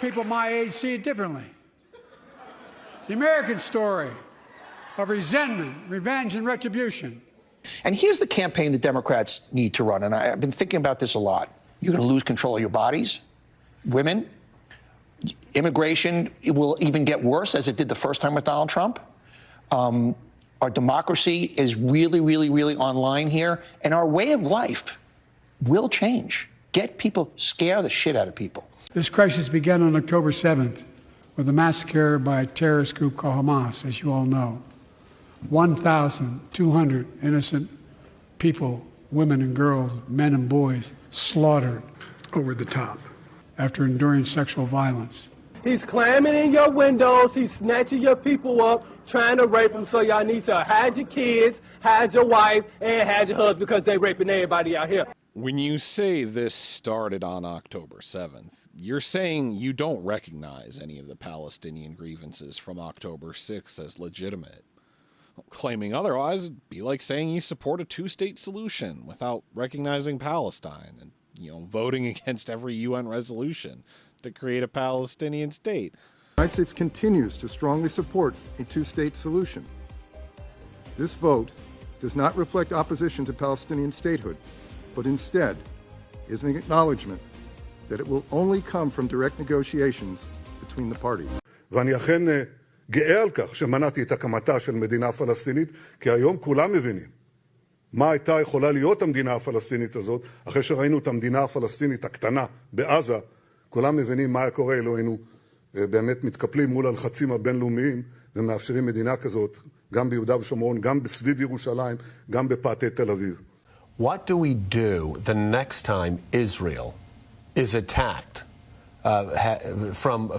People my age see it differently. The American story of resentment, revenge, and retribution. And here's the campaign the Democrats need to run, and I've been thinking about this a lot. You're going to lose control of your bodies, women. Immigration will even get worse, as it did the first time with Donald Trump. Our democracy is really, really, really on line here, and our way of life will change. Get people, scare the shit out of people. This crisis began on October 7th with a massacre by a terrorist group called Hamas, as you all know. 1,200 innocent people, women and girls, men and boys, slaughtered over the top after enduring sexual violence. He's climbing in your windows, he's snatching your people up, trying to rape them, so y'all need to hide your kids, hide your wife, and hide your husband, because they raping everybody out here. When you say this started on October 7th, you're saying you don't recognize any of the Palestinian grievances from October 6th as legitimate. Claiming otherwise would be like saying you support a two-state solution without recognizing Palestine and, voting against every UN resolution to create a Palestinian state. The United States continues to strongly support a two-state solution. This vote does not reflect opposition to Palestinian statehood, but instead is an acknowledgement that it will only come from direct negotiations between the parties. ואני אכן גאה על כך שמנעתי את הקמתה של מדינה פלסטינית, כי היום כולם מבינים מה הייתה יכולה להיות המדינה הפלסטינית הזאת, אחרי שראינו את המדינה הפלסטינית הקטנה בעזה, כולם מבינים מה היה קורה אילו היינו באמת מתקפלים מול הלחצים הבינלאומיים ומאפשרים מדינה כזאת, גם ביהודה ושומרון, גם בסביב ירושלים, גם בפאתי תל אביב. What do we do the next time Israel is attacked from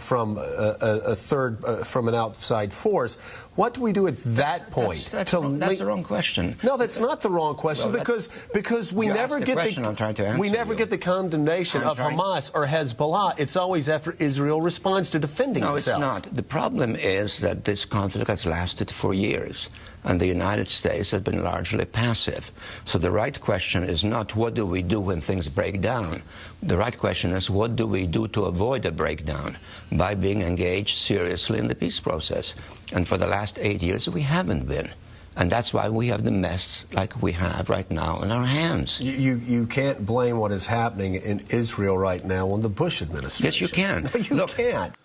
an outside force? What do we do at that point? That's the wrong question. No, that's not the wrong question, because we never get the condemnation of Hamas or Hezbollah. It's always after Israel responds to defending itself. No, it's not. The problem is that this conflict has lasted for years, and the United States has been largely passive. So the right question is not what do we do when things break down. The right question is what do we do to avoid a breakdown by being engaged seriously in the peace process. And for the last 8 years, we haven't been. And that's why we have the mess like we have right now in our hands. You can't blame what is happening in Israel right now on the Bush administration. Yes, you can. No, you can't.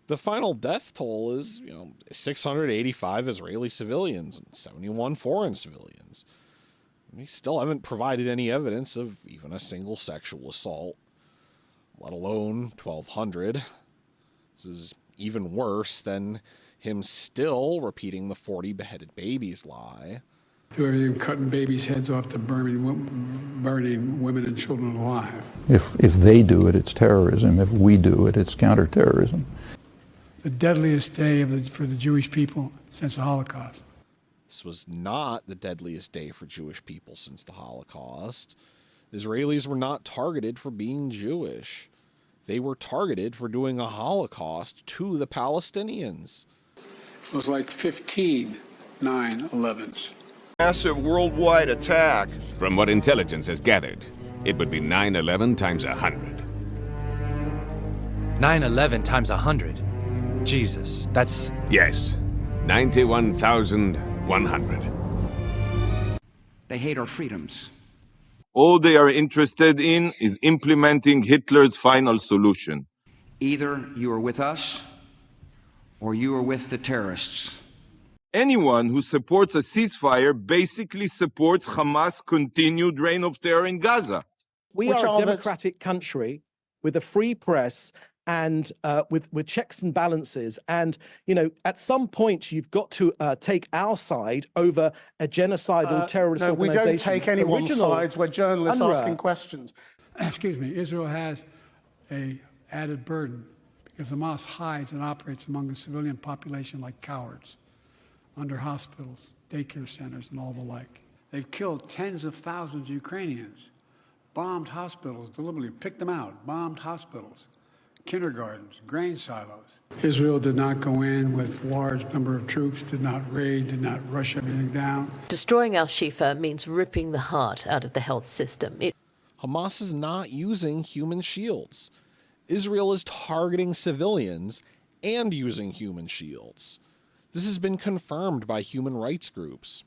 The final death toll is, 685 Israeli civilians and 71 foreign civilians. They still haven't provided any evidence of even a single sexual assault, let alone 1,200. This is even worse than him still repeating the 40 beheaded babies lie. Do everything cutting babies' heads off to burning women and children alive. If they do it, it's terrorism. If we do it, it's counterterrorism. The deadliest day for the Jewish people since the Holocaust. This was not the deadliest day for Jewish people since the Holocaust. Israelis were not targeted for being Jewish. They were targeted for doing a Holocaust to the Palestinians. It was like 15 9/11s. Massive worldwide attack. From what intelligence has gathered, it would be 9/11 times 100. 9/11 times 100? Jesus, that's... Yes, 91,100. They hate our freedoms. All they are interested in is implementing Hitler's final solution. Either you are with us, or you are with the terrorists. Anyone who supports a ceasefire basically supports Hamas' continued reign of terror in Gaza. We are a democratic country with a free press and with checks and balances. And, at some point, you've got to take our side over a genocidal terrorist organization. No, we don't take anyone's sides. We're journalists asking questions. Excuse me. Israel has an added burden because Hamas hides and operates among the civilian population like cowards, under hospitals, daycare centers, and all the like. They've killed tens of thousands of Ukrainians, bombed hospitals deliberately, picked them out, bombed hospitals, kindergartens, grain silos. Israel did not go in with large number of troops, did not raid, did not rush everything down. Destroying Al-Shifa means ripping the heart out of the health system. Hamas is not using human shields. Israel is targeting civilians and using human shields. This has been confirmed by human rights groups.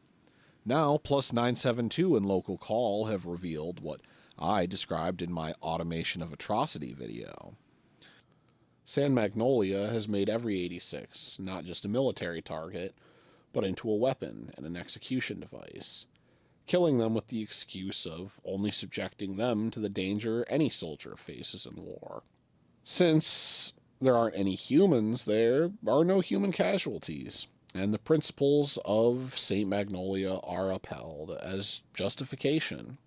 Now, Plus 972 and Local Call have revealed what I described in my Automation of Atrocity video. San Magnolia has made every 86 not just a military target, but into a weapon and an execution device, killing them with the excuse of only subjecting them to the danger any soldier faces in war. Since there aren't any humans, there are no human casualties, and the principles of St. Magnolia are upheld as justification.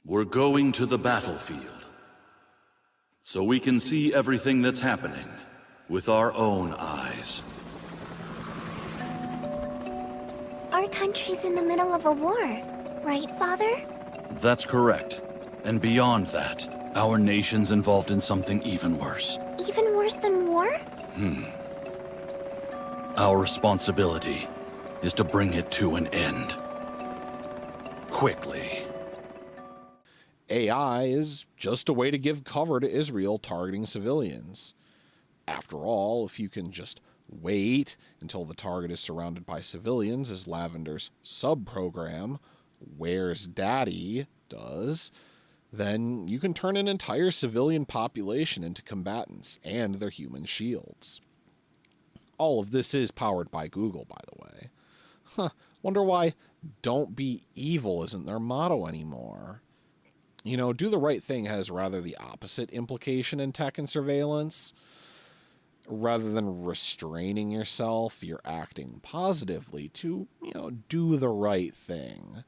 We're going to the battlefield, so we can see everything that's happening with our own eyes. Our country's in the middle of a war, right, Father? That's correct. And beyond that, our nation's involved in something even worse. Even worse than war? Our responsibility is to bring it to an end. Quickly. AI is just a way to give cover to Israel targeting civilians. After all, if you can just wait until the target is surrounded by civilians, as Lavender's sub-program, Where's Daddy, does, then you can turn an entire civilian population into combatants and their human shields. All of this is powered by Google, by the way. Wonder why "don't be evil" isn't their motto anymore. You know, do the right thing has rather the opposite implication in tech and surveillance. Rather than restraining yourself, you're acting positively to, do the right thing.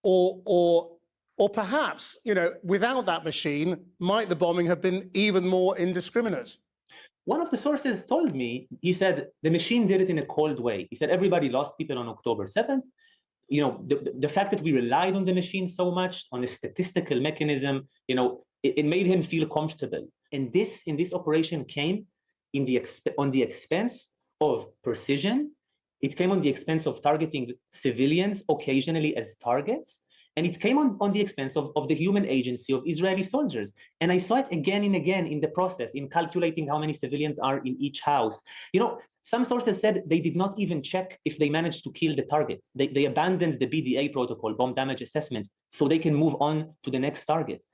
Or perhaps, without that machine, might the bombing have been even more indiscriminate? One of the sources told me, he said, the machine did it in a cold way. He said, everybody lost people on October 7th. The fact that we relied on the machine so much, on a statistical mechanism, it made him feel comfortable. And this, in this operation, came on the expense of precision. It came on the expense of targeting civilians occasionally as targets. And it came on the expense of the human agency of Israeli soldiers. And I saw it again and again in the process, in calculating how many civilians are in each house. Some sources said they did not even check if they managed to kill the targets. They abandoned the BDA protocol, bomb damage assessment, so they can move on to the next target.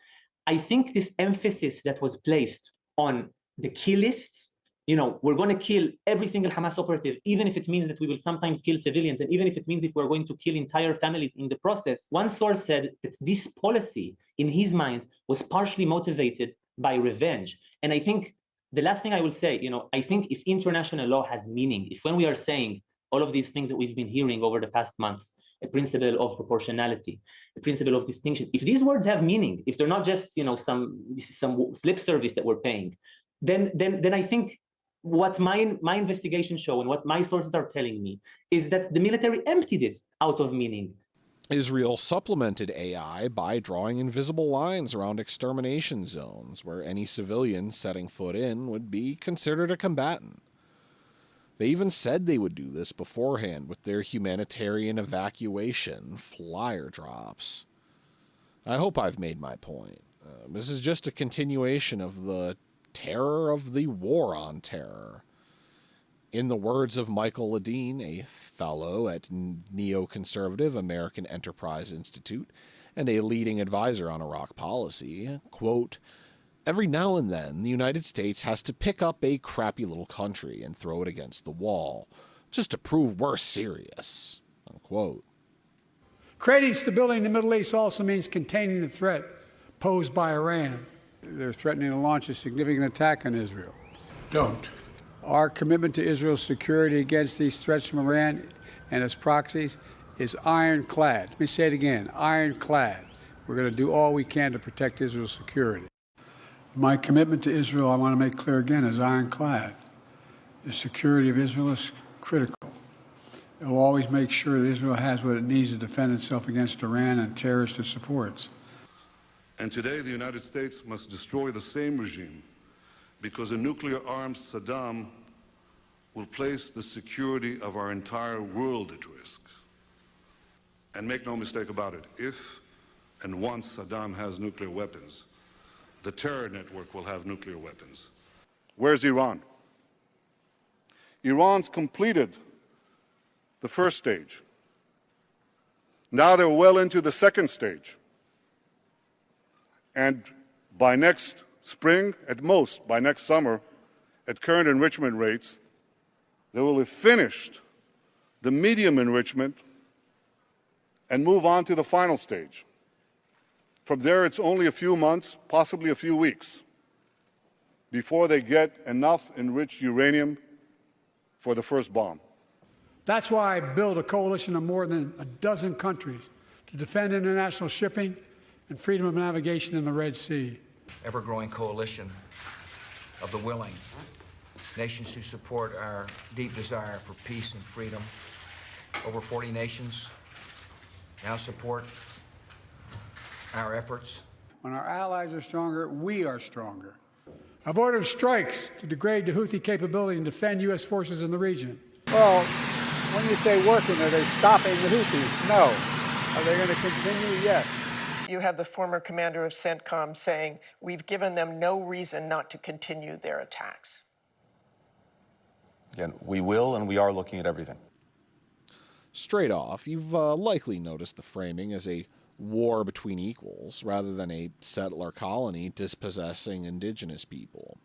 I think this emphasis that was placed on the kill lists, we're going to kill every single Hamas operative, even if it means that we will sometimes kill civilians, and even if it means if we're going to kill entire families in the process. One source said that this policy, in his mind, was partially motivated by revenge. And I think the last thing I will say, I think if international law has meaning, if when we are saying all of these things that we've been hearing over the past months, a principle of proportionality, a principle of distinction, if these words have meaning, if they're not just, some lip service that we're paying, then I think what my investigation show and what my sources are telling me is that the military emptied it out of meaning. Israel supplemented AI by drawing invisible lines around extermination zones where any civilian setting foot in would be considered a combatant. They even said they would do this beforehand with their humanitarian evacuation flyer drops. I hope I've made my point. This is just a continuation of the terror of the war on terror. In the words of Michael Ledeen, a fellow at neoconservative American Enterprise Institute and a leading advisor on Iraq policy, quote, "Every now and then the United States has to pick up a crappy little country and throw it against the wall, just to prove we're serious," unquote. Creating stability in the Middle East also means containing the threat posed by Iran. They're threatening to launch a significant attack on Israel. Don't. Our commitment to Israel's security against these threats from Iran and its proxies is ironclad. Let me say it again, ironclad. We're going to do all we can to protect Israel's security. My commitment to Israel, I want to make clear again, is ironclad. The security of Israel is critical. It will always make sure that Israel has what it needs to defend itself against Iran and terrorists it supports. And today, the United States must destroy the same regime because a nuclear-armed Saddam will place the security of our entire world at risk. And make no mistake about it, if and once Saddam has nuclear weapons, the terror network will have nuclear weapons. Where's Iran? Iran's completed the first stage. Now they're well into the second stage. And by next spring, at most, by next summer, at current enrichment rates, they will have finished the medium enrichment and move on to the final stage. From there, it's only a few months, possibly a few weeks, before they get enough enriched uranium for the first bomb. That's why I built a coalition of more than a dozen countries to defend international shipping and freedom of navigation in the Red Sea. Ever-growing coalition of the willing, nations who support our deep desire for peace and freedom. Over 40 nations now support our efforts. When our allies are stronger, we are stronger. I've ordered strikes to degrade the Houthi capability and defend U.S. forces in the region. Well, when you say working, are they stopping the Houthis? No. Are they going to continue? Yes. You have the former commander of CENTCOM saying, we've given them no reason not to continue their attacks. Again, we will and we are looking at everything. Straight off, you've likely noticed the framing as a war between equals rather than a settler colony dispossessing indigenous people.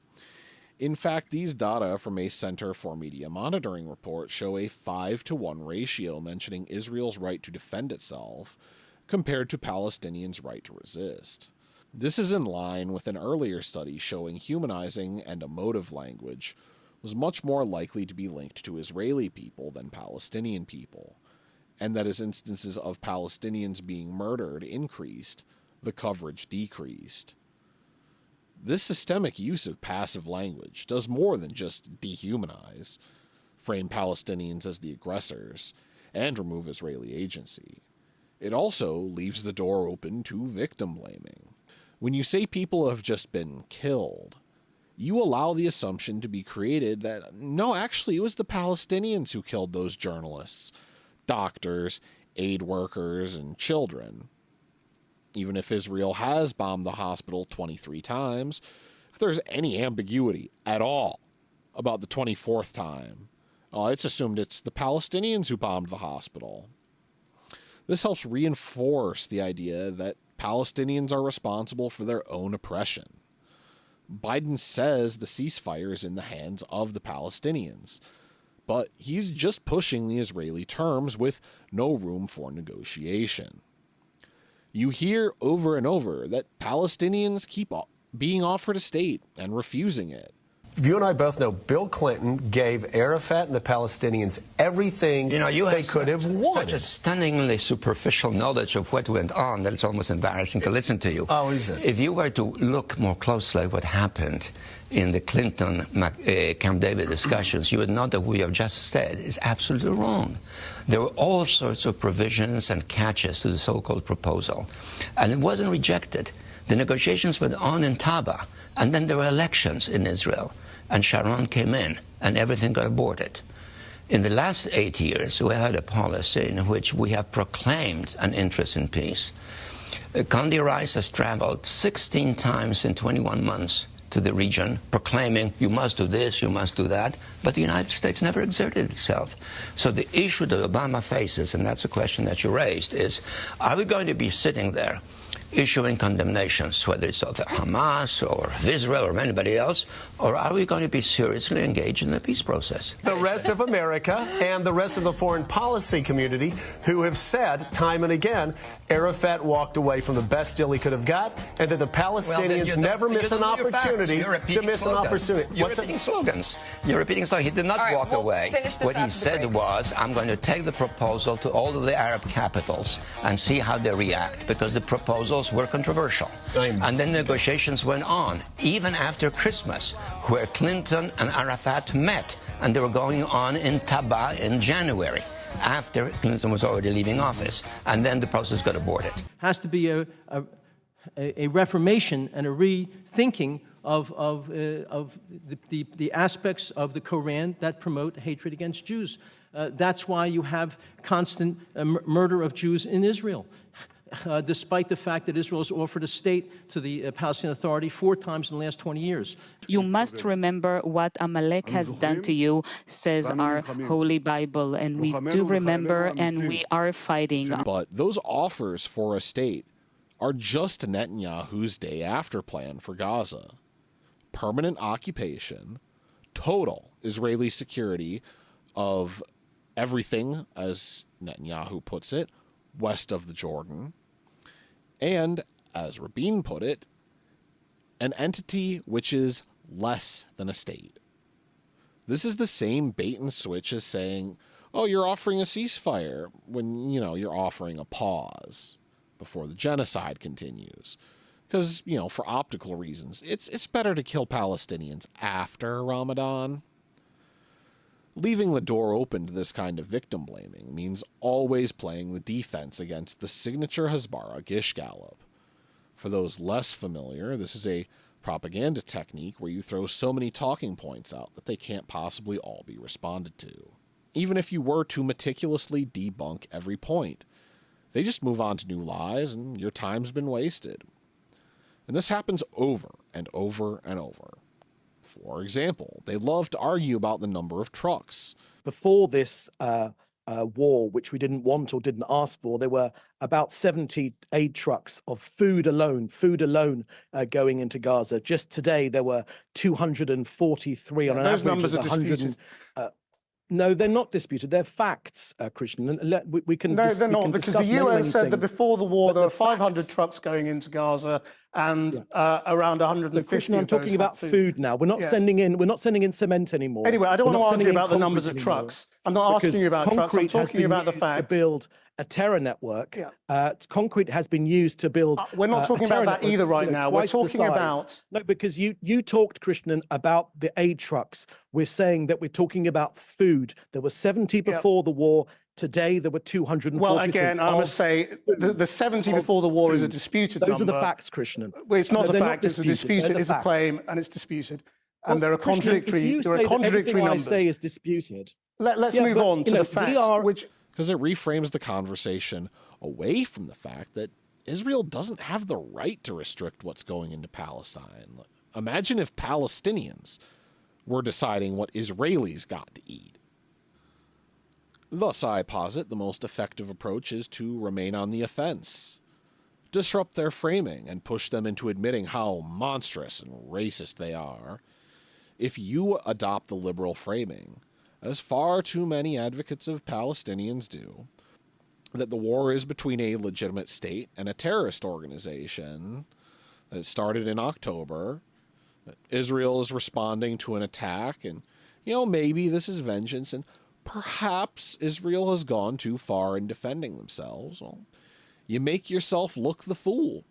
In fact, these data from a Center for Media Monitoring report show a 5-to-1 ratio mentioning Israel's right to defend itself compared to Palestinians' right to resist. This is in line with an earlier study showing humanizing and emotive language was much more likely to be linked to Israeli people than Palestinian people, and that as instances of Palestinians being murdered increased, the coverage decreased. This systemic use of passive language does more than just dehumanize, frame Palestinians as the aggressors, and remove Israeli agency. It also leaves the door open to victim blaming. When you say people have just been killed, you allow the assumption to be created that, no, actually, it was the Palestinians who killed those journalists, doctors, aid workers, and children. Even if Israel has bombed the hospital 23 times, if there's any ambiguity at all about the 24th time, it's assumed it's the Palestinians who bombed the hospital. This helps reinforce the idea that Palestinians are responsible for their own oppression. Biden says the ceasefire is in the hands of the Palestinians, but he's just pushing the Israeli terms with no room for negotiation. You hear over and over that Palestinians keep being offered a state and refusing it. You and I both know Bill Clinton gave Arafat and the Palestinians everything they could have wanted. Such a stunningly superficial knowledge of what went on that it's almost embarrassing to listen to you. Oh, is it? If you were to look more closely at what happened in the Clinton-Camp David discussions, you would know that what we have just said is absolutely wrong. There were all sorts of provisions and catches to the so-called proposal, and it wasn't rejected. The negotiations went on in Taba, and then there were elections in Israel. And Sharon came in, and everything got aborted. In the last 8 years, we had a policy in which we have proclaimed an interest in peace. Condi Rice has traveled 16 times in 21 months to the region, proclaiming, you must do this, you must do that, but the United States never exerted itself. So the issue that Obama faces, and that's a question that you raised, is, are we going to be sitting there issuing condemnations, whether it's of Hamas or of Israel or anybody else, or are we going to be seriously engaged in the peace process? The rest of America and the rest of the foreign policy community who have said time and again Arafat walked away from the best deal he could have got, and that the Palestinians never miss an opportunity to miss an opportunity. You're repeating slogans. You're repeating slogans. He did not walk away. What he said was, I'm going to take the proposal to all of the Arab capitals and see how they react, because the proposals were controversial. And then negotiations went on, even after Christmas, where Clinton and Arafat met, and they were going on in Taba in January, after Clinton was already leaving office. And then the process got aborted. Has to be a reformation and a rethinking of the aspects of the Koran that promote hatred against Jews. That's why you have constant murder of Jews in Israel. despite the fact that Israel has offered a state to the Palestinian Authority 4 times in the last 20 years. You must remember what Amalek has done to you, says our Holy Bible, and we do remember and we are fighting. But those offers for a state are just Netanyahu's day after plan for Gaza. Permanent occupation, total Israeli security of everything, as Netanyahu puts it, west of the Jordan, and, as Rabin put it, an entity which is less than a state. This is the same bait and switch as saying, oh, you're offering a ceasefire when, you're offering a pause before the genocide continues. Because, for optical reasons, it's better to kill Palestinians after Ramadan. Leaving the door open to this kind of victim blaming means always playing the defense against the signature Hasbara Gish Gallop. For those less familiar, this is a propaganda technique where you throw so many talking points out that they can't possibly all be responded to. Even if you were to meticulously debunk every point, they just move on to new lies and your time's been wasted. And this happens over and over and over. For example, they love to argue about the number of trucks. Before this war, which we didn't want or didn't ask for, there were about 70 aid trucks of food alone going into Gaza. Just today, there were 243 on an those average. Numbers are disputed. No, they're not disputed. They're facts, Christian. And we can. No, they're not, because the UN said that before the war there were 500 trucks going into Gaza and around 150. So, Christian, I'm talking about food now. We're not sending in. We're not sending in cement anymore. Anyway, I don't want to argue about the numbers of trucks. I'm not asking you about trucks. I'm talking about the fact to build a terror network. Concrete has been used to build. We're not talking about that either right now. We're talking about because you talked, Christian, about the aid trucks. We're saying that we're talking about food. There were 70 before the war. Today there were 240. Well, again, I must say the 70 before the war is a disputed number. Those are the facts, Christian. Well, it's not a fact. It's a disputed. It's a claim, and it's disputed. And there are contradictory. There are contradictory numbers. I say is disputed. Let's move on to the facts, because it reframes the conversation away from the fact that Israel doesn't have the right to restrict what's going into Palestine. Imagine if Palestinians were deciding what Israelis got to eat. Thus, I posit the most effective approach is to remain on the offense, disrupt their framing, and push them into admitting how monstrous and racist they are. If you adopt the liberal framing, as far too many advocates of Palestinians do, that the war is between a legitimate state and a terrorist organization that started in October, that Israel is responding to an attack, and, maybe this is vengeance, and perhaps Israel has gone too far in defending themselves. Well, you make yourself look the fool.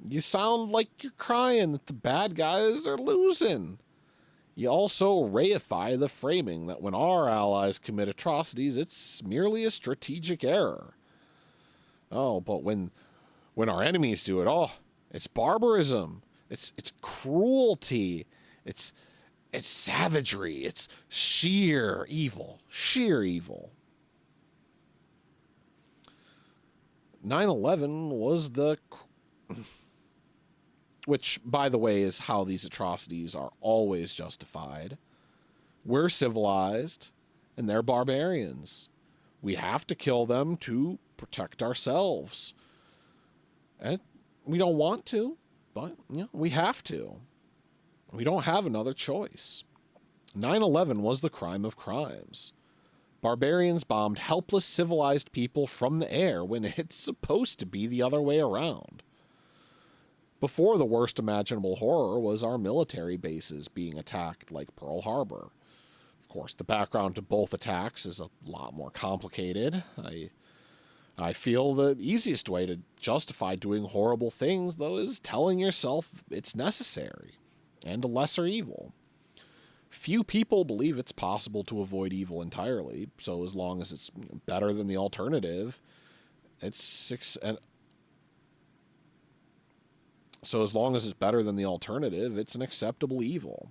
You sound like you're crying that the bad guys are losing. You also reify the framing that when our allies commit atrocities, it's merely a strategic error. Oh, but when our enemies do it, it's barbarism. It's cruelty. It's savagery. It's sheer evil. Sheer evil. 9/11 was which, by the way, is how these atrocities are always justified. We're civilized, and they're barbarians. We have to kill them to protect ourselves. And we don't want to, but we have to. We don't have another choice. 9/11 was the crime of crimes. Barbarians bombed helpless civilized people from the air when it's supposed to be the other way around. Before, the worst imaginable horror was our military bases being attacked like Pearl Harbor. Of course, the background to both attacks is a lot more complicated. I feel the easiest way to justify doing horrible things, though, is telling yourself it's necessary and a lesser evil. Few people believe it's possible to avoid evil entirely, so as long as it's better than the alternative, it's an acceptable evil,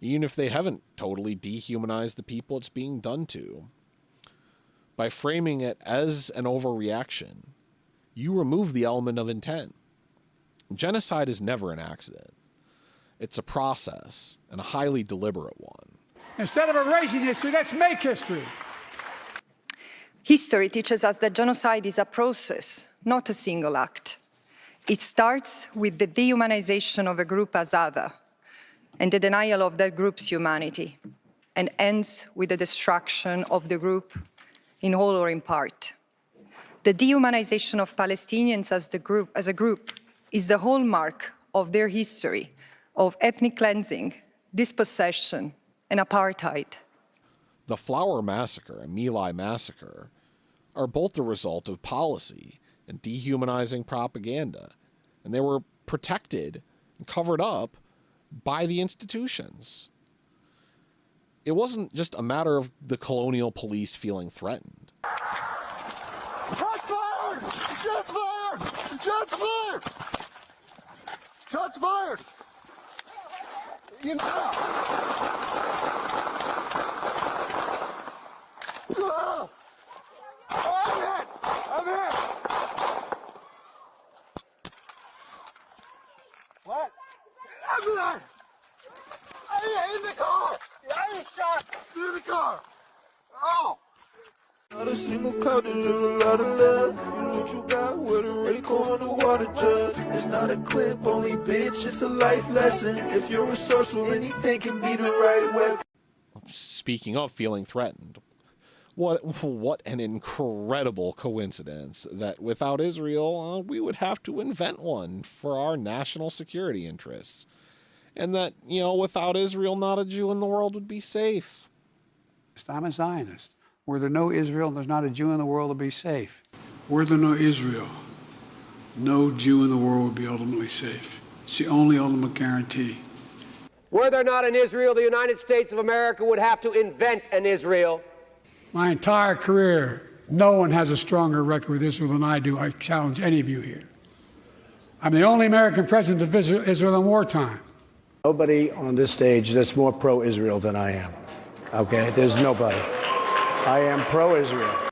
even if they haven't totally dehumanized the people it's being done to. By framing it as an overreaction, you remove the element of intent. Genocide is never an accident. It's a process, and a highly deliberate one. Instead of erasing history, let's make history. History teaches us that genocide is a process, not a single act. It starts with the dehumanization of a group as other and the denial of that group's humanity, and ends with the destruction of the group in whole or in part. The dehumanization of Palestinians as a group is the hallmark of their history of ethnic cleansing, dispossession, and apartheid. The Flower Massacre and My Massacre are both the result of policy and dehumanizing propaganda, and they were protected and covered up by the institutions. It wasn't just a matter of the colonial police feeling threatened. Shots fired! Shots fired! Shots fired! Shots fired! You know. I'm hit! What? I'm hit! In the car! I was shot through the car! Oh! Not a single cup, there's a lot of love. You know what you got with a raincoat on the water jug. It's not a clip, only bitch, it's a life lesson. If you're resourceful, anything can be the right weapon. Speaking of feeling threatened, what an incredible coincidence that without Israel, we would have to invent one for our national security interests. And that, without Israel, not a Jew in the world would be safe. I'm a Zionist. Were there no Israel, there's not a Jew in the world to be safe. Were there no Israel, no Jew in the world would be ultimately safe. It's the only ultimate guarantee. Were there not an Israel, the United States of America would have to invent an Israel. My entire career, no one has a stronger record with Israel than I do. I challenge any of you here. I'm the only American president to visit Israel in wartime. Nobody on this stage that's more pro-Israel than I am. Okay? There's nobody. I am pro-Israel.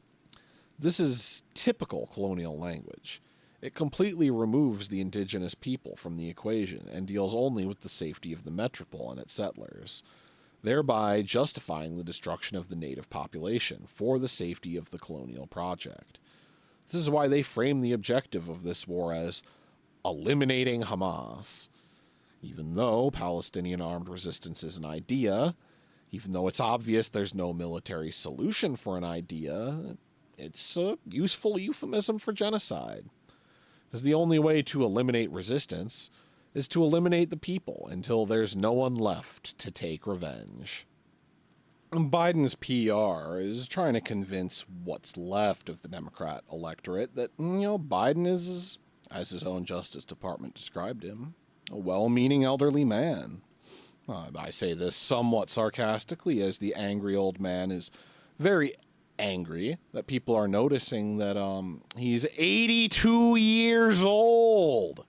This is typical colonial language. It completely removes the indigenous people from the equation and deals only with the safety of the metropole and its settlers, thereby justifying the destruction of the native population for the safety of the colonial project. This is why they frame the objective of this war as eliminating Hamas. Even though Palestinian armed resistance is an idea, even though it's obvious there's no military solution for an idea, it's a useful euphemism for genocide. Because the only way to eliminate resistance is to eliminate the people until there's no one left to take revenge. Biden's PR is trying to convince what's left of the Democrat electorate that, Biden is, as his own Justice Department described him, a well-meaning elderly man. I say this somewhat sarcastically, as the angry old man is very angry that people are noticing that he's 82 years old.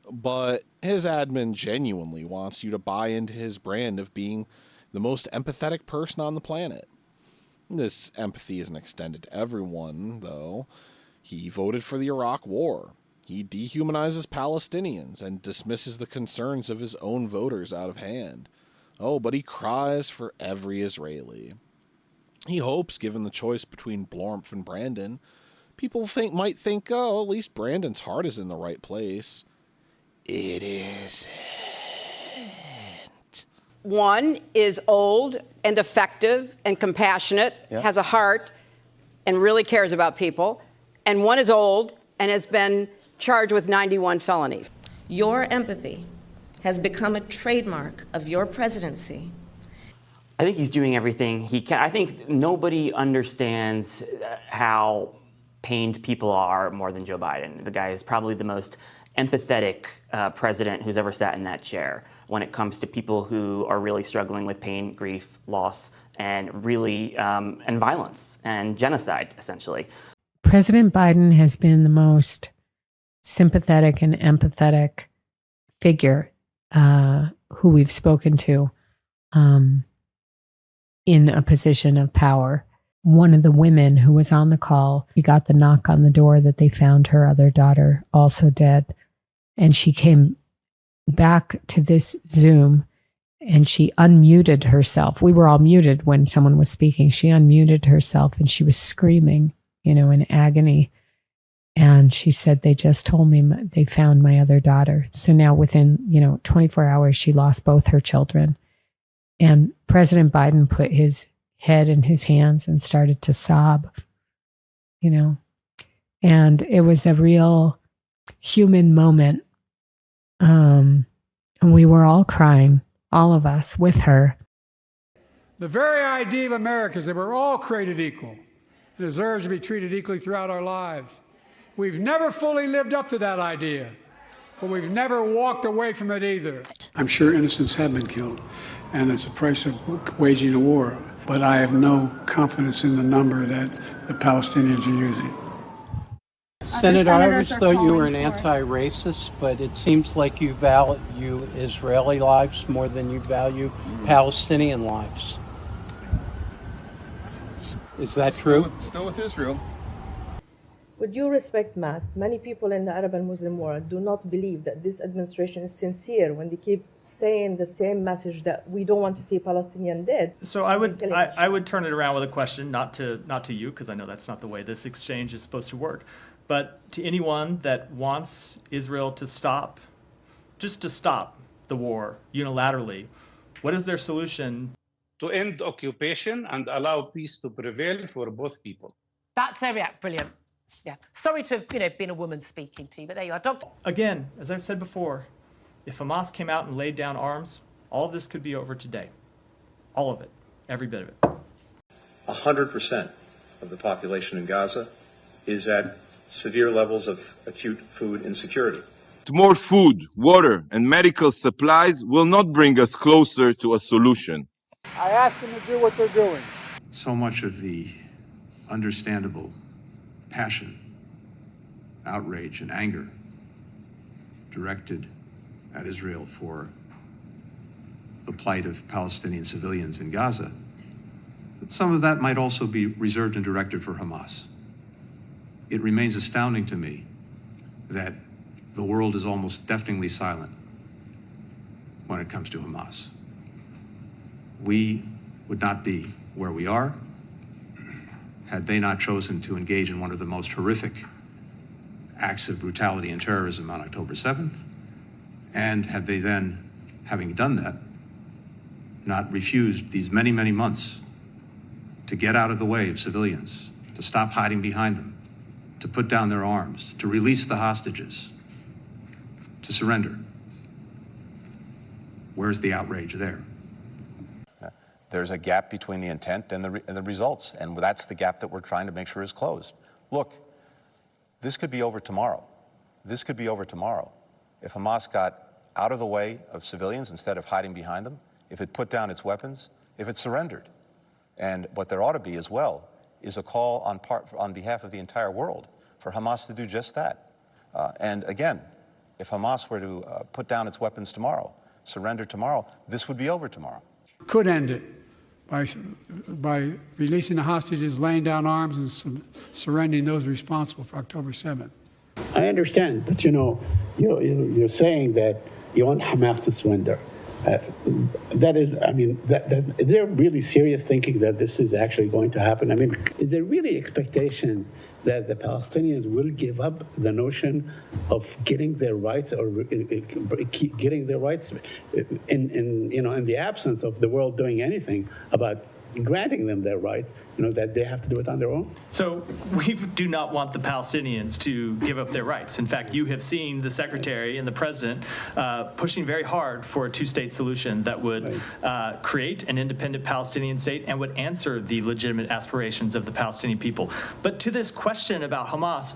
But his admin genuinely wants you to buy into his brand of being the most empathetic person on the planet. This empathy isn't extended to everyone, though. He voted for the Iraq War. He dehumanizes Palestinians and dismisses the concerns of his own voters out of hand. Oh, but he cries for every Israeli. He hopes, given the choice between Blormph and Brandon, people might think, oh, at least Brandon's heart is in the right place. It isn't. One is old and effective and compassionate, has a heart, and really cares about people. And one is old and has been charged with 91 felonies. Your empathy has become a trademark of your presidency. I think he's doing everything he can. I think nobody understands how pained people are more than Joe Biden. The guy is probably the most empathetic president who's ever sat in that chair when it comes to people who are really struggling with pain, grief, loss, and really and violence and genocide, essentially. President Biden has been the most sympathetic and empathetic figure who we've spoken to in a position of power. one of the women who was on the call, she got the knock on the door that they found her other daughter also dead. And she came back to this Zoom and she unmuted herself. We were all muted when someone was speaking. She unmuted herself and she was screaming, in agony. And she said, they just told me they found my other daughter. So now within, 24 hours, she lost both her children. And President Biden put his head in his hands and started to sob, and it was a real human moment. And we were all crying, all of us with her. The very idea of America is that we're all created equal and deserves to be treated equally throughout our lives. We've never fully lived up to that idea, but we've never walked away from it either. I'm sure innocents have been killed, and it's the price of waging a war. But I have no confidence in the number that the Palestinians are using. Senator, I always thought you were an anti-racist, but it seems like you value Israeli lives more than you value Palestinian lives. Is that true? Still with Israel. With due respect, Matt, many people in the Arab and Muslim world do not believe that this administration is sincere when they keep saying the same message that we don't want to see Palestinian dead. So I would turn it around with a question, not to you, because I know that's not the way this exchange is supposed to work, but to anyone that wants Israel to stop, just to stop the war unilaterally. What is their solution? To end occupation and allow peace to prevail for both people. That's their react. Brilliant. Yeah. Sorry to have, been a woman speaking to you, but there you are. Dr. Again, as I've said before, if Hamas came out and laid down arms, all of this could be over today. All of it. Every bit of it. 100% of the population in Gaza is at severe levels of acute food insecurity. More food, water, and medical supplies will not bring us closer to a solution. I asked them to do what they're doing. So much of the understandable passion, outrage, and anger directed at Israel for the plight of Palestinian civilians in Gaza, that some of that might also be reserved and directed for Hamas. It remains astounding to me that the world is almost deafeningly silent when it comes to Hamas. We would not be where we are had they not chosen to engage in one of the most horrific acts of brutality and terrorism on October 7th, and had they then, having done that, not refused these many, many months to get out of the way of civilians, to stop hiding behind them, to put down their arms, to release the hostages, to surrender. Where's the outrage there? There's a gap between the intent and the results, and that's the gap that we're trying to make sure is closed. Look, this could be over tomorrow. This could be over tomorrow. If Hamas got out of the way of civilians instead of hiding behind them, if it put down its weapons, if it surrendered. And what there ought to be as well is a call on behalf of the entire world for Hamas to do just that. And again, if Hamas were to put down its weapons tomorrow, surrender tomorrow, this would be over tomorrow. Could end it by releasing the hostages, laying down arms, and surrendering those responsible for October 7th. I understand, but you're saying that you want Hamas to surrender. That is, is there really serious thinking that this is actually going to happen? Is there really expectation that the Palestinians will give up the notion of getting their rights or getting their rights in the absence of the world doing anything about granting them their rights, that they have to do it on their own? So we do not want the Palestinians to give up their rights. In fact, you have seen the secretary and the president pushing very hard for a two-state solution that would create an independent Palestinian state and would answer the legitimate aspirations of the Palestinian people. But to this question about Hamas,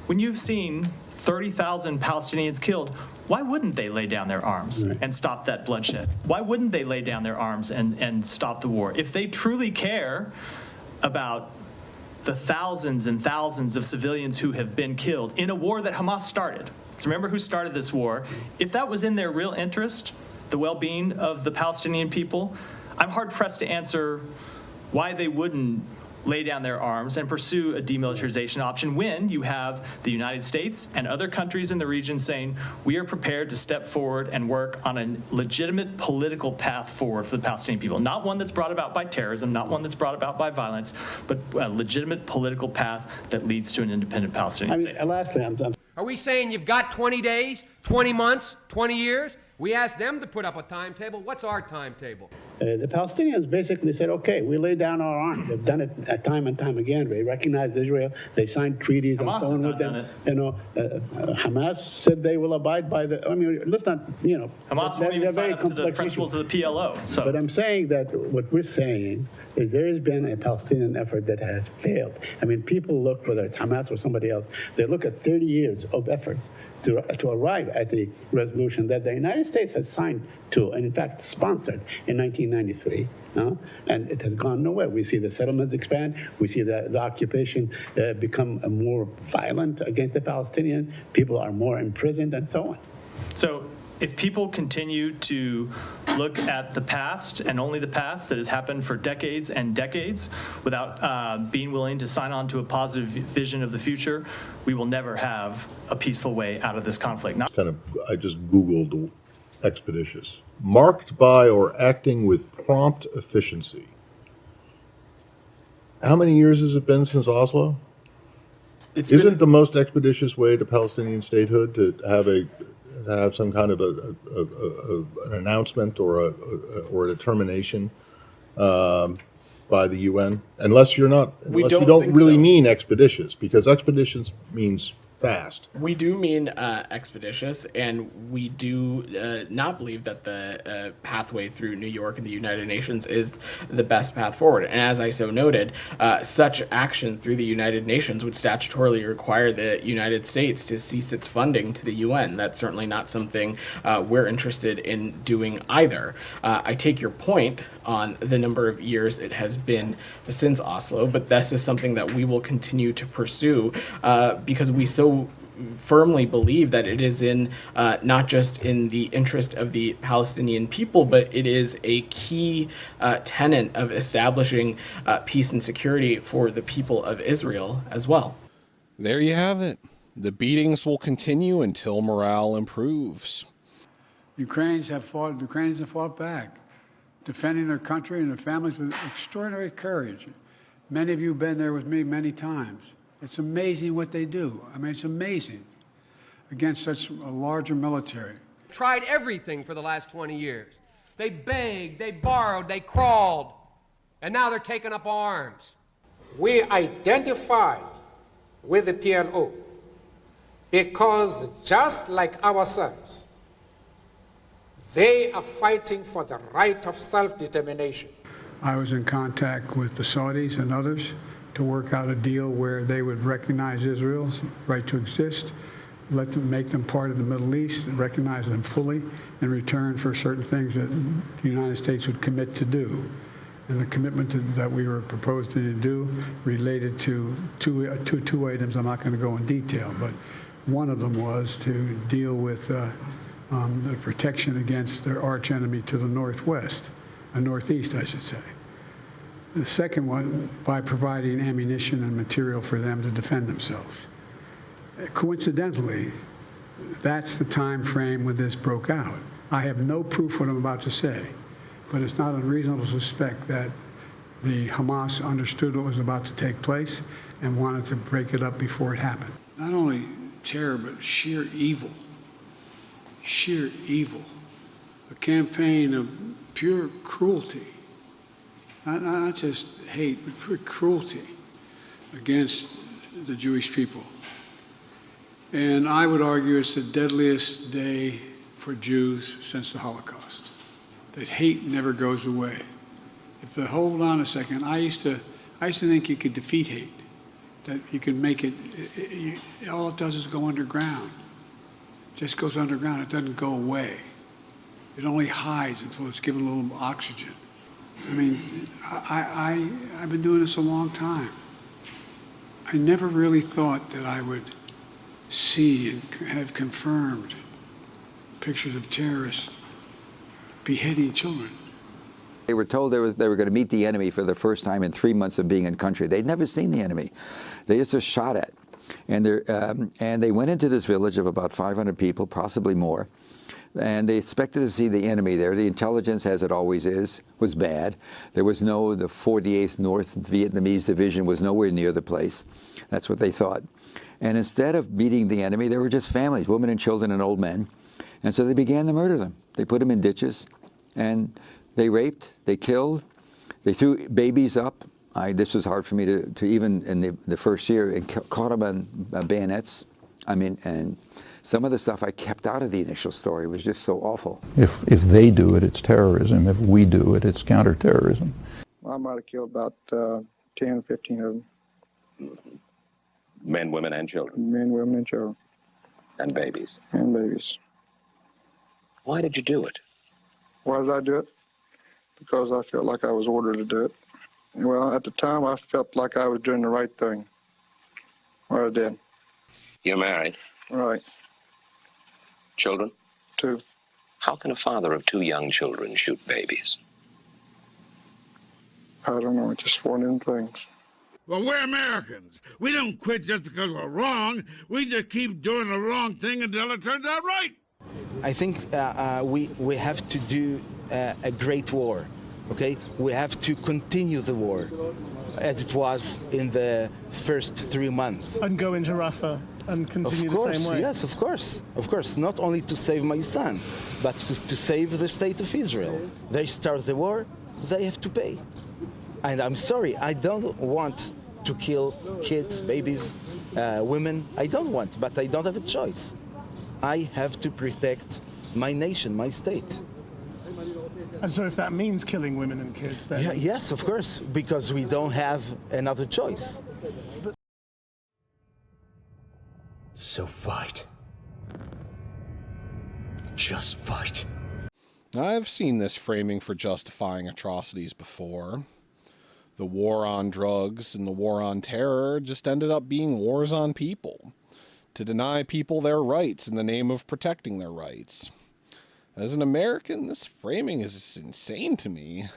when you've seen 30,000 Palestinians killed, why wouldn't they lay down their arms and stop that bloodshed? Why wouldn't they lay down their arms and stop the war? If they truly care about the thousands and thousands of civilians who have been killed in a war that Hamas started, so remember who started this war, if that was in their real interest, the well-being of the Palestinian people, I'm hard-pressed to answer why they wouldn't lay down their arms and pursue a demilitarization option when you have the United States and other countries in the region saying, we are prepared to step forward and work on a legitimate political path forward for the Palestinian people. Not one that's brought about by terrorism, not one that's brought about by violence, but a legitimate political path that leads to an independent Palestinian state. Lastly, Are we saying you've got 20 days, 20 months, 20 years? We asked them to put up a timetable. What's our timetable? The Palestinians basically said, okay, we lay down our arms. They've done it time and time again. They recognized Israel. They signed treaties Hamas and so on with them. Hamas said they will abide by the, let's not, Hamas won't even sign up to the principles of the PLO. So. But I'm saying that what we're saying is there has been a Palestinian effort that has failed. People look, whether it's Hamas or somebody else, they look at 30 years of efforts to arrive at the resolution that the United States has signed to, and in fact sponsored in 1993, and it has gone nowhere. We see the settlements expand. We see the occupation become more violent against the Palestinians. People are more imprisoned and so on. So if people continue to look at the past and only the past that has happened for decades and decades without being willing to sign on to a positive vision of the future, we will never have a peaceful way out of this conflict. I just Googled expeditious. Marked by or acting with prompt efficiency. How many years has it been since Oslo? Isn't the most expeditious way to Palestinian statehood to have some kind of an announcement or a determination by the UN, unless you don't really mean expeditious, because expeditious means fast. We do mean expeditious, and we do not believe that the pathway through New York and the United Nations is the best path forward. And as I so noted, such action through the United Nations would statutorily require the United States to cease its funding to the UN. That's certainly not something we're interested in doing either. I take your point on the number of years it has been since Oslo, but this is something that we will continue to pursue because we so firmly believe that it is in not just in the interest of the Palestinian people, but it is a key tenet of establishing peace and security for the people of Israel as well. There you have it. The beatings will continue until morale improves. Ukrainians have fought back, defending their country and their families with extraordinary courage. Many of you have been there with me many times. It's amazing what they do. It's amazing against such a larger military. Tried everything for the last 20 years. They begged, they borrowed, they crawled, and now they're taking up arms. We identify with the PLO because just like ourselves, they are fighting for the right of self-determination. I was in contact with the Saudis and others to work out a deal where they would recognize Israel's right to exist, make them part of the Middle East, and recognize them fully in return for certain things that the United States would commit to do. And the commitment that we were proposing to do related to two items. I'm not going to go in detail, but one of them was to deal with the protection against their arch enemy to the northwest, northeast, I should say. The second one, by providing ammunition and material for them to defend themselves. Coincidentally, that's the time frame when this broke out. I have no proof what I'm about to say, but it's not unreasonable to suspect that the Hamas understood what was about to take place and wanted to break it up before it happened. Not only terror, but sheer evil. Sheer evil. A campaign of pure cruelty. Not just hate, but pure cruelty against the Jewish people. And I would argue it's the deadliest day for Jews since the Holocaust. That hate never goes away. Hold on a second, I used to think you could defeat hate, that you can make it, all it does is go underground. It just goes underground, it doesn't go away. It only hides until it's given a little oxygen. I've been doing this a long time. I never really thought that I would see and have confirmed pictures of terrorists beheading children. They were told they were going to meet the enemy for the first time in 3 months of being in country. They'd never seen the enemy. They just shot at. And they went into this village of about 500 people, possibly more. And they expected to see the enemy there. The intelligence, as it always is, was bad. There was the 48th North Vietnamese Division was nowhere near the place. That's what they thought. And instead of meeting the enemy, there were just families, women and children and old men. And so they began to murder them. They put them in ditches, and they raped, they killed, they threw babies up. This was hard for me to even in the first year, and caught them on bayonets. I mean, and some of the stuff I kept out of the initial story was just so awful. If they do it, it's terrorism. If we do it, it's counterterrorism. Well, I might have killed about 10, 15 of them. Men, women, and children. Men, women, and children. And babies. And babies. Why did you do it? Why did I do it? Because I felt like I was ordered to do it. Well, at the time, I felt like I was doing the right thing. What I did. You're married. Right. Children? 2. How can a father of 2 young children shoot babies? I don't know. It's just one of them things. Well, we're Americans. We don't quit just because we're wrong. We just keep doing the wrong thing until it turns out right. I think we have to do a great war, okay? We have to continue the war as it was in the first 3 months. And go into Rafah and continue the same way? Yes, of course. Of course, not only to save my son, but to save the state of Israel. They start the war, they have to pay. And I'm sorry, I don't want to kill kids, babies, women. I don't want, but I don't have a choice. I have to protect my nation, my state. And so if that means killing women and kids, then... Yeah, yes, of course, because we don't have another choice. So fight. Just fight. I've seen this framing for justifying atrocities before. The war on drugs and the war on terror just ended up being wars on people, to deny people their rights in the name of protecting their rights. As an American, this framing is insane to me.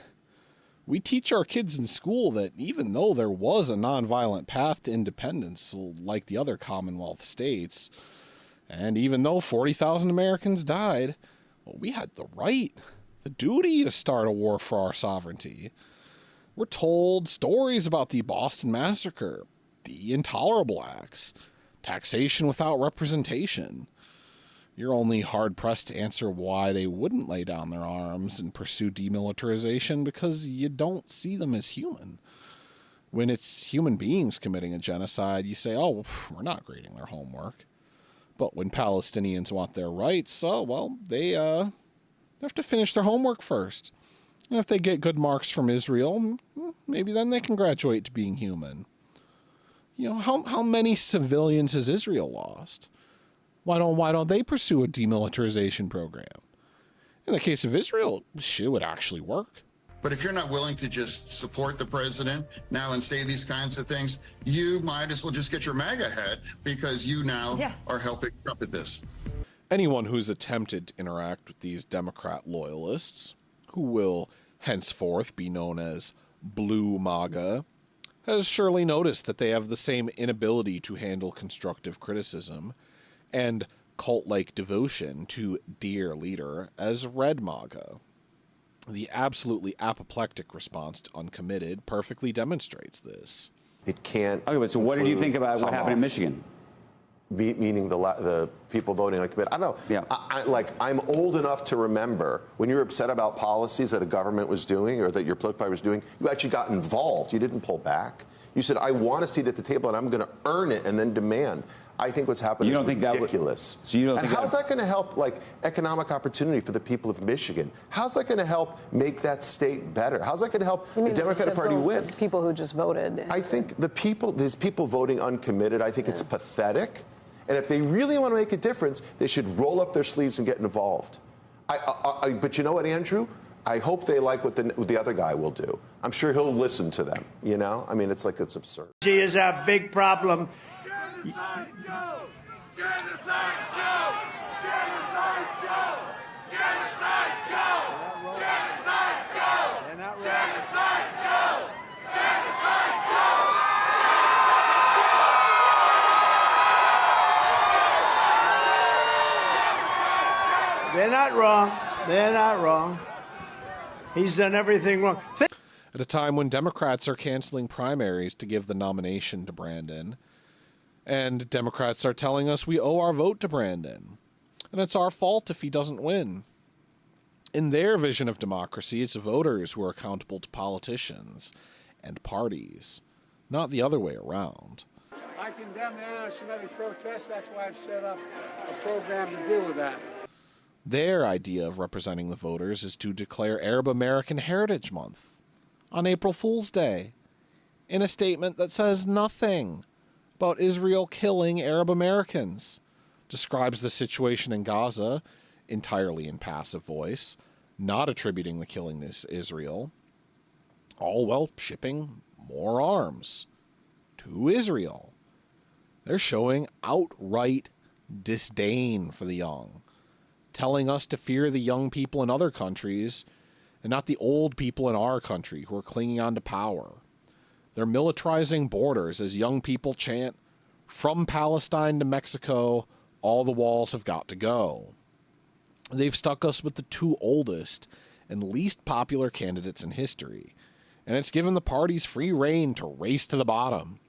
We teach our kids in school that even though there was a nonviolent path to independence, like the other Commonwealth states, and even though 40,000 Americans died, well, we had the right, the duty to start a war for our sovereignty. We're told stories about the Boston Massacre, the Intolerable Acts, taxation without representation. You're only hard-pressed to answer why they wouldn't lay down their arms and pursue demilitarization because you don't see them as human. When it's human beings committing a genocide, you say, oh, we're not grading their homework. But when Palestinians want their rights, oh, well, they have to finish their homework first. And if they get good marks from Israel, maybe then they can graduate to being human. You know, how many civilians has Israel lost? Why don't they pursue a demilitarization program? In the case of Israel, shit would actually work. But if you're not willing to just support the president now and say these kinds of things, you might as well just get your MAGA hat because you now are helping trumpet this. Anyone who's attempted to interact with these Democrat loyalists, who will henceforth be known as Blue MAGA, has surely noticed that they have the same inability to handle constructive criticism and cult-like devotion to dear leader as Red MAGA. The absolutely apoplectic response to Uncommitted perfectly demonstrates this. It can't. Okay, but so what did you think about what happened in Michigan? Meaning the people voting Uncommitted. I don't know. Yeah. I'm old enough to remember when you were upset about policies that a government was doing or that your political party was doing, you actually got involved. You didn't pull back. You said, I want a seat at the table and I'm going to earn it and then demand. I think what's happened is ridiculous. So you don't and think how's that going to help economic opportunity for the people of Michigan? How's that going to help make that state better? How's that going to help the Democratic Party win? People who just voted. I think these people voting Uncommitted, I think it's pathetic. And if they really want to make a difference, they should roll up their sleeves and get involved. But you know what, Andrew? I hope they like what the other guy will do. I'm sure he'll listen to them, you know? I mean, it's absurd. She is a big problem. Genocide Joe! Genocide Joe! Genocide Joe! Genocide Joe! Genocide Joe! They're not wrong. They're not wrong. He's done everything wrong. At a time when Democrats are canceling primaries to give the nomination to Brandon, and Democrats are telling us we owe our vote to Brandon, and it's our fault if he doesn't win. In their vision of democracy, it's voters who are accountable to politicians and parties, not the other way around. I condemn the anti-Semitic protests. That's why I've set up a program to deal with that. Their idea of representing the voters is to declare Arab American Heritage Month on April Fool's Day in a statement that says nothing about Israel killing Arab Americans, describes the situation in Gaza entirely in passive voice, not attributing the killing to Israel, all while shipping more arms to Israel. They're showing outright disdain for the young, telling us to fear the young people in other countries and not the old people in our country who are clinging on to power. They're militarizing borders as young people chant, "From Palestine to Mexico, all the walls have got to go." They've stuck us with the two oldest and least popular candidates in history, and it's given the parties free rein to race to the bottom.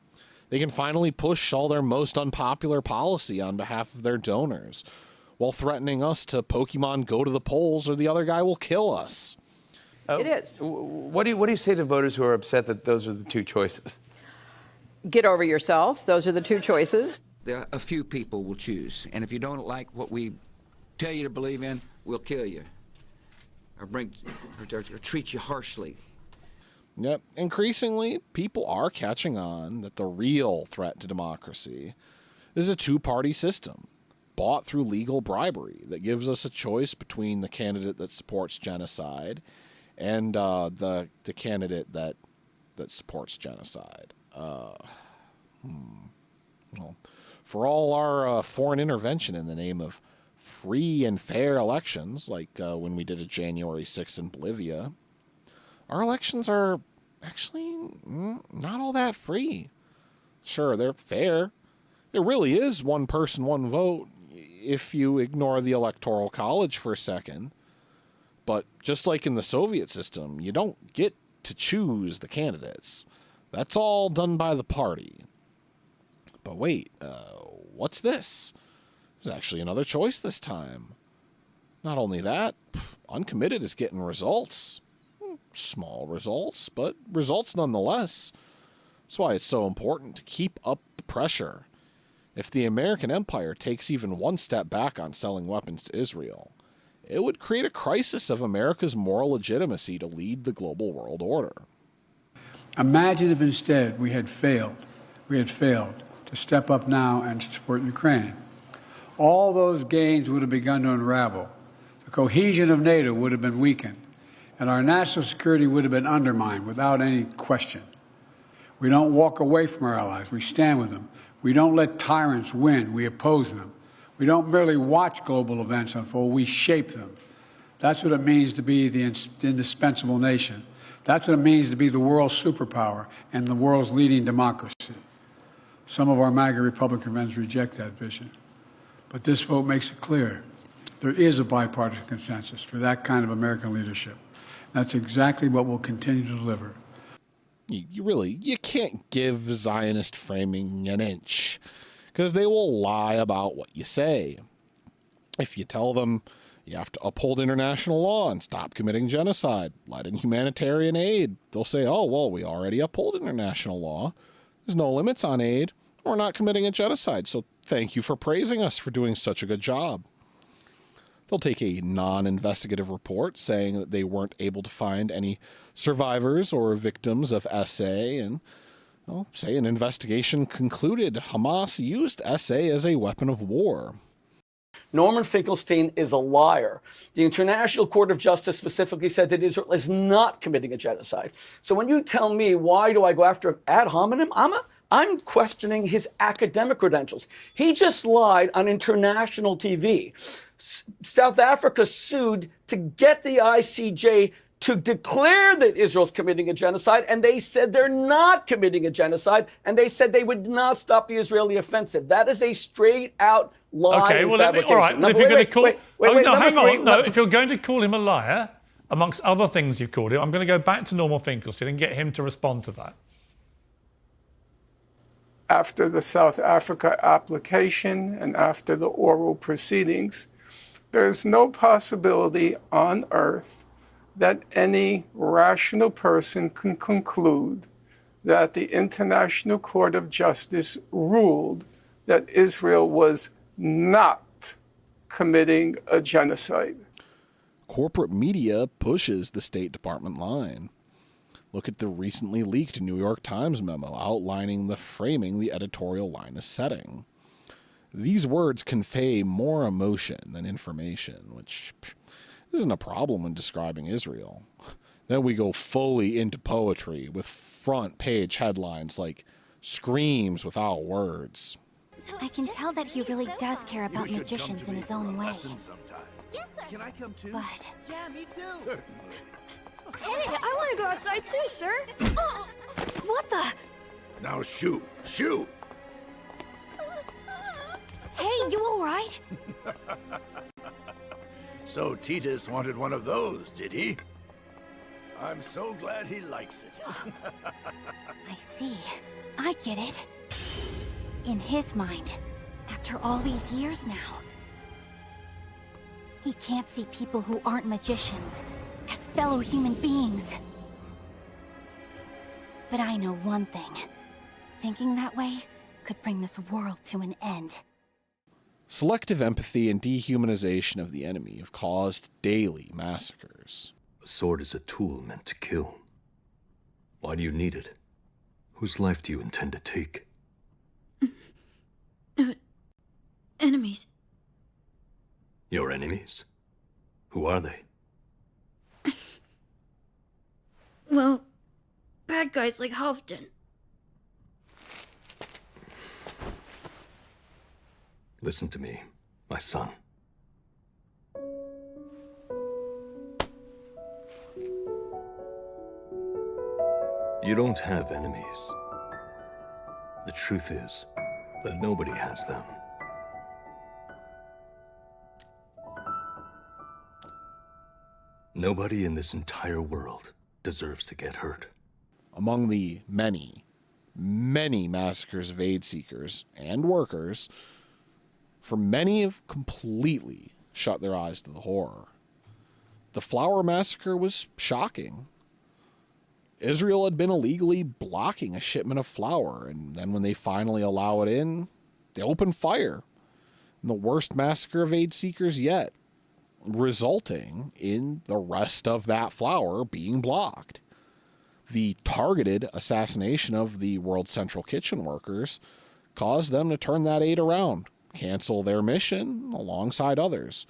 They can finally push all their most unpopular policy on behalf of their donors, while threatening us to Pokemon go to the polls or the other guy will kill us. It is. What do you say to voters who are upset that those are the two choices? Get over yourself. Those are the two choices. A few people will choose, and if you don't like what we tell you to believe in, we'll kill you or treat you harshly. Yep. Increasingly, people are catching on that the real threat to democracy is a two-party system bought through legal bribery that gives us a choice between the candidate that supports genocide and the candidate that supports genocide. Well, for all our foreign intervention in the name of free and fair elections, like when we did a January 6th in Bolivia, our elections are actually not all that free. Sure, they're fair. It really is one person, one vote, if you ignore the Electoral College for a second. But just like in the Soviet system, you don't get to choose the candidates. That's all done by the party. But wait, what's this? There's actually another choice this time. Not only that, Uncommitted is getting results. Small results, but results nonetheless. That's why it's so important to keep up the pressure. If the American empire takes even one step back on selling weapons to Israel, it would create a crisis of America's moral legitimacy to lead the global world order. Imagine if instead we had failed to step up now and support Ukraine. All those gains would have begun to unravel. The cohesion of NATO would have been weakened, and our national security would have been undermined without any question. We don't walk away from our allies. We stand with them. We don't let tyrants win. We oppose them. We don't merely watch global events unfold. We shape them. That's what it means to be the indispensable nation. That's what it means to be the world's superpower and the world's leading democracy. Some of our MAGA Republican friends reject that vision. But this vote makes it clear. There is a bipartisan consensus for that kind of American leadership. That's exactly what we'll continue to deliver. You can't give Zionist framing an inch, because they will lie about what you say. If you tell them you have to uphold international law and stop committing genocide, let in humanitarian aid, they'll say, oh, well, we already uphold international law. There's no limits on aid. We're not committing a genocide, so thank you for praising us for doing such a good job. They'll take a non-investigative report saying that they weren't able to find any survivors or victims of SA and say an investigation concluded Hamas used SA as a weapon of war. Norman Finkelstein is a liar. The International Court of Justice specifically said that Israel is not committing a genocide. So when you tell me why do I go after ad hominem, I'm questioning his academic credentials. He just lied on international TV. South Africa sued to get the ICJ to declare that Israel's committing a genocide, and they said they're not committing a genocide, and they said they would not stop the Israeli offensive. That is a straight-out lie Okay, and well, fabrication. all right. Number, If you're going to call, hang on. No, if you're going to call him a liar, amongst other things you've called him, I'm going to go back to Norman Finkelstein and get him to respond to that. After the South Africa application and after the oral proceedings, there's no possibility on earth that any rational person can conclude that the International Court of Justice ruled that Israel was not committing a genocide. Corporate media pushes the State Department line. Look at the recently leaked New York Times memo outlining the framing the editorial line is setting. These words convey more emotion than information, which isn't a problem when describing Israel. Then we go fully into poetry with front page headlines like "Screams Without Words." I can tell that he really does care about magicians in his own way. Yes, sir. Can I come too? But... Yeah, me too. Certainly. Hey, I want to go outside too, sir. What the? Now shoot. Shoot. Hey, you all right? So Titus wanted one of those, did he? I'm so glad he likes it. I see. I get it. In his mind, after all these years now, he can't see people who aren't magicians as fellow human beings. But I know one thing. Thinking that way could bring this world to an end. Selective empathy and dehumanization of the enemy have caused daily massacres. A sword is a tool meant to kill. Why do you need it? Whose life do you intend to take? Enemies. Your enemies? Who are they? Well, bad guys like Halfdan. Listen to me, my son. You don't have enemies. The truth is that nobody has them. Nobody in this entire world deserves to get hurt. Among the many, many massacres of aid seekers and workers, for many have completely shut their eyes to the horror. The flour massacre was shocking. Israel had been illegally blocking a shipment of flour, and then when they finally allow it in, they open fire. And the worst massacre of aid seekers yet, resulting in the rest of that flour being blocked. The targeted assassination of the World Central Kitchen workers caused them to turn that aid around, cancel their mission alongside others,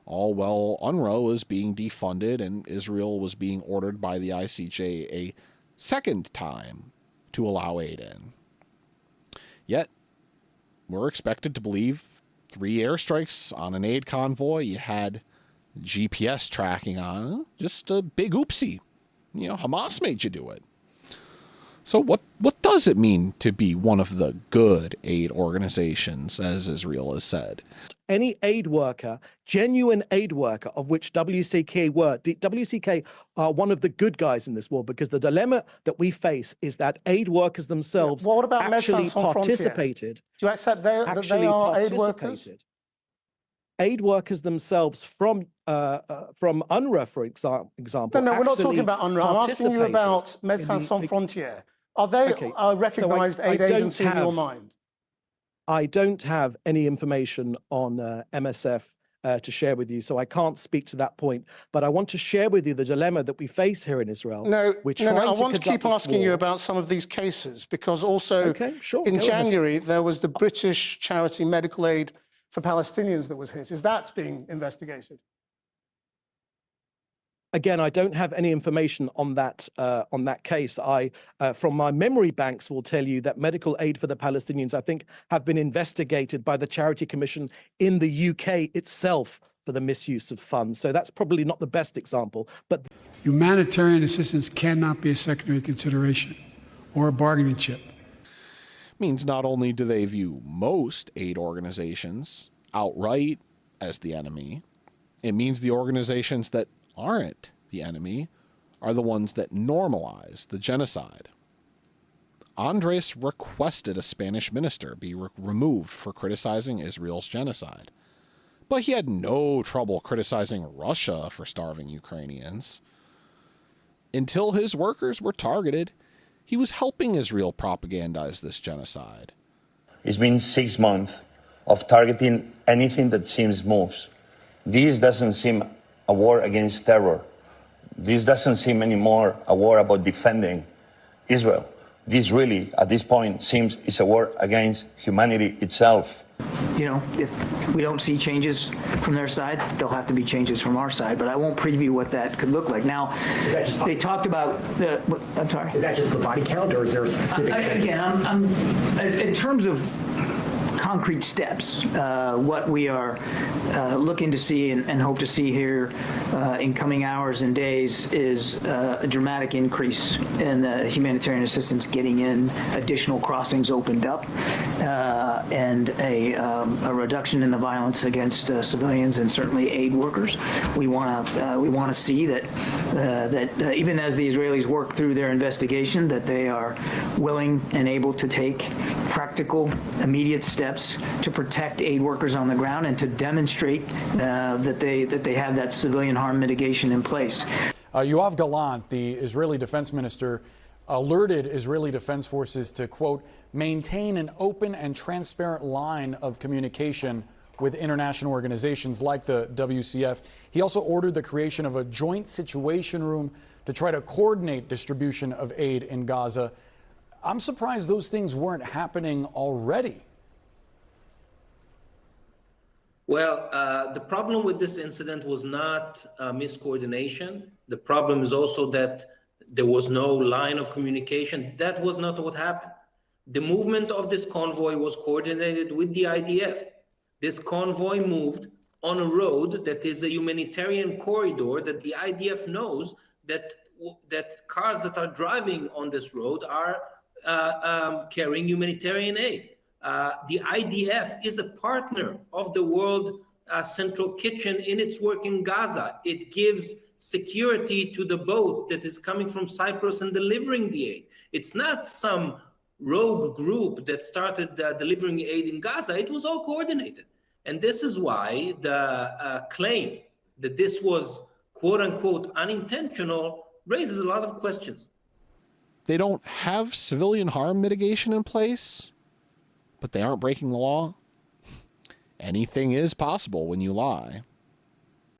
all while UNRWA was being defunded and Israel was being ordered by the ICJ a second time to allow aid in. Yet, we're expected to believe 3 airstrikes on an aid convoy. You had GPS tracking on, just a big oopsie. You know, Hamas made you do it. So what does it mean to be one of the good aid organizations, as Israel has said? Any aid worker, genuine aid worker, of which WCK were, WCK are one of the good guys in this war, because the dilemma that we face is that aid workers themselves What about actually Médecins Sans Frontières? participated. Do you accept that they are aid workers? Aid workers themselves from UNRWA, for example. No, we're not talking about UNRWA. I'm asking you about Médecins Sans Frontières. Are they a recognised aid agency in your mind? I don't have any information on MSF to share with you, so I can't speak to that point. But I want to share with you the dilemma that we face here in Israel. No, I want to keep asking you about some of these cases, because also in January there was the British charity Medical Aid for Palestinians that was hit. Is that being investigated? Again, I don't have any information on that case. I, from my memory banks, will tell you that medical aid for the Palestinians, I think, have been investigated by the Charity Commission in the UK itself for the misuse of funds. So that's probably not the best example. But Humanitarian assistance cannot be a secondary consideration or a bargaining chip. Means not only do they view most aid organizations outright as the enemy, it means the organizations that aren't the enemy are the ones that normalize the genocide. Andres requested a Spanish minister be removed for criticizing Israel's genocide, but he had no trouble criticizing Russia for starving Ukrainians. Until his workers were targeted, he was helping Israel propagandize this genocide. It's been 6 months of targeting anything that seems moves. This doesn't seem a war against terror. This doesn't seem anymore a war about defending Israel. This really, at this point, seems it's a war against humanity itself. You know, if we don't see changes from their side, there'll have to be changes from our side, but I won't preview what that could look like. Now, they talked about the, I'm sorry? Is that just the body count, or is there a specific change? Again, in terms of concrete steps, what we are looking to see and hope to see here in coming hours and days is a dramatic increase in the humanitarian assistance getting in, additional crossings opened up, and a reduction in the violence against civilians and certainly aid workers. We want to see that even as the Israelis work through their investigation, that they are willing and able to take practical, immediate steps to protect aid workers on the ground and to demonstrate that they have that civilian harm mitigation in place. Yoav Gallant, the Israeli defense minister, alerted Israeli defense forces to, quote, maintain an open and transparent line of communication with international organizations like the WCF. He also ordered the creation of a joint situation room to try to coordinate distribution of aid in Gaza. I'm surprised those things weren't happening already. Well, the problem with this incident was not miscoordination. The problem is also that there was no line of communication. That was not what happened. The movement of this convoy was coordinated with the IDF. This convoy moved on a road that is a humanitarian corridor that the IDF knows that cars that are driving on this road are carrying humanitarian aid. The IDF is a partner of the World Central Kitchen in its work in Gaza. It gives security to the boat that is coming from Cyprus and delivering the aid. It's not some rogue group that started delivering aid in Gaza. It was all coordinated. And this is why the claim that this was quote unquote unintentional raises a lot of questions. They don't have civilian harm mitigation in place, but they aren't breaking the law. Anything is possible when you lie.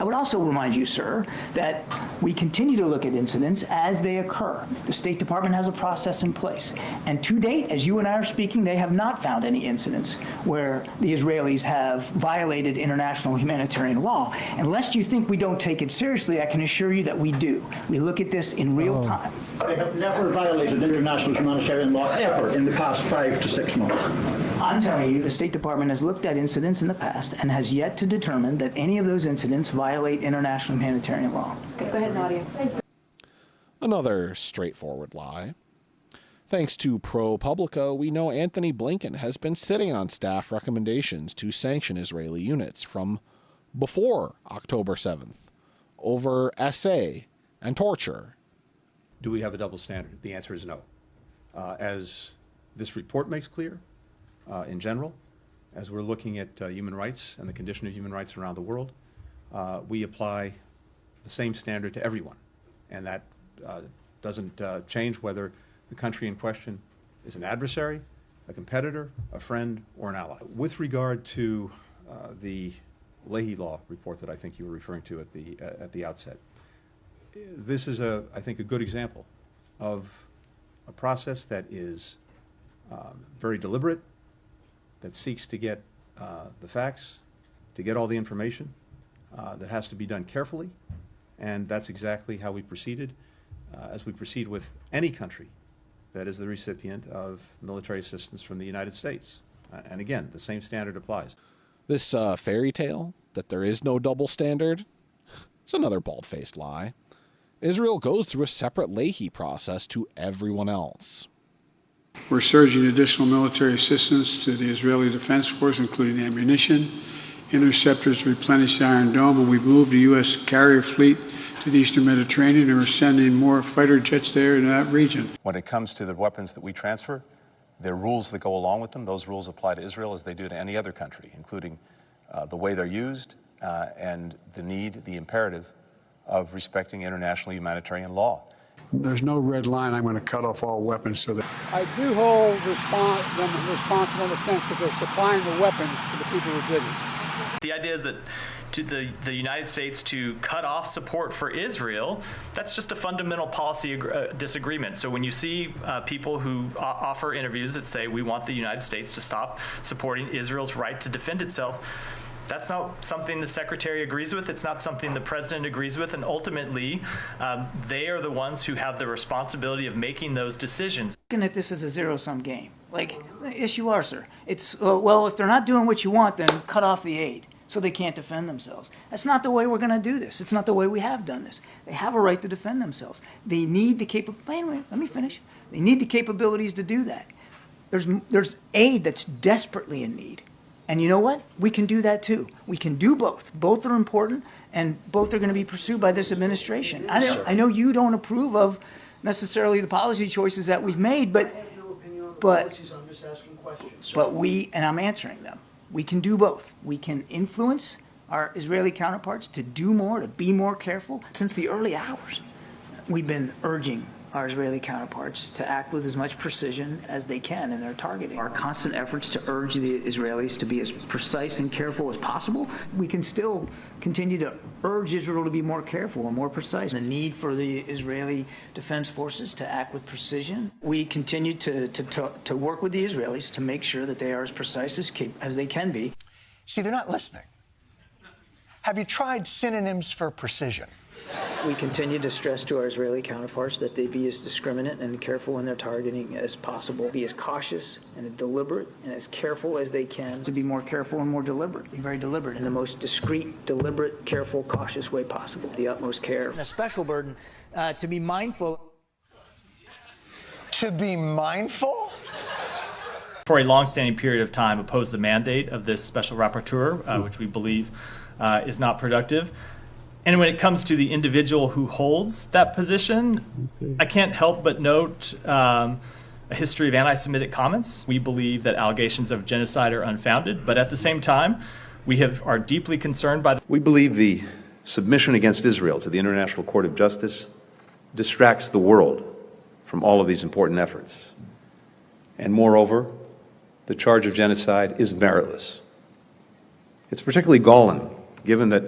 I would also remind you, sir, that we continue to look at incidents as they occur. The State Department has a process in place. And to date, as you and I are speaking, they have not found any incidents where the Israelis have violated international humanitarian law. Unless you think we don't take it seriously, I can assure you that we do. We look at this in real time. They have never violated international humanitarian law ever in the past 5 to 6 months. I'm telling you, the State Department has looked at incidents in the past and has yet to determine that any of those incidents violate international humanitarian law. Go ahead, Nadia. Another straightforward lie. Thanks to ProPublica, we know Anthony Blinken has been sitting on staff recommendations to sanction Israeli units from before October 7th over essay and torture. Do we have a double standard? The answer is no. As this report makes clear, in general, as we're looking at human rights and the condition of human rights around the world, we apply the same standard to everyone. And that doesn't change whether the country in question is an adversary, a competitor, a friend, or an ally. With regard to the Leahy Law report that I think you were referring to at the outset, this is, I think, a good example of a process that is very deliberate, that seeks to get the facts, to get all the information, that has to be done carefully, and that's exactly how we proceeded, as we proceed with any country that is the recipient of military assistance from the United States. And again, the same standard applies. This fairy tale that there is no double standard, it's another bald-faced lie. Israel goes through a separate Leahy process to everyone else. We're surging additional military assistance to the Israeli Defense Force, including ammunition, interceptors to replenish the Iron Dome, and we've moved the U.S. carrier fleet to the Eastern Mediterranean, and we're sending more fighter jets there in that region. When it comes to the weapons that we transfer, there are rules that go along with them. Those rules apply to Israel as they do to any other country, including the way they're used and the imperative of respecting international humanitarian law. There's no red line. I'm going to cut off all weapons so that I do hold them responsible in the sense that they're supplying the weapons to the people who did it. The idea is that to the United States to cut off support for Israel, that's just a fundamental policy disagreement. So when you see people who offer interviews that say we want the United States to stop supporting Israel's right to defend itself, that's not something the Secretary agrees with. It's not something the President agrees with. And ultimately, they are the ones who have the responsibility of making those decisions. Looking at this as a zero-sum game. Like, yes, you are, sir. It's, well, if they're not doing what you want, then cut off the aid so they can't defend themselves. That's not the way we're going to do this. It's not the way we have done this. They have a right to defend themselves. They need the capabilities. Let me finish. They need the capabilities to do that. There's aid that's desperately in need. And you know what? We can do that too. We can do both. Both are important, and both are going to be pursued by this administration. I know you don't approve of necessarily the policy choices that we've made, but I'm just asking questions. and I'm answering them. We can do both. We can influence our Israeli counterparts to do more, to be more careful. Since the early hours, we've been urging our Israeli counterparts to act with as much precision as they can in their targeting. Our constant efforts to urge the Israelis to be as precise and careful as possible, we can still continue to urge Israel to be more careful and more precise. The need for the Israeli Defense Forces to act with precision. We continue to work with the Israelis to make sure that they are as precise as they can be. See, they're not listening. Have you tried synonyms for precision? We continue to stress to our Israeli counterparts that they be as discriminate and careful in their targeting as possible, be as cautious and deliberate and as careful as they can, to be more careful and more deliberate, be very deliberate in the most discreet, deliberate, careful, cautious way possible, the utmost care. And a special burden to be mindful. To be mindful? For a long-standing period of time, opposed the mandate of this special rapporteur, which we believe is not productive. And when it comes to the individual who holds that position, I can't help but note a history of anti-Semitic comments. We believe that allegations of genocide are unfounded, but at the same time, are deeply concerned by We believe the submission against Israel to the International Court of Justice distracts the world from all of these important efforts. And moreover, the charge of genocide is meritless. It's particularly galling, given that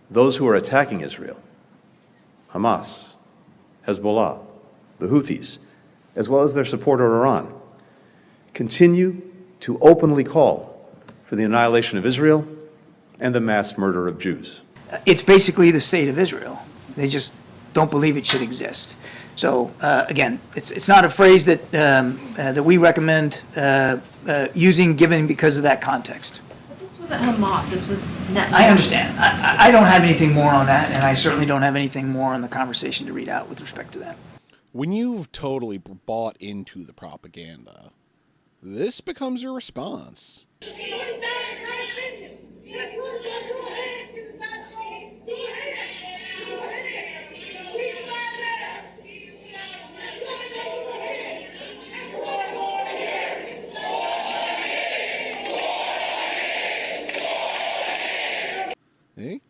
those who are attacking Israel, Hamas, Hezbollah, the Houthis, as well as their supporter Iran, continue to openly call for the annihilation of Israel and the mass murder of Jews. It's basically the state of Israel. They just don't believe it should exist. So again, it's not a phrase that we recommend using, given because of that context. This wasn't Hamas, this was Netanyahu. I understand. I don't have anything more on that, and I certainly don't have anything more on the conversation to read out with respect to that. When you've totally bought into the propaganda, this becomes your response.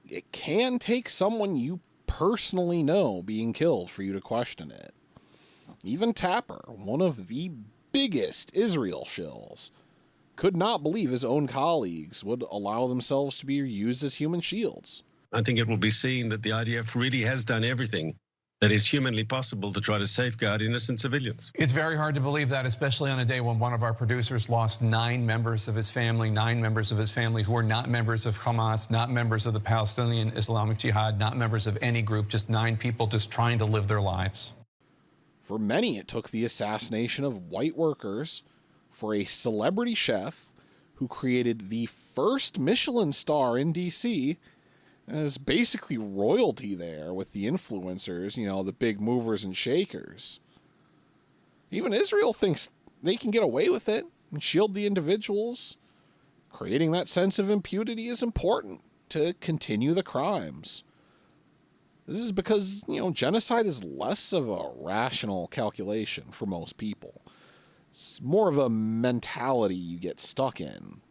It can take someone you personally know being killed for you to question it. Even Tapper, one of the biggest Israel shills, could not believe his own colleagues would allow themselves to be used as human shields. I think it will be seen that the IDF really has done everything that is humanly possible to try to safeguard innocent civilians. It's very hard to believe that, especially on a day when one of our producers lost 9 members of his family who are not members of Hamas, not members of the Palestinian Islamic Jihad, not members of any group, just 9 people just trying to live their lives. For many, it took the assassination of white workers for a celebrity chef who created the first Michelin star in D.C. And there's basically royalty there with the influencers, you know, the big movers and shakers. Even Israel thinks they can get away with it and shield the individuals. Creating that sense of impunity is important to continue the crimes. This is because, you know, genocide is less of a rational calculation for most people. It's more of a mentality you get stuck in.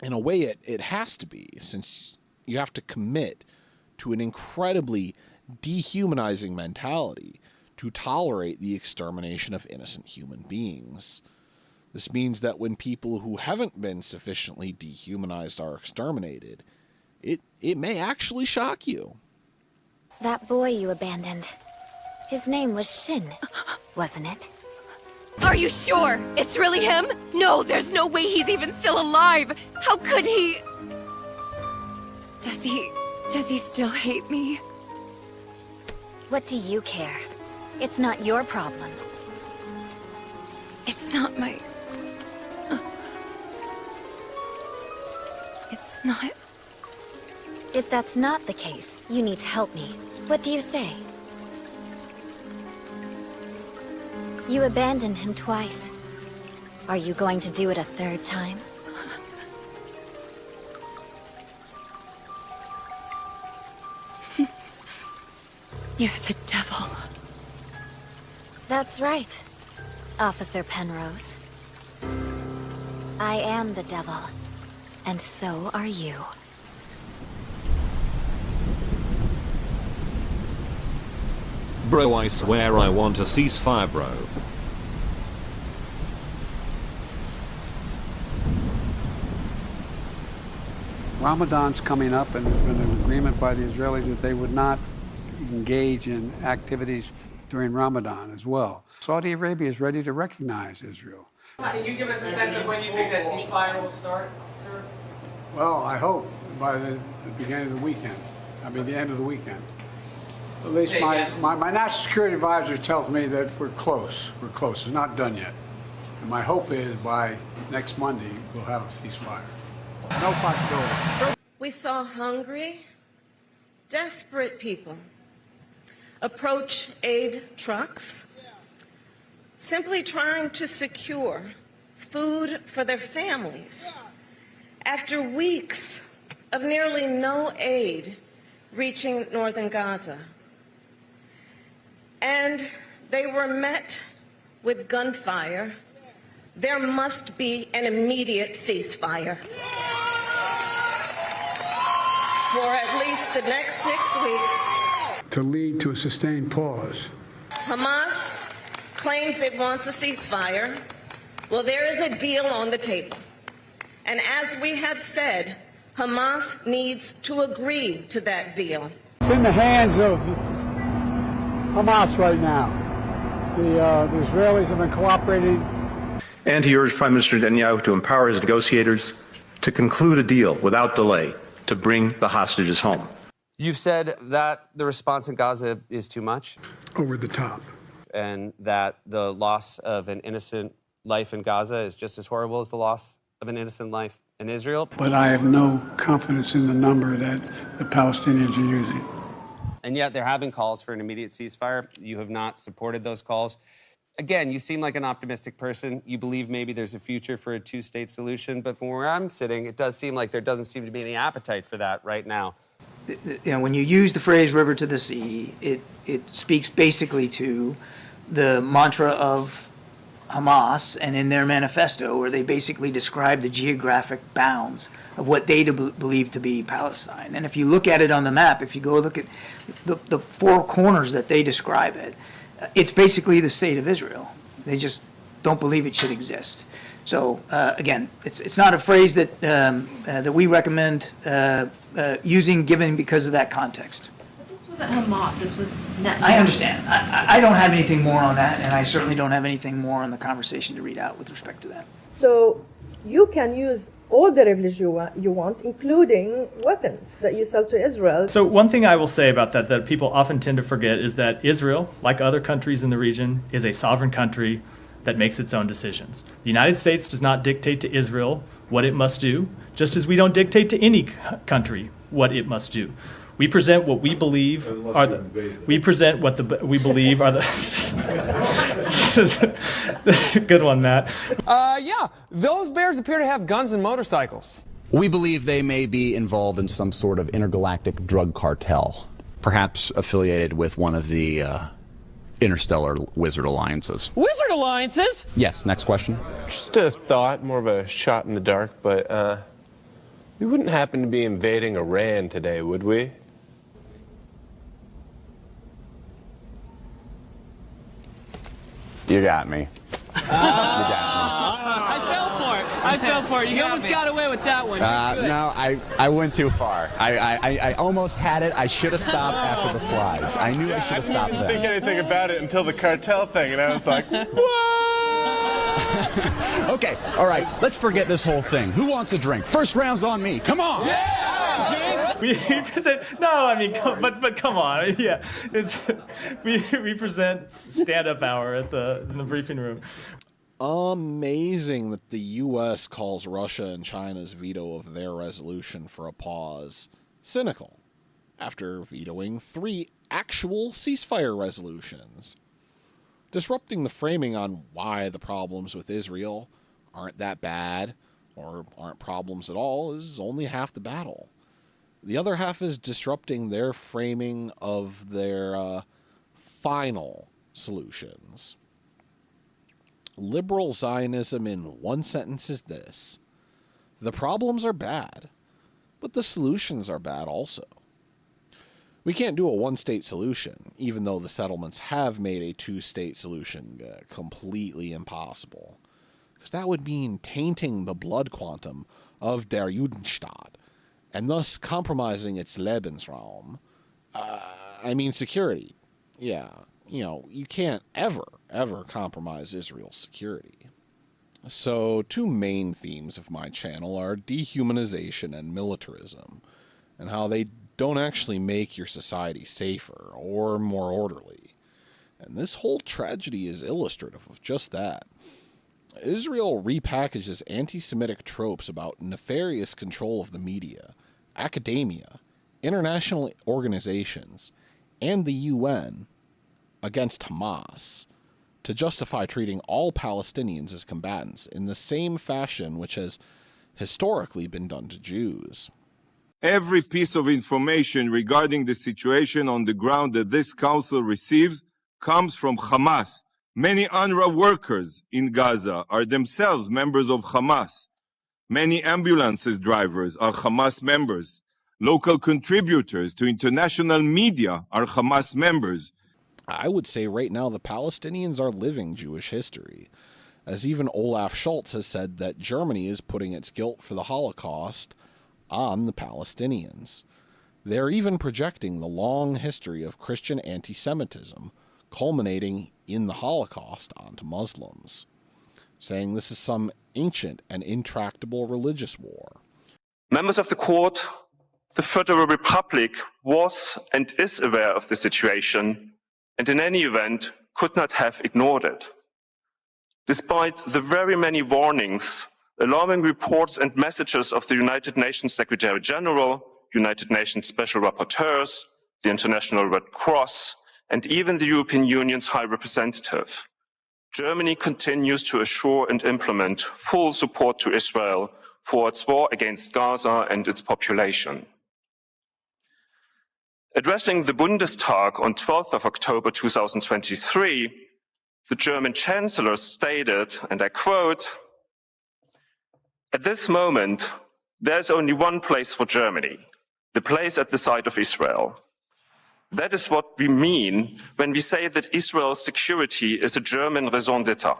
In a way, it has to be, since you have to commit to an incredibly dehumanizing mentality to tolerate the extermination of innocent human beings. This means that when people who haven't been sufficiently dehumanized are exterminated, it may actually shock you. That boy you abandoned, his name was Shin, wasn't it? Are you sure? It's really him? No, there's no way he's even still alive! How could he? Does he still hate me? What do you care? It's not your problem. It's not my... It's not... If that's not the case, you need to help me. What do you say? You abandoned him twice. Are you going to do it a third time? You're the devil. That's right, Officer Penrose. I am the devil, and so are you. Bro, I swear I want a ceasefire, bro. Ramadan's coming up, and there's been an agreement by the Israelis that they would not engage in activities during Ramadan as well. Saudi Arabia is ready to recognize Israel. Can you give us a sense of when you think that ceasefire will start, sir? Well, I hope by the beginning of the weekend. I mean, the end of the weekend. At least my national security advisor tells me that we're close. We're close. It's not done yet. And my hope is by next Monday, we'll have a ceasefire. No possibility. We saw hungry, desperate people approach aid trucks, simply trying to secure food for their families after weeks of nearly no aid reaching northern Gaza. And they were met with gunfire. There must be an immediate ceasefire. For at least the next 6 weeks. To lead to a sustained pause. Hamas claims it wants a ceasefire. Well, there is a deal on the table. And as we have said, Hamas needs to agree to that deal. It's in the hands of Hamas right now. The Israelis have been cooperating. And he urged Prime Minister Netanyahu to empower his negotiators to conclude a deal without delay to bring the hostages home. You've said that the response in Gaza is too much. Over the top. And that the loss of an innocent life in Gaza is just as horrible as the loss of an innocent life in Israel. But I have no confidence in the number that the Palestinians are using. And yet there have been calls for an immediate ceasefire. You have not supported those calls. Again, you seem like an optimistic person. You believe maybe there's a future for a two-state solution. But from where I'm sitting, it does seem like there doesn't seem to be any appetite for that right now. You know, when you use the phrase river to the sea, it speaks basically to the mantra of Hamas and in their manifesto, where they basically describe the geographic bounds of what they believe to be Palestine. And if you look at it on the map, if you go look at the four corners that they describe it, it's basically the state of Israel. They just don't believe it should exist. So again, it's not a phrase that that we recommend using, given because of that context. But this wasn't Hamas. This was Netanyahu. I understand. I don't have anything more on that, and I certainly don't have anything more on the conversation to read out with respect to that. So you can use all the leverage you want, including weapons that you sell to Israel. So one thing I will say about that people often tend to forget is that Israel, like other countries in the region, is a sovereign country that makes its own decisions. The United States does not dictate to Israel what it must do, just as we don't dictate to any country what it must do. We present what we believe are the. We present what we believe are the. Good one, Matt. Yeah, those bears appear to have guns and motorcycles. We believe they may be involved in some sort of intergalactic drug cartel, perhaps affiliated with one of the interstellar wizard alliances. Wizard alliances? Yes, next question. Just a thought, more of a shot in the dark, but we wouldn't happen to be invading Iran today, would we? You got me. I fell for it. You almost got away with that one. No, I went too far. I almost had it. I should have stopped after the slides. I knew I should have stopped I there. didn't think anything about it until the cartel thing, and I was like, what? Okay, all right, let's forget this whole thing. Who wants a drink? First round's on me. Come on. We present but come on, yeah, we present stand-up hour in the briefing room. Amazing that the U.S. calls Russia and China's veto of their resolution for a pause cynical after vetoing 3 actual ceasefire resolutions. Disrupting the framing on why the problems with Israel aren't that bad or aren't problems at all is only half the battle. The other half is disrupting their framing of their final solutions. Liberal Zionism in one sentence is this: the problems are bad, but the solutions are bad also. We can't do a one-state solution, even though the settlements have made a 2-state solution completely impossible, because that would mean tainting the blood quantum of der Judenstaat, and thus compromising its Lebensraum. Security. Yeah, you can't ever compromise Israel's security. So, 2 main themes of my channel are dehumanization and militarism, and how they don't actually make your society safer or more orderly. And this whole tragedy is illustrative of just that. Israel repackages anti-Semitic tropes about nefarious control of the media, academia, international organizations, and the UN against Hamas to justify treating all Palestinians as combatants in the same fashion which has historically been done to Jews. Every piece of information regarding the situation on the ground that this council receives comes from Hamas. Many UNRWA workers in Gaza are themselves members of Hamas. Many ambulances drivers are Hamas members. Local contributors to international media are Hamas members. I would say right now the Palestinians are living Jewish history, as even Olaf Scholz has said that Germany is putting its guilt for the Holocaust on the Palestinians. They're even projecting the long history of Christian anti-Semitism, culminating in the Holocaust, onto Muslims, saying this is some ancient and intractable religious war. Members of the court, the Federal Republic was and is aware of the situation, and in any event could not have ignored it. Despite the very many warnings, alarming reports and messages of the United Nations Secretary General, United Nations Special Rapporteurs, the International Red Cross, and even the European Union's High Representative, Germany continues to assure and implement full support to Israel for its war against Gaza and its population. Addressing the Bundestag on 12th of October 2023, the German Chancellor stated, and I quote, "At this moment, there's only one place for Germany, the place at the side of Israel. That is what we mean when we say that Israel's security is a German raison d'etat.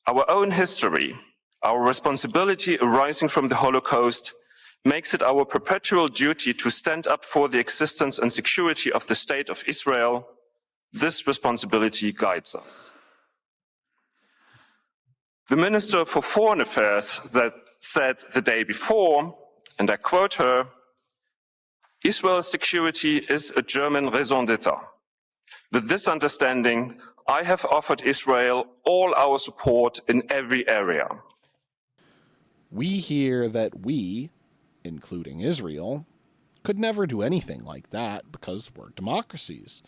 Our own history, our responsibility arising from the Holocaust, makes it our perpetual duty to stand up for the existence and security of the State of Israel. This responsibility guides us." The Minister for Foreign Affairs said the day before, and I quote her, "Israel's security is a German raison d'etat. With this understanding, I have offered Israel all our support in every area." We hear that we, including Israel, could never do anything like that because we're democracies,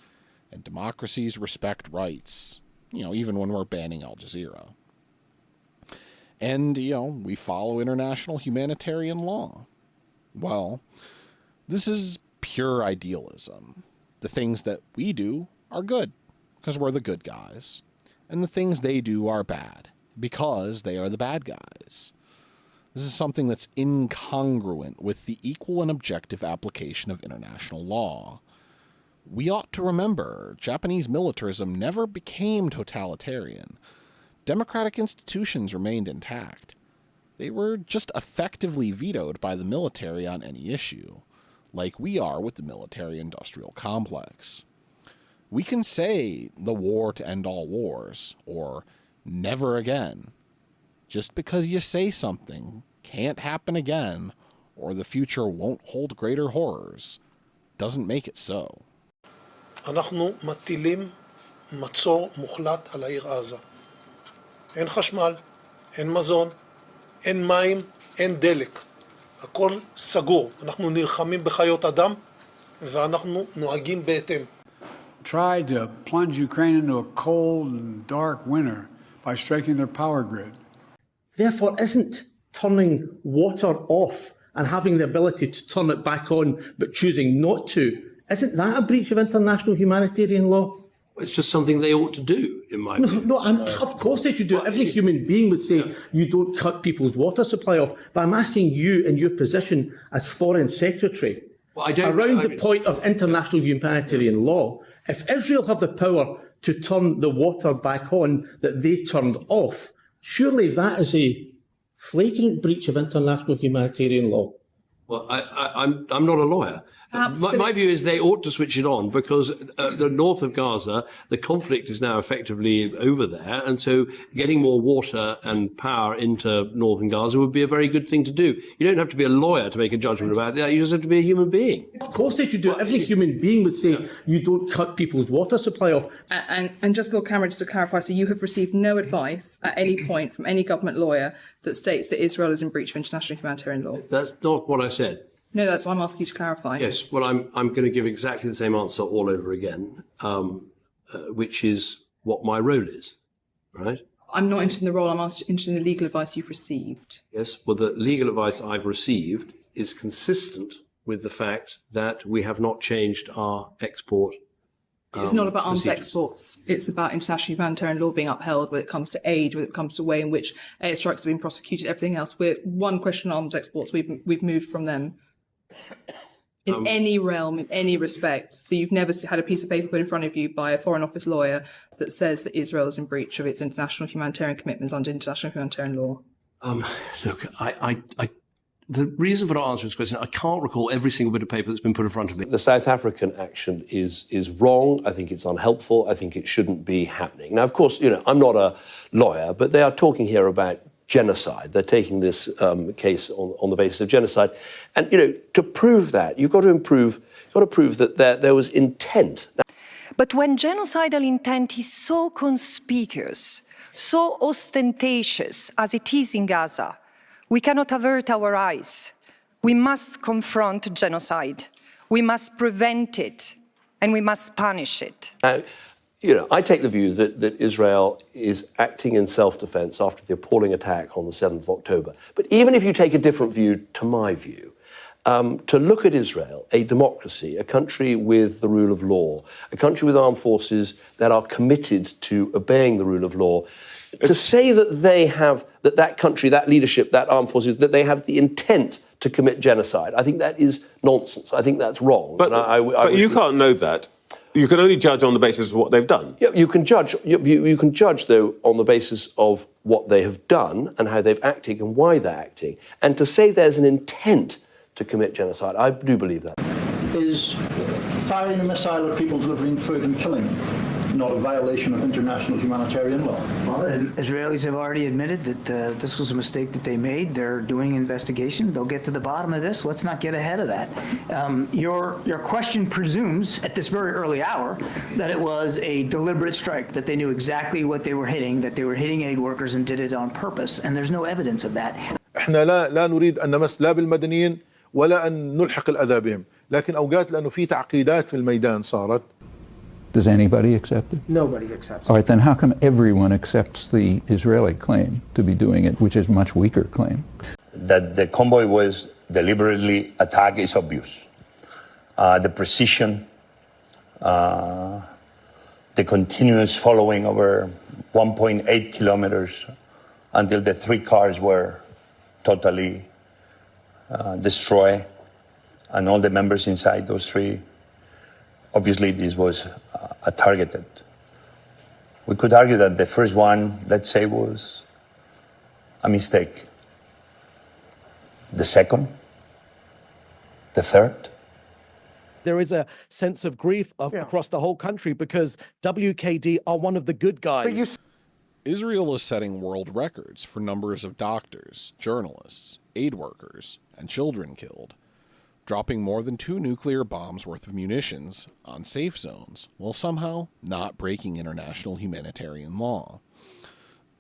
and democracies respect rights, even when we're banning Al Jazeera. And, we follow international humanitarian law. Well, this is pure idealism. The things that we do are good because we're the good guys, and the things they do are bad because they are the bad guys. This is something that's incongruent with the equal and objective application of international law. We ought to remember, Japanese militarism never became totalitarian. Democratic institutions remained intact. They were just effectively vetoed by the military on any issue, like we are with the military-industrial complex. We can say the war to end all wars, or never again. Just because you say something can't happen again, or the future won't hold greater horrors, doesn't make it so. אנחנו מטילים מצור מוחלט על העיר עזה. אין חשמל, אין מזון, אין מים, אין דלק. הכל סגור. אנחנו נלחמים בחיות אדם ואנחנו נוהגים בהתאם. Tried to plunge Ukraine into a cold and dark winter by striking their power grid. Therefore, isn't turning water off and having the ability to turn it back on but choosing not to, isn't that a breach of international humanitarian law? It's just something they ought to do, in my view. No, of course they should do it. Every human being would say you don't cut people's water supply off. But I'm asking you, in your position as Foreign Secretary, around the point of international humanitarian law, if Israel have the power to turn the water back on that they turned off, surely that is a flagrant breach of international humanitarian law. Well, I'm not a lawyer. My view is they ought to switch it on because the north of Gaza, the conflict is now effectively over there. And so getting more water and power into northern Gaza would be a very good thing to do. You don't have to be a lawyer to make a judgment about that. You just have to be a human being. Of course they should do it. Every human being would say you don't cut people's water supply off. And just, Lord Cameron, just to clarify, so you have received no advice at any point from any government lawyer that states that Israel is in breach of international humanitarian law? That's not what I said. No, that's why I'm asking you to clarify. Yes, well, I'm going to give exactly the same answer all over again, which is what my role is, right? I'm not interested in the role, I'm interested in the legal advice you've received. Yes, well, the legal advice I've received is consistent with the fact that we have not changed our export It's not about arms procedures. exports. It's about international humanitarian law being upheld when it comes to aid, when it comes to the way in which airstrikes have been prosecuted, everything else. We're one question on arms exports. We've moved from them in any realm, in any respect. So you've never had a piece of paper put in front of you by a Foreign Office lawyer that says that Israel is in breach of its international humanitarian commitments under international humanitarian law. Look, the reason for not answering this question, I can't recall every single bit of paper that's been put in front of me. The South African action is wrong. I think it's unhelpful. I think it shouldn't be happening. Now, of course, I'm not a lawyer, but they are talking here about genocide. They're taking this case on the basis of genocide. And, to prove that, you've got to prove that there was intent. But when genocidal intent is so conspicuous, so ostentatious as it is in Gaza, we cannot avert our eyes. We must confront genocide. We must prevent it, and we must punish it. Now, I take the view that Israel is acting in self-defense after the appalling attack on the 7th of October. But even if you take a different view to my view, to look at Israel, a democracy, a country with the rule of law, a country with armed forces that are committed to obeying the rule of law, to say that they have, that country, that leadership, that armed forces, that they have the intent to commit genocide, I think that is nonsense. I think that's wrong. But you can't know that. You can only judge on the basis of what they've done. Yeah, you can judge. You can judge, though, on the basis of what they have done and how they've acted and why they're acting. And to say there's an intent to commit genocide, I do believe that. Is firing a missile at people delivering food and killing not a violation of international humanitarian law? Well, Israelis have already admitted that this was a mistake that they made. They're doing an investigation. They'll get to the bottom of this. Let's not get ahead of that. Your question presumes, at this very early hour, that it was a deliberate strike, that they knew exactly what they were hitting, that they were hitting aid workers and did it on purpose, and there's no evidence of that. احنا لا نريد أن نمس لا بالمدنيين ولا أن نلحق الأذى بهم. لكن أوجات لأنه في تعقيدات في الميدان صارت. Does anybody accept it? Nobody accepts All it. right, then how come everyone accepts the Israeli claim to be doing it, which is a much weaker claim? That the convoy was deliberately attacked is obvious. The precision, the continuous following over 1.8 kilometers until the 3 cars were totally destroyed, and all the members inside those 3. Obviously, this was a targeted. We could argue that the first one, let's say, was a mistake. The second, the third. There is a sense of grief across the whole country because WKD are one of the good guys. Israel is setting world records for numbers of doctors, journalists, aid workers, and children killed, dropping more than 2 nuclear bombs worth of munitions on safe zones while somehow not breaking international humanitarian law.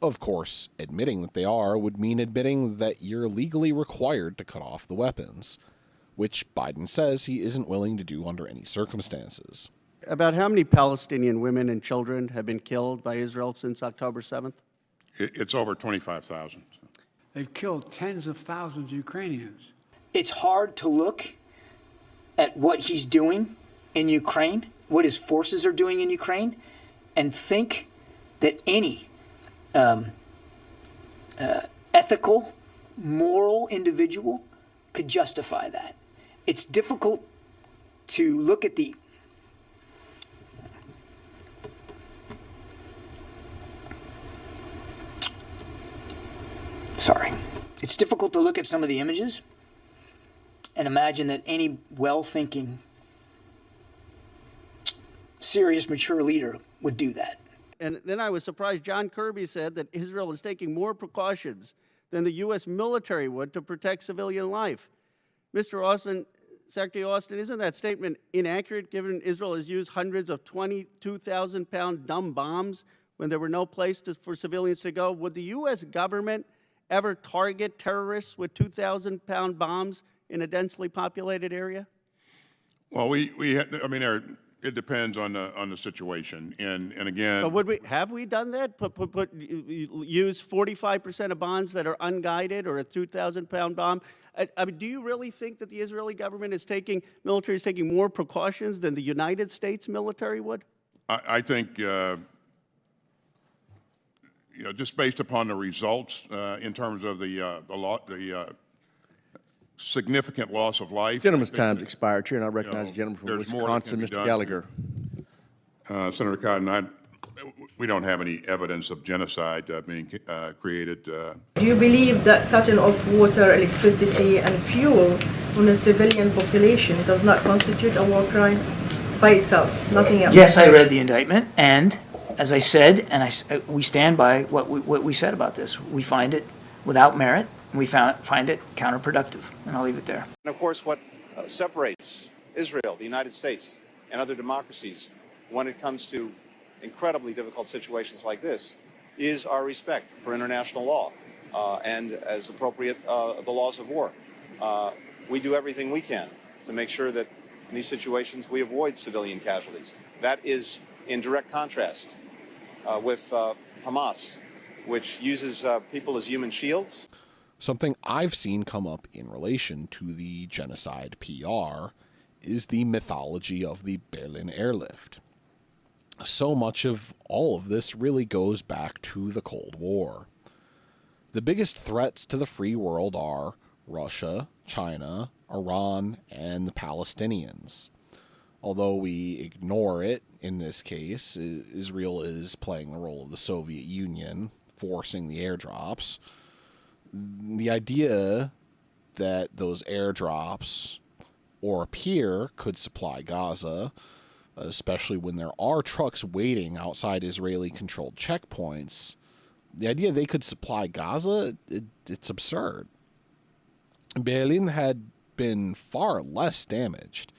Of course, admitting that they are would mean admitting that you're legally required to cut off the weapons, which Biden says he isn't willing to do under any circumstances. About how many Palestinian women and children have been killed by Israel since October 7th? It's over 25,000. They've killed tens of thousands of Ukrainians. It's hard to look at what he's doing in Ukraine, what his forces are doing in Ukraine, and think that any ethical, moral individual could justify that. It's difficult to look at the It's difficult to look at some of the images and imagine that any well-thinking, serious, mature leader would do that. And then I was surprised John Kirby said that Israel is taking more precautions than the U.S. military would to protect civilian life. Mr. Austin, Secretary Austin, isn't that statement inaccurate given Israel has used hundreds of 22,000-pound dumb bombs when there were no place for civilians to go? Would the U.S. government ever target terrorists with 2,000-pound bombs in a densely populated area? Well, it depends on the situation, and again. But have we done that? Use 45% of bombs that are unguided or a 2,000-pound bomb? I mean, do you really think that the Israeli government military is taking more precautions than the United States military would? I think. Just based upon the results in terms of the significant loss of life. Gentleman's time's expired. Chair, and I recognize the gentleman from Wisconsin, Mr. Gallagher. Senator Cotton, we don't have any evidence of genocide being created. Do you believe that cutting off water, electricity, and fuel on a civilian population does not constitute a war crime by itself? Nothing else? Yes, I read the indictment, and as I said, and we stand by what we said about this. We find it without merit, and we find it counterproductive, and I'll leave it there. And of course, what separates Israel, the United States, and other democracies when it comes to incredibly difficult situations like this is our respect for international law and, as appropriate, the laws of war. We do everything we can to make sure that in these situations we avoid civilian casualties. That is in direct contrast with Hamas, which uses people as human shields. Something I've seen come up in relation to the genocide PR is the mythology of the Berlin airlift. So much of all of this really goes back to the Cold War. The biggest threats to the free world are Russia, China, Iran, and the Palestinians. Although we ignore it, in this case, Israel is playing the role of the Soviet Union, forcing the airdrops. The idea that those airdrops or a pier could supply Gaza, especially when there are trucks waiting outside Israeli-controlled checkpoints, the idea they could supply Gaza, it's absurd. Berlin had been far less damaged,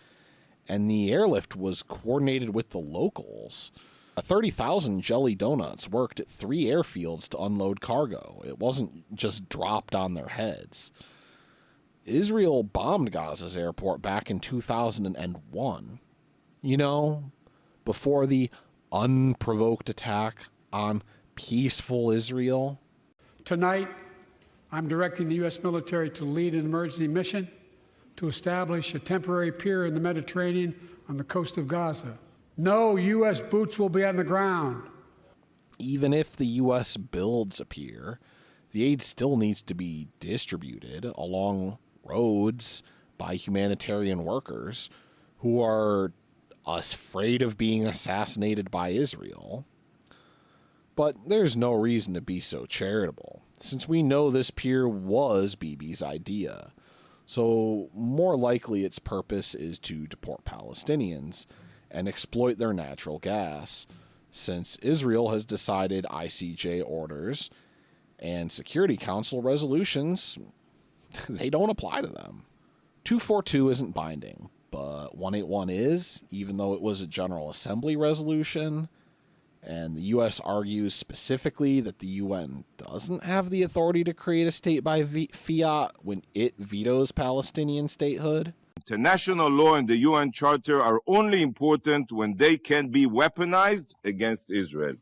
and the airlift was coordinated with the locals. 30,000 jelly donuts worked at 3 airfields to unload cargo. It wasn't just dropped on their heads. Israel bombed Gaza's airport back in 2001. You know, before the unprovoked attack on peaceful Israel. Tonight, I'm directing the U.S. military to lead an emergency mission to establish a temporary pier in the Mediterranean on the coast of Gaza. No U.S. boots will be on the ground. Even if the U.S. builds a pier, the aid still needs to be distributed along roads by humanitarian workers who are afraid of being assassinated by Israel. But there's no reason to be so charitable, since we know this pier was Bibi's idea. So more likely its purpose is to deport Palestinians and exploit their natural gas, since Israel has decided ICJ orders and Security Council resolutions, they don't apply to them. 242 isn't binding, but 181 is, even though it was a General Assembly resolution, and the U.S. argues specifically that the UN doesn't have the authority to create a state by fiat when it vetoes Palestinian statehood. International law and the UN Charter are only important when they can be weaponized against Israel.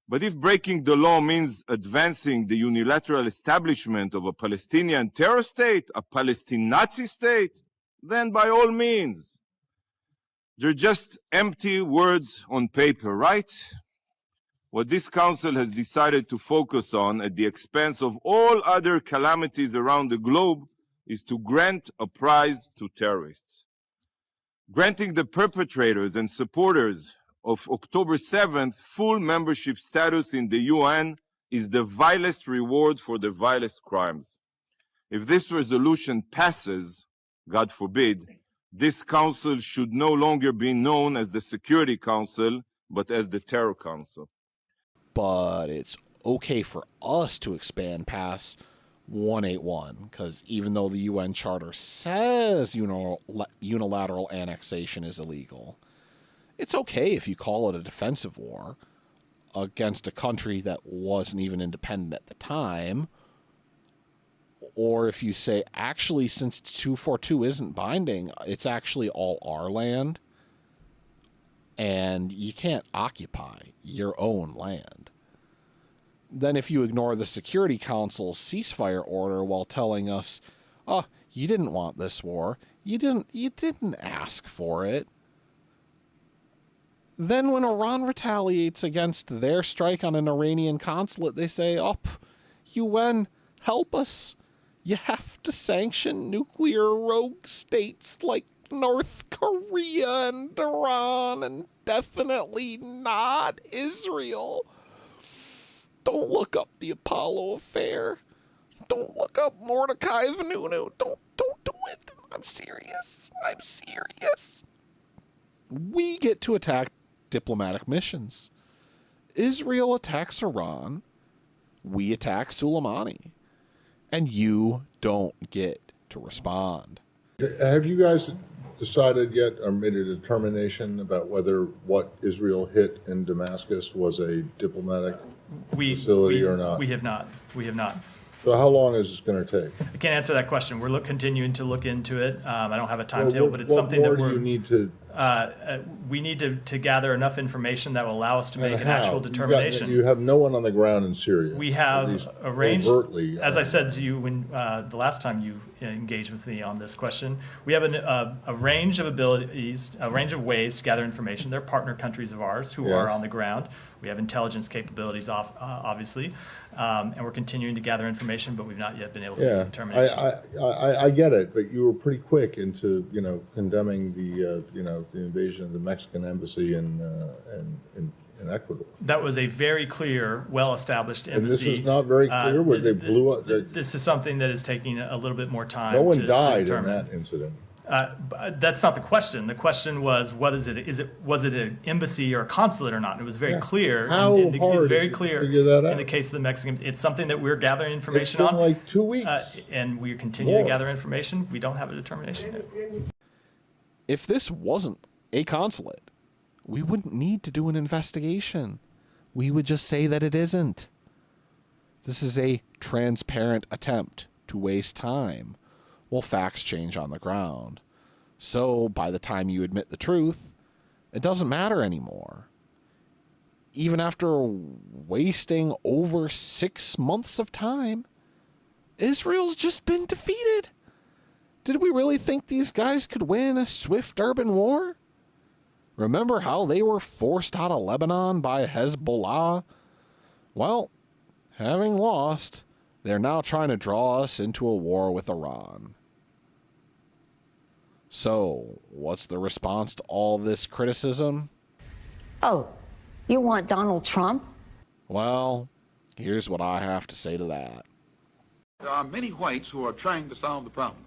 But if breaking the law means advancing the unilateral establishment of a Palestinian terror state, a Palestine Nazi state, then by all means. They're just empty words on paper, right? What this council has decided to focus on at the expense of all other calamities around the globe is to grant a prize to terrorists. Granting the perpetrators and supporters of October 7th full membership status in the UN is the vilest reward for the vilest crimes. If this resolution passes, God forbid, this council should no longer be known as the Security Council, but as the Terror Council. But it's okay for us to expand past 181, because even though the UN Charter says unilateral annexation is illegal, it's okay if you call it a defensive war against a country that wasn't even independent at the time, or if you say, actually, since 242 isn't binding, it's actually all our land, and you can't occupy your own land. Then if you ignore the Security Council's ceasefire order while telling us, oh, you didn't want this war, you didn't ask for it. Then when Iran retaliates against their strike on an Iranian consulate, they say, oh, UN, help us. You have to sanction nuclear rogue states like North Korea and Iran, and definitely not Israel. Don't look up the Apollo affair. Don't look up Mordecai Vanunu. Don't do it. I'm serious. We get to attack diplomatic missions. Israel attacks Iran. We attack Soleimani. And you don't get to respond. Have you guys decided yet or made a determination about whether what Israel hit in Damascus was a diplomatic facility or not? We have not. So how long is this going to take? I can't answer that question. We're continuing to look into it. I don't have a timetable, but it's something that you need to. We need to gather enough information that will allow us to make an actual determination. You have no one on the ground in Syria. We have arranged, overtly, as I said to you when the last time you engaged with me on this question, we have a range of abilities, a range of ways to gather information. They're partner countries of ours who are on the ground. We have intelligence capabilities, obviously, and we're continuing to gather information, but we've not yet been able to make a determination. I get it, but you were pretty quick into condemning the invasion of the Mexican embassy in Ecuador. That was a very clear, well-established embassy. And this is not very clear, where they blew up. This is something that is taking a little bit more time. No one died in that incident. That's not the question. The question was, what is it? Was it an embassy or a consulate or not? And it was very clear. How hard is it to figure that out? In the case of the Mexican, it's something that we're gathering information on. It's been like 2 weeks. And we continue to gather information. We don't have a determination yet. If this wasn't a consulate, we wouldn't need to do an investigation. We would just say that it isn't. This is a transparent attempt to waste time Well, facts change on the ground. So by the time you admit the truth, it doesn't matter anymore. Even after wasting over 6 months of time, Israel's just been defeated. Did we really think these guys could win a swift urban war? Remember how they were forced out of Lebanon by Hezbollah? Well, having lost, they're now trying to draw us into a war with Iran. So, what's the response to all this criticism? Oh, you want Donald Trump? Well, here's what I have to say to that. There are many whites who are trying to solve the problem,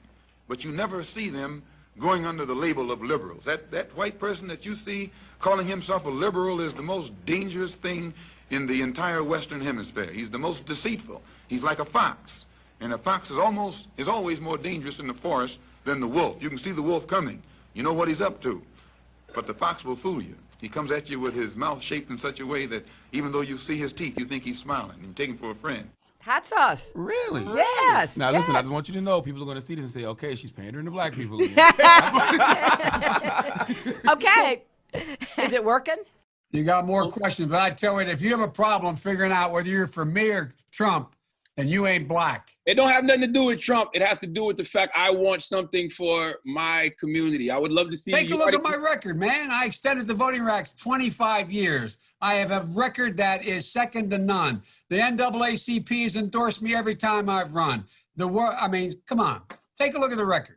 but you never see them going under the label of liberals. That white person that you see calling himself a liberal is the most dangerous thing in the entire Western Hemisphere. He's the most deceitful. He's like a fox, and a fox is always more dangerous in the forest than the wolf. You can see the wolf coming. You know what he's up to, but the fox will fool you. He comes at you with his mouth shaped in such a way that even though you see his teeth, you think he's smiling, and you take him for a friend. That's us. Really? Yes. Now, yes. listen, I just want you to know, people are going to see this and say, okay, she's pandering to black people again. Okay. Is it working? You got more questions, but I tell you, if you have a problem figuring out whether you're for me or Trump, then you ain't black. It don't have nothing to do with Trump. It has to do with the fact I want something for my community. I would love to see. Take a look at my record, man. I extended the voting rights 25 years. I have a record that is second to none. The NAACP has endorsed me every time I've run. I mean, come on. Take a look at the record.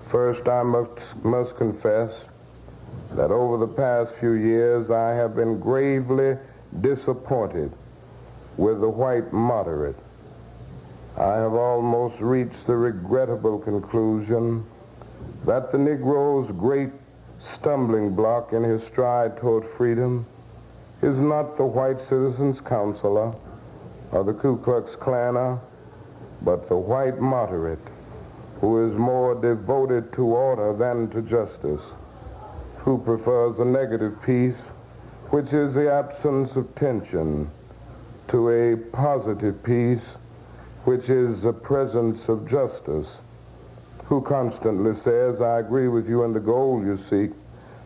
First, I must confess that over the past few years, I have been gravely disappointed with the white moderate. I have almost reached the regrettable conclusion that the Negro's great stumbling block in his stride toward freedom is not the white citizens' counselor or the Ku Klux Klaner, but the white moderate who is more devoted to order than to justice, who prefers a negative peace, which is the absence of tension, to a positive peace, which is the presence of justice, who constantly says, I agree with you in the goal you seek,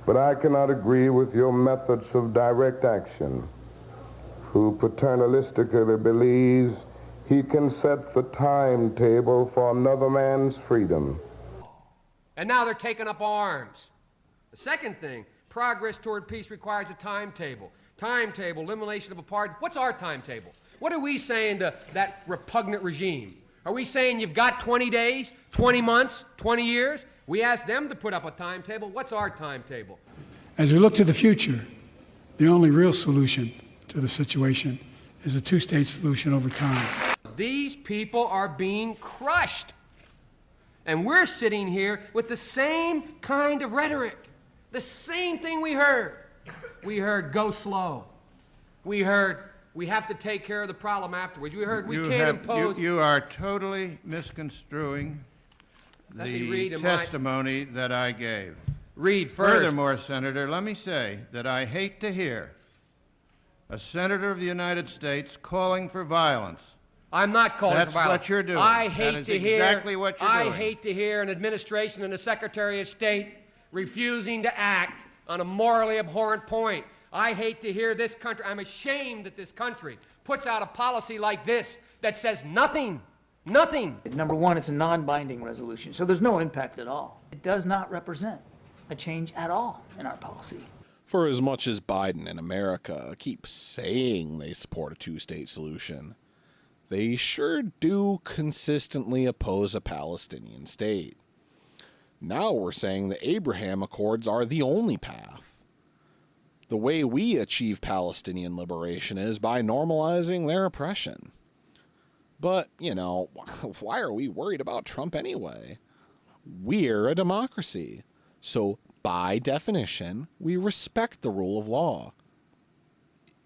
but I cannot agree with your methods of direct action, who paternalistically believes he can set the timetable for another man's freedom. And now they're taking up arms. The second thing, progress toward peace requires a timetable. Timetable, elimination of apartheid. What's our timetable? What are we saying to that repugnant regime? Are we saying you've got 20 days, 20 months, 20 years? We asked them to put up a timetable. What's our timetable? As we look to the future, the only real solution to the situation is a two-state solution over time. These people are being crushed. And we're sitting here with the same kind of rhetoric. The same thing we heard. We heard go slow. We heard we have to take care of the problem afterwards. We heard we can't impose. You are totally misconstruing the testimony that I gave. Read first. Furthermore, Senator, let me say that I hate to hear a senator of the United States calling for violence. I'm not calling for violence. That's what you're doing. I hate to hear exactly what you're doing. I hate to hear an administration and a Secretary of State refusing to act on a morally abhorrent point. I hate to hear this country. I'm ashamed that this country puts out a policy like this that says nothing. Nothing. Number one, it's a non-binding resolution, so there's no impact at all. It does not represent a change at all in our policy. For as much as Biden and America keep saying they support a two-state solution, they sure do consistently oppose a Palestinian state. Now we're saying the Abraham Accords are the only path. The way we achieve Palestinian liberation is by normalizing their oppression. But, you know, why are we worried about Trump anyway? We're a democracy. So, by definition, we respect the rule of law.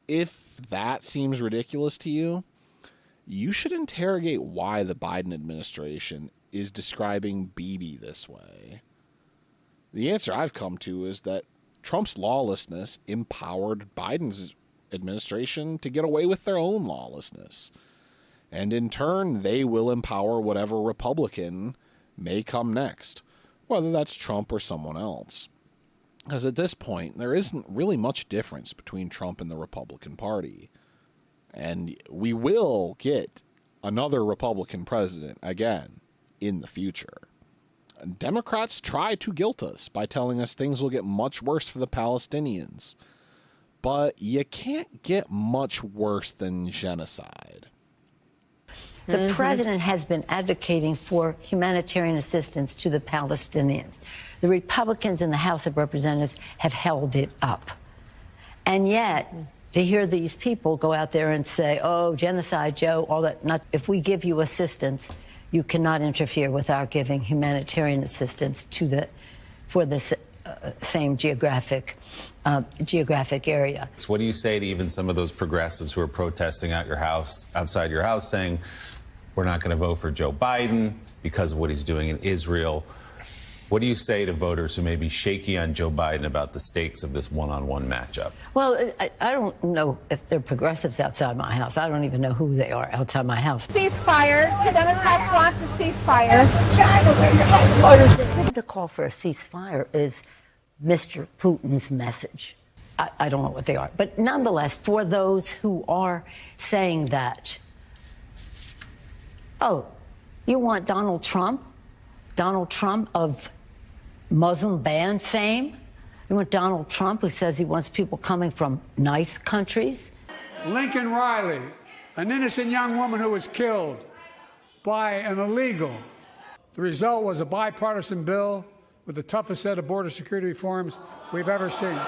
If that seems ridiculous to you, you should interrogate why the Biden administration is describing Bibi this way. The answer I've come to is that Trump's lawlessness empowered Biden's administration to get away with their own lawlessness. And in turn, they will empower whatever Republican may come next, whether that's Trump or someone else. Because at this point, there isn't really much difference between Trump and the Republican Party. And we will get another Republican president again in the future. Democrats try to guilt us by telling us things will get much worse for the Palestinians. But you can't get much worse than genocide. The president has been advocating for humanitarian assistance to the Palestinians. The Republicans in the House of Representatives have held it up. And yet, to hear these people go out there and say, oh, genocide, Joe, all that, not, if we give you assistance, you cannot interfere with our giving humanitarian assistance to for the same geographic area. So what do you say to even some of those progressives who are protesting outside your house, saying we're not going to vote for Joe Biden because of what he's doing in Israel? What do you say to voters who may be shaky on Joe Biden about the stakes of this one-on-one matchup? Well, I don't know if they're progressives outside my house. I don't even know who they are outside my house. Ceasefire. The Democrats want the ceasefire. The call for a ceasefire is Mr. Putin's message. I don't know what they are. But nonetheless, for those who are saying that, oh, you want Donald Trump? Donald Trump of Muslim ban fame? You want Donald Trump, who says he wants people coming from nice countries? Lincoln Riley, an innocent young woman who was killed by an illegal. The result was a bipartisan bill with the toughest set of border security reforms we've ever seen.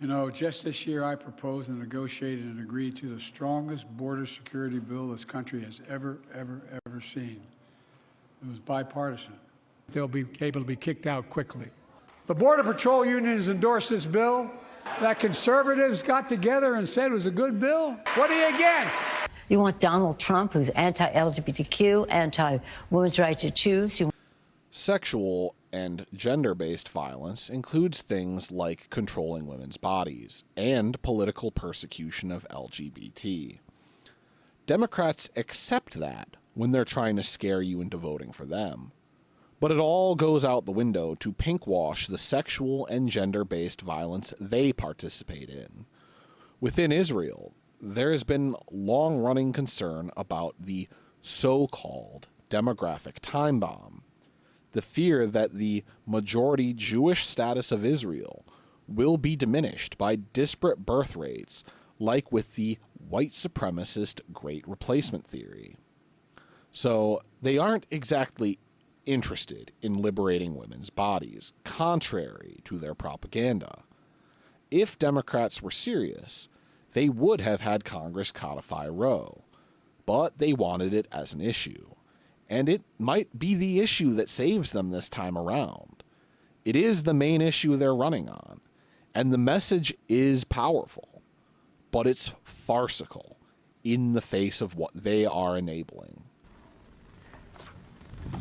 You know, just this year I proposed and negotiated and agreed to the strongest border security bill this country has ever seen. It was bipartisan. They'll be able to be kicked out quickly. The Border Patrol Union has endorsed this bill. That conservatives got together and said it was a good bill. What are you against? You want Donald Trump, who's anti-LGBTQ, anti-women's right to choose. Sexual and gender-based violence includes things like controlling women's bodies and political persecution of LGBT. Democrats accept that when they're trying to scare you into voting for them. But it all goes out the window to pinkwash the sexual and gender-based violence they participate in. Within Israel, there has been long-running concern about the so-called demographic time bomb, the fear that the majority Jewish status of Israel will be diminished by disparate birth rates, like with the white supremacist Great Replacement theory. So they aren't exactly interested in liberating women's bodies, contrary to their propaganda. If Democrats were serious, they would have had Congress codify Roe, but they wanted it as an issue. And it might be the issue that saves them this time around. It is the main issue they're running on, and the message is powerful, but it's farcical in the face of what they are enabling.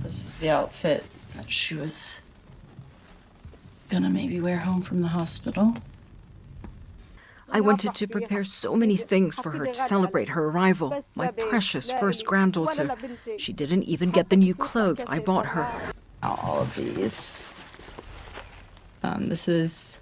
This is the outfit that she was gonna maybe wear home from the hospital. I wanted to prepare so many things for her to celebrate her arrival, my precious first granddaughter. She didn't even get the new clothes I bought her. All of these. This is...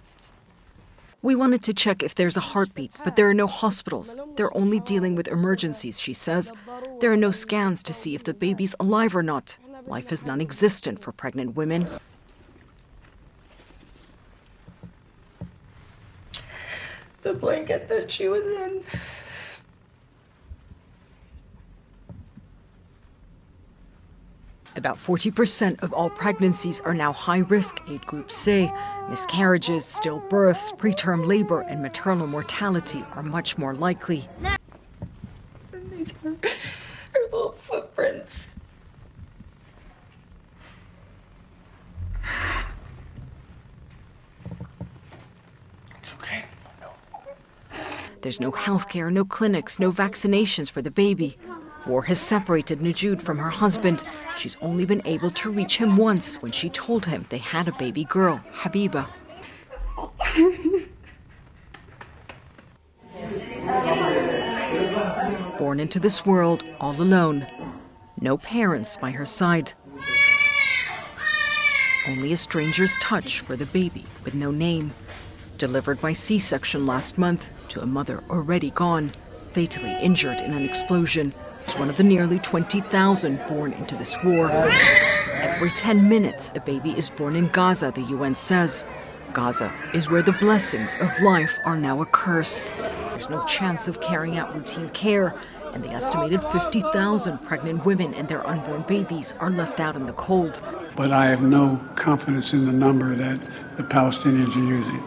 We wanted to check if there's a heartbeat, but there are no hospitals. They're only dealing with emergencies, she says. There are no scans to see if the baby's alive or not. Life is non-existent for pregnant women. The blanket that she was in. About 40% of all pregnancies are now high-risk, aid groups say. Miscarriages, stillbirths, preterm labor, and maternal mortality are much more likely. These are her little footprints. It's okay. There's no healthcare, no clinics, no vaccinations for the baby. War has separated Najud from her husband. She's only been able to reach him once when she told him they had a baby girl, Habiba. Born into this world all alone. No parents by her side. only a stranger's touch for the baby with no name. Delivered by C-section last month to a mother already gone, fatally injured in an explosion, is one of the nearly 20,000 born into this war. Every 10 minutes, a baby is born in Gaza, the UN says. Gaza is where the blessings of life are now a curse. There's no chance of carrying out routine care, and the estimated 50,000 pregnant women and their unborn babies are left out in the cold. But I have no confidence in the number that the Palestinians are using.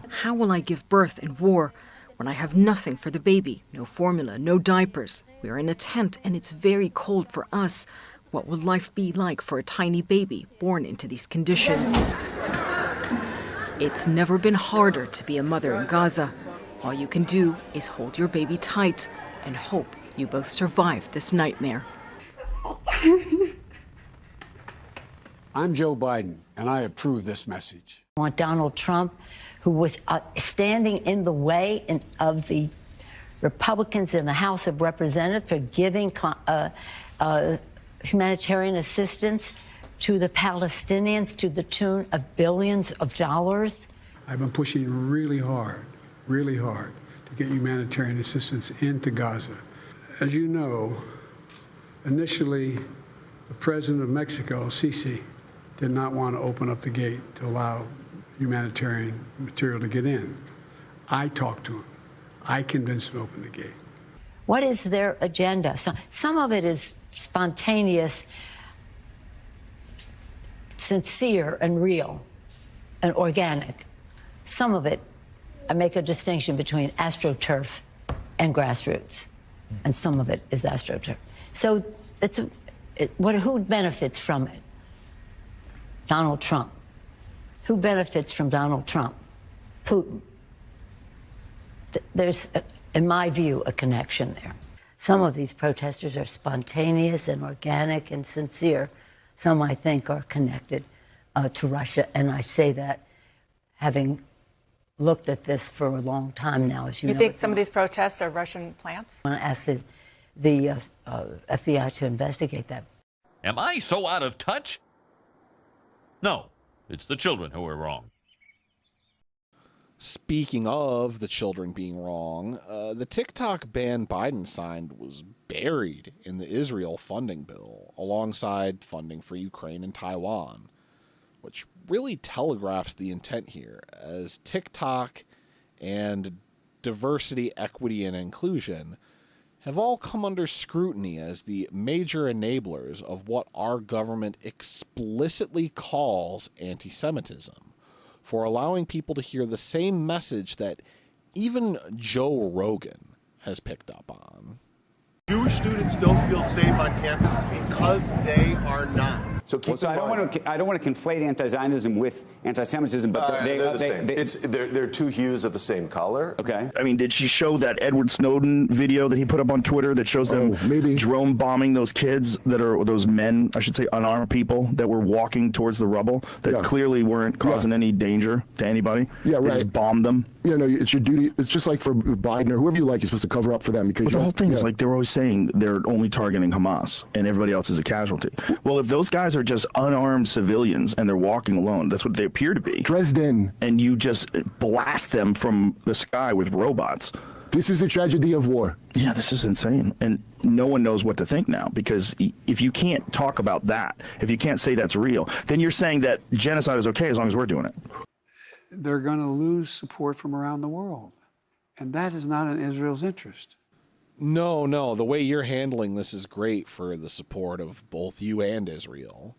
How will I give birth in war when I have nothing for the baby? No formula, no diapers. We are in a tent and it's very cold for us. What will life be like for a tiny baby born into these conditions? It's never been harder to be a mother in Gaza. All you can do is hold your baby tight and hope you both survive this nightmare. I'm Joe Biden, and I approve this message. I want Donald Trump, who was standing in the way of the Republicans in the House of Representatives for giving humanitarian assistance to the Palestinians to the tune of billions of dollars. I've been pushing really hard to get humanitarian assistance into Gaza. As you know, initially, the president of Mexico, Sisi, did not want to open up the gate to allow humanitarian material to get in. I talked to him. I convinced him to open the gate. What is their agenda? Some of it is spontaneous, sincere and real and organic. Some of it, I make a distinction between astroturf and grassroots, and some of it is astroturf. So who benefits from it? Donald Trump. Who benefits from Donald Trump? Putin. There's, in my view, a connection there. Some of these protesters are spontaneous and organic and sincere. Some, I think, are connected to Russia, and I say that having looked at this for a long time now, as you know. You think some of these protests are Russian plants? I want to ask the FBI to investigate that. Am I so out of touch? No, it's the children who are wrong. Speaking of the children being wrong, the TikTok ban Biden signed was buried in the Israel funding bill alongside funding for Ukraine and Taiwan, which really telegraphs the intent here, as TikTok and diversity, equity, and inclusion have all come under scrutiny as the major enablers of what our government explicitly calls anti-Semitism, for allowing people to hear the same message that even Joe Rogan has picked up on. Jewish students don't feel safe on campus because they are not. So I don't want to conflate anti-Zionism with anti-Semitism, but they're the same. They're two hues of the same color. Okay. I mean, did she show that Edward Snowden video that he put up on Twitter that shows them drone bombing those kids that are, those men, I should say, unarmed people that were walking towards the rubble that clearly weren't causing any danger to anybody? Yeah, right. They just bombed them. Yeah, no, it's your duty. It's just like for Biden or whoever you like, you're supposed to cover up for them because the whole thing is like they were always saying they're only targeting Hamas and everybody else is a casualty. Well, if those guys are just unarmed civilians and they're walking alone, that's what they appear to be. Dresden. And you just blast them from the sky with robots. This is the tragedy of war. Yeah, this is insane. And no one knows what to think now, because if you can't talk about that, if you can't say that's real, then you're saying that genocide is okay as long as we're doing it. They're going to lose support from around the world. And that is not in Israel's interest. No, the way you're handling this is great for the support of both you and Israel.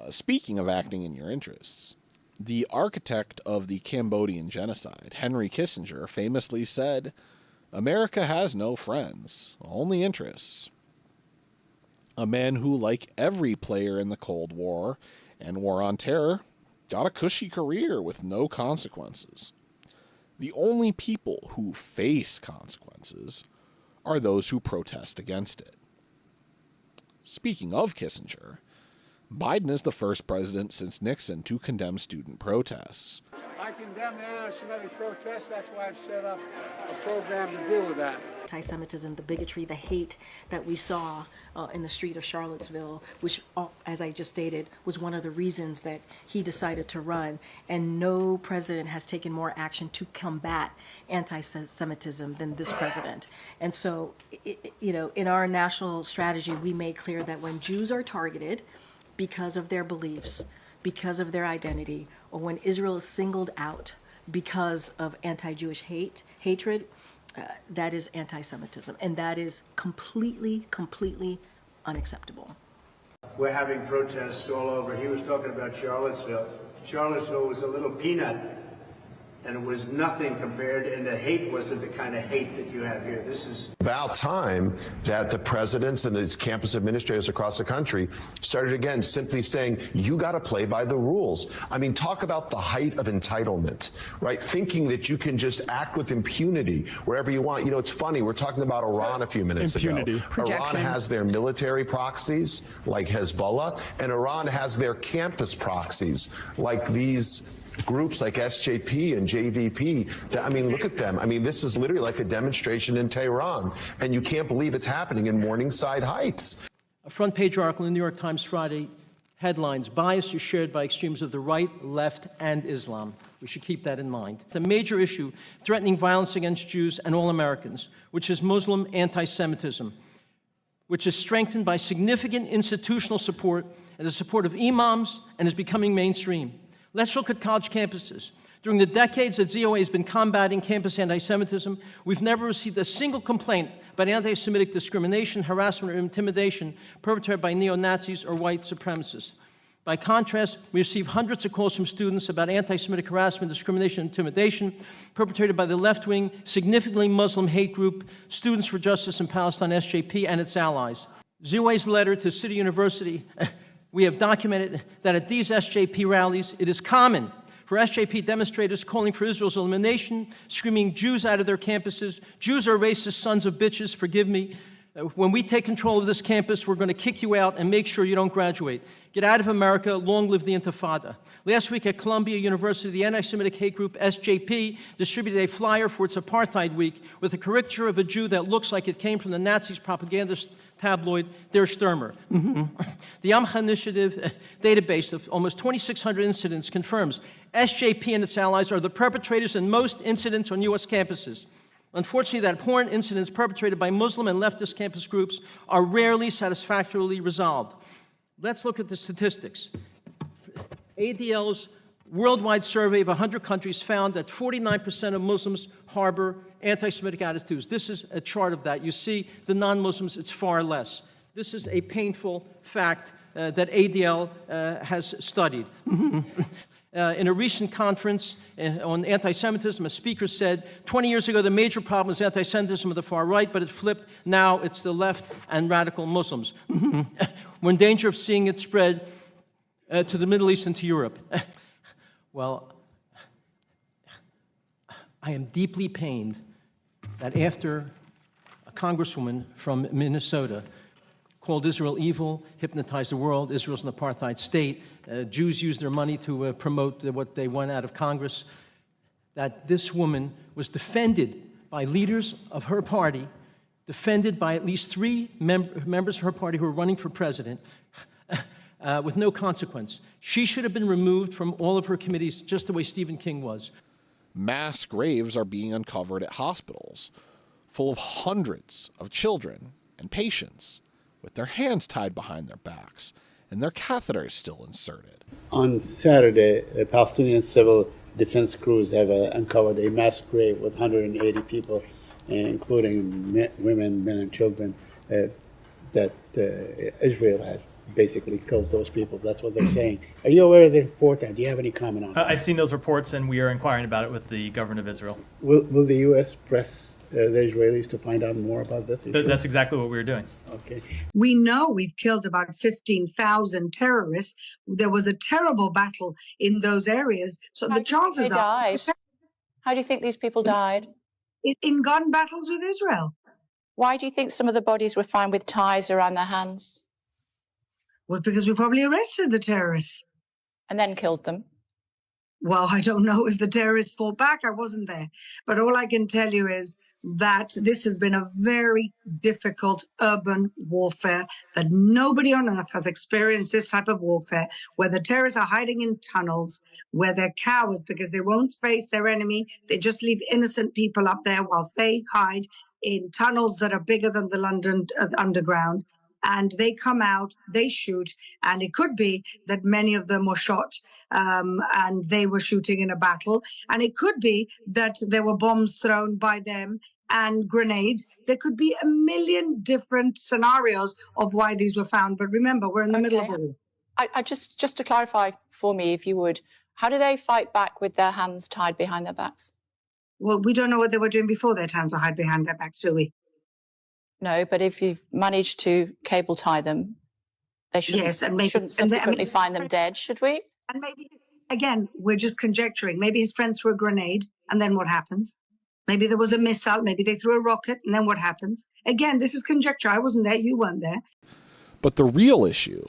Speaking of acting in your interests, the architect of the Cambodian genocide, Henry Kissinger, famously said, "America has no friends, only interests." A man who, like every player in the Cold War and War on Terror, got a cushy career with no consequences. The only people who face consequences are those who protest against it. Speaking of Kissinger, Biden is the first president since Nixon to condemn student protests. I condemn the anti-Semitic protests. That's why I've set up a program to deal with that. anti-Semitism, the bigotry, the hate that we saw in the street of Charlottesville, which, as I just stated, was one of the reasons that he decided to run. And no president has taken more action to combat anti-Semitism than this president. And so, in our national strategy, we made clear that when Jews are targeted because of their beliefs, because of their identity, or when Israel is singled out because of anti-Jewish hatred, that is anti-Semitism, and that is completely unacceptable. We're having protests all over. He was talking about Charlottesville. Charlottesville was a little peanut, and it was nothing compared, and the hate wasn't the kind of hate that you have here. This is about time that the presidents and these campus administrators across the country started again simply saying, you got to play by the rules. I mean, talk about the height of entitlement, right? Thinking that you can just act with impunity wherever you want. You know, it's funny, we're talking about Iran a few minutes ago. Iran has their military proxies like Hezbollah, and Iran has their campus proxies like these groups like SJP and JVP. I mean, look at them. I mean, this is literally like a demonstration in Tehran, and you can't believe it's happening in Morningside Heights. A front page article in the New York Times Friday headlines, bias is shared by extremes of the right, left, and Islam. We should keep that in mind. The major issue threatening violence against Jews and all Americans, which is Muslim anti-Semitism, which is strengthened by significant institutional support and the support of imams and is becoming mainstream. Let's look at college campuses. During the decades that ZOA has been combating campus anti-Semitism, we've never received a single complaint about anti-Semitic discrimination, harassment, or intimidation perpetrated by neo-Nazis or white supremacists. By contrast, we receive hundreds of calls from students about anti-Semitic harassment, discrimination, and intimidation perpetrated by the left-wing, significantly Muslim hate group Students for Justice in Palestine, SJP, and its allies. ZOA's letter to City University, we have documented that at these SJP rallies, it is common for SJP demonstrators calling for Israel's elimination, screaming Jews out of their campuses. Jews are racist sons of bitches, forgive me. When we take control of this campus, we're going to kick you out and make sure you don't graduate. Get out of America, long live the Intifada. Last week at Columbia University, the anti-Semitic hate group SJP distributed a flyer for its Apartheid Week with a caricature of a Jew that looks like it came from the Nazis' propaganda tabloid Der Stürmer. The Amcha Initiative database of almost 2,600 incidents confirms SJP and its allies are the perpetrators in most incidents on U.S. campuses. Unfortunately, that abhorrent incidents perpetrated by Muslim and leftist campus groups are rarely satisfactorily resolved. Let's look at the statistics. ADL's worldwide survey of 100 countries found that 49% of Muslims harbor anti-Semitic attitudes. This is a chart of that. You see the non-Muslims, it's far less. This is a painful fact that ADL has studied. In a recent conference on anti-Semitism, a speaker said, 20 years ago, the major problem was anti-Semitism of the far right, but it flipped. Now it's the left and radical Muslims. We're in danger of seeing it spread to the Middle East and to Europe. Well, I am deeply pained that after a congresswoman from Minnesota called Israel evil, hypnotized the world, Israel's an apartheid state, Jews used their money to promote what they won out of Congress, that this woman was defended by leaders of her party, defended by at least 3 members of her party who are running for president, with no consequence. She should have been removed from all of her committees, just the way Stephen King was. Mass graves are being uncovered at hospitals, full of hundreds of children and patients, with their hands tied behind their backs and their catheters still inserted. On Saturday, Palestinian civil defense crews have uncovered a mass grave with 180 people, including women, men, and children, that Israel had basically killed those people. That's what they're saying. Are you aware of the report, and do you have any comment on it? I've seen those reports, and we are inquiring about it with the government of Israel. Will the U.S. press the Israelis to find out more about this? That's exactly what we're doing. Okay. We know we've killed about 15,000 terrorists. There was a terrible battle in those areas. So the chances are... How do you think these people died? In gun battles with Israel. Why do you think some of the bodies were found with ties around their hands? Well, because we probably arrested the terrorists. And then killed them? Well, I don't know if the terrorists fought back. I wasn't there. But all I can tell you is that this has been a very difficult urban warfare, that nobody on earth has experienced this type of warfare, where the terrorists are hiding in tunnels, where they're cowards because they won't face their enemy. They just leave innocent people up there whilst they hide in tunnels that are bigger than the London Underground. And they come out, they shoot, and it could be that many of them were shot and they were shooting in a battle. And it could be that there were bombs thrown by them and grenades. There could be a million different scenarios of why these were found. But remember, we're in the middle of a war. I just to clarify for me, if you would, how do they fight back with their hands tied behind their backs? Well, we don't know what they were doing before their hands were tied behind their backs, do we? No, but if you've managed to cable tie them, they shouldn't, yes, and maybe, shouldn't subsequently find them dead, should we? And maybe, again, we're just conjecturing. Maybe his friend threw a grenade, and then what happens? Maybe there was a missile, maybe they threw a rocket, and then what happens? Again, this is conjecture. I wasn't there, you weren't there. But the real issue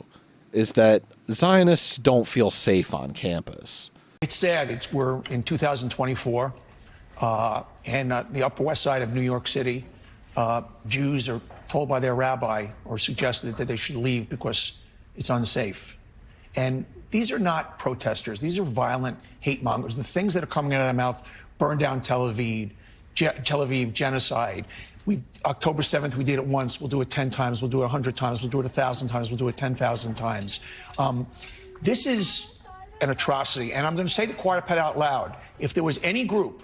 is that Zionists don't feel safe on campus. It's sad. We're in 2024, and the Upper West Side of New York City, Jews are told by their rabbi or suggested that they should leave because it's unsafe. And these are not protesters. These are violent hate mongers. The things that are coming out of their mouth: burn down Tel Aviv, genocide. October 7th, we did it once. We'll do it 10 times. We'll do it 100 times. We'll do it 1,000 times. We'll do it 10,000 times. This is an atrocity. And I'm going to say the quadruped out loud. If there was any group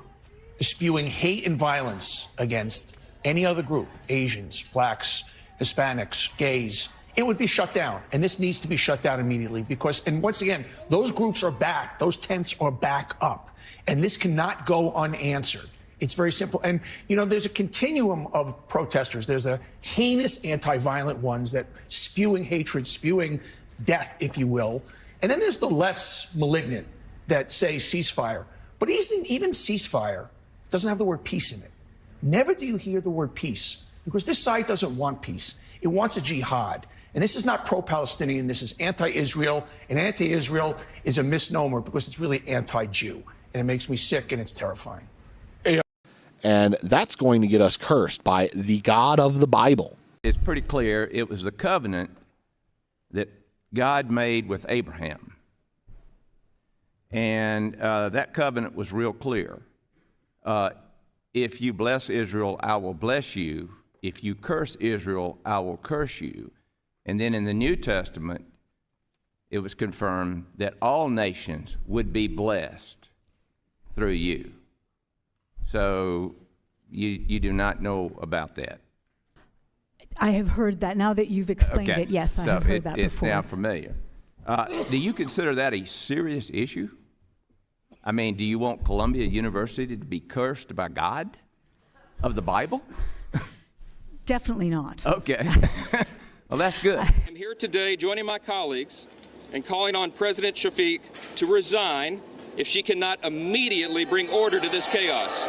spewing hate and violence against any other group, Asians, blacks, Hispanics, gays, it would be shut down. And this needs to be shut down immediately because, and once again, those groups are back. Those tents are back up. And this cannot go unanswered. It's very simple. And, you know, there's a continuum of protesters. There's a heinous anti-violent ones that spewing hatred, spewing death, if you will. And then there's the less malignant that say ceasefire. But even ceasefire doesn't have the word peace in it. Never do you hear the word peace, because this side doesn't want peace. It wants a jihad. And this is not pro-Palestinian. This is anti-Israel. And anti-Israel is a misnomer because it's really anti-Jew. And it makes me sick, and it's terrifying. And that's going to get us cursed by the God of the Bible. It's pretty clear it was the covenant that God made with Abraham. And that covenant was real clear. If you bless Israel, I will bless you. If you curse Israel, I will curse you. And then in the New Testament, it was confirmed that all nations would be blessed through you. So you do not know about that. I have heard that. Now that you've explained it, yes, I have heard that before. It's now familiar. Do you consider that a serious issue? I mean, do you want Columbia University to be cursed by God of the Bible? Definitely not. Okay. Well, that's good. I'm here today joining my colleagues and calling on President Shafiq to resign if she cannot immediately bring order to this chaos.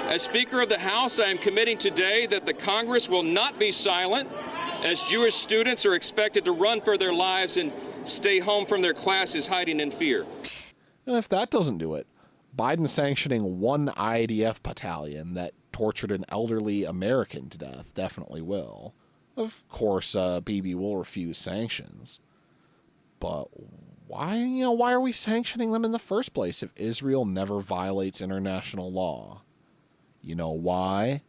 As Speaker of the House, I am committing today that the Congress will not be silent as Jewish students are expected to run for their lives and stay home from their classes hiding in fear. If that doesn't do it, Biden sanctioning one IDF battalion that tortured an elderly American to death definitely will. Of course, Bibi will refuse sanctions. But why are we sanctioning them in the first place if Israel never violates international law? You know why?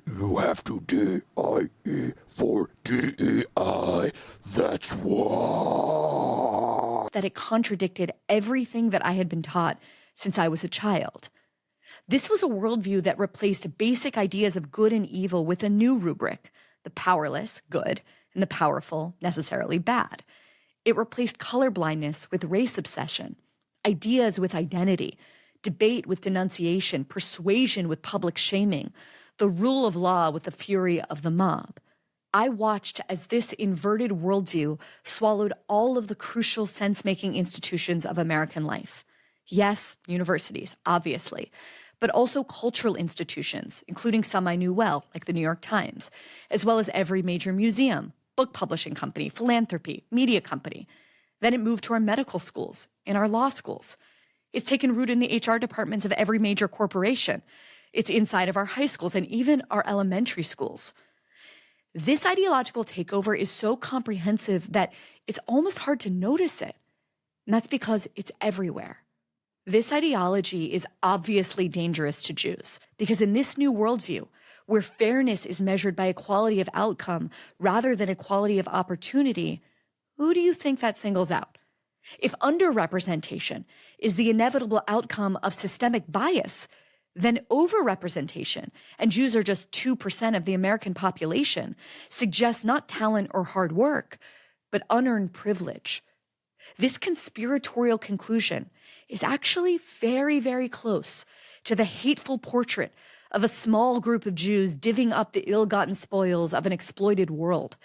You have to DIE for DEI. That's why. That it contradicted everything that I had been taught since I was a child. This was a worldview that replaced basic ideas of good and evil with a new rubric: the powerless, good, and the powerful, necessarily bad. It replaced colorblindness with race obsession, ideas with identity, debate with denunciation, persuasion with public shaming, the rule of law with the fury of the mob. I watched as this inverted worldview swallowed all of the crucial sense-making institutions of American life. Yes, universities, obviously, but also cultural institutions, including some I knew well, like the New York Times, as well as every major museum, book publishing company, philanthropy, media company. Then it moved to our medical schools, in our law schools. It's taken root in the HR departments of every major corporation. It's inside of our high schools and even our elementary schools. This ideological takeover is so comprehensive that it's almost hard to notice it. And that's because it's everywhere. This ideology is obviously dangerous to Jews because in this new worldview, where fairness is measured by equality of outcome rather than equality of opportunity, who do you think that singles out? If underrepresentation is the inevitable outcome of systemic bias, then overrepresentation, and Jews are just 2% of the American population, suggests not talent or hard work, but unearned privilege. This conspiratorial conclusion is actually very, very close to the hateful portrait of a small group of Jews divvying up the ill-gotten spoils of an exploited world,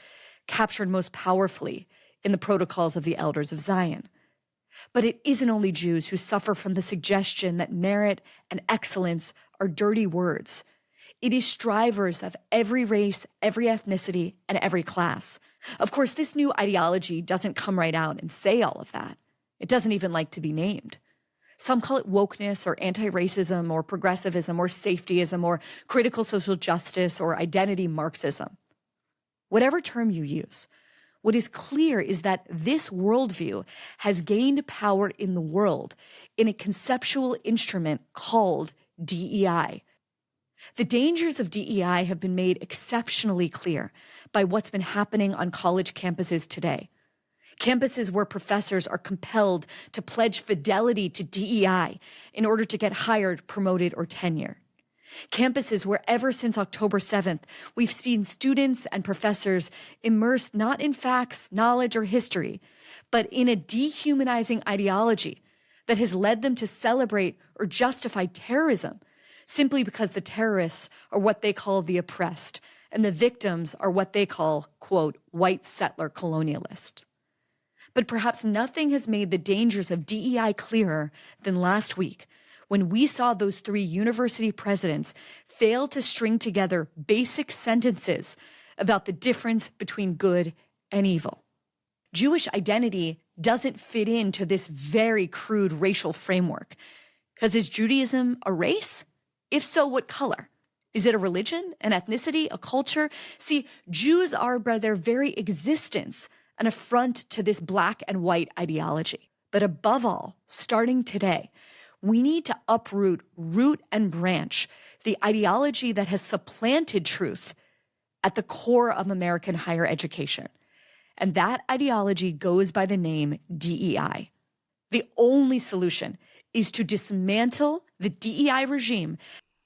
captured most powerfully in the protocols of the elders of Zion. But it isn't only Jews who suffer from the suggestion that merit and excellence are dirty words. It is strivers of every race, every ethnicity, and every class. Of course, this new ideology doesn't come right out and say all of that. It doesn't even like to be named. Some call it wokeness or anti-racism or progressivism or safetyism or critical social justice or identity Marxism. Whatever term you use, what is clear is that this worldview has gained power in the world in a conceptual instrument called DEI. The dangers of DEI have been made exceptionally clear by what's been happening on college campuses today. Campuses where professors are compelled to pledge fidelity to DEI in order to get hired, promoted, or tenured. Campuses where ever since October 7th, we've seen students and professors immersed not in facts, knowledge, or history, but in a dehumanizing ideology that has led them to celebrate or justify terrorism simply because the terrorists are what they call the oppressed and the victims are what they call, quote, white settler colonialists. But perhaps nothing has made the dangers of DEI clearer than last week, when we saw those 3 university presidents fail to string together basic sentences about the difference between good and evil. Jewish identity doesn't fit into this very crude racial framework. Because is Judaism a race? If so, what color? Is it a religion, an ethnicity, a culture? See, Jews are by their very existence an affront to this black and white ideology. But above all, starting today, we need to uproot, root and branch the ideology that has supplanted truth at the core of American higher education. And that ideology goes by the name DEI. The only solution is to dismantle the DEI regime.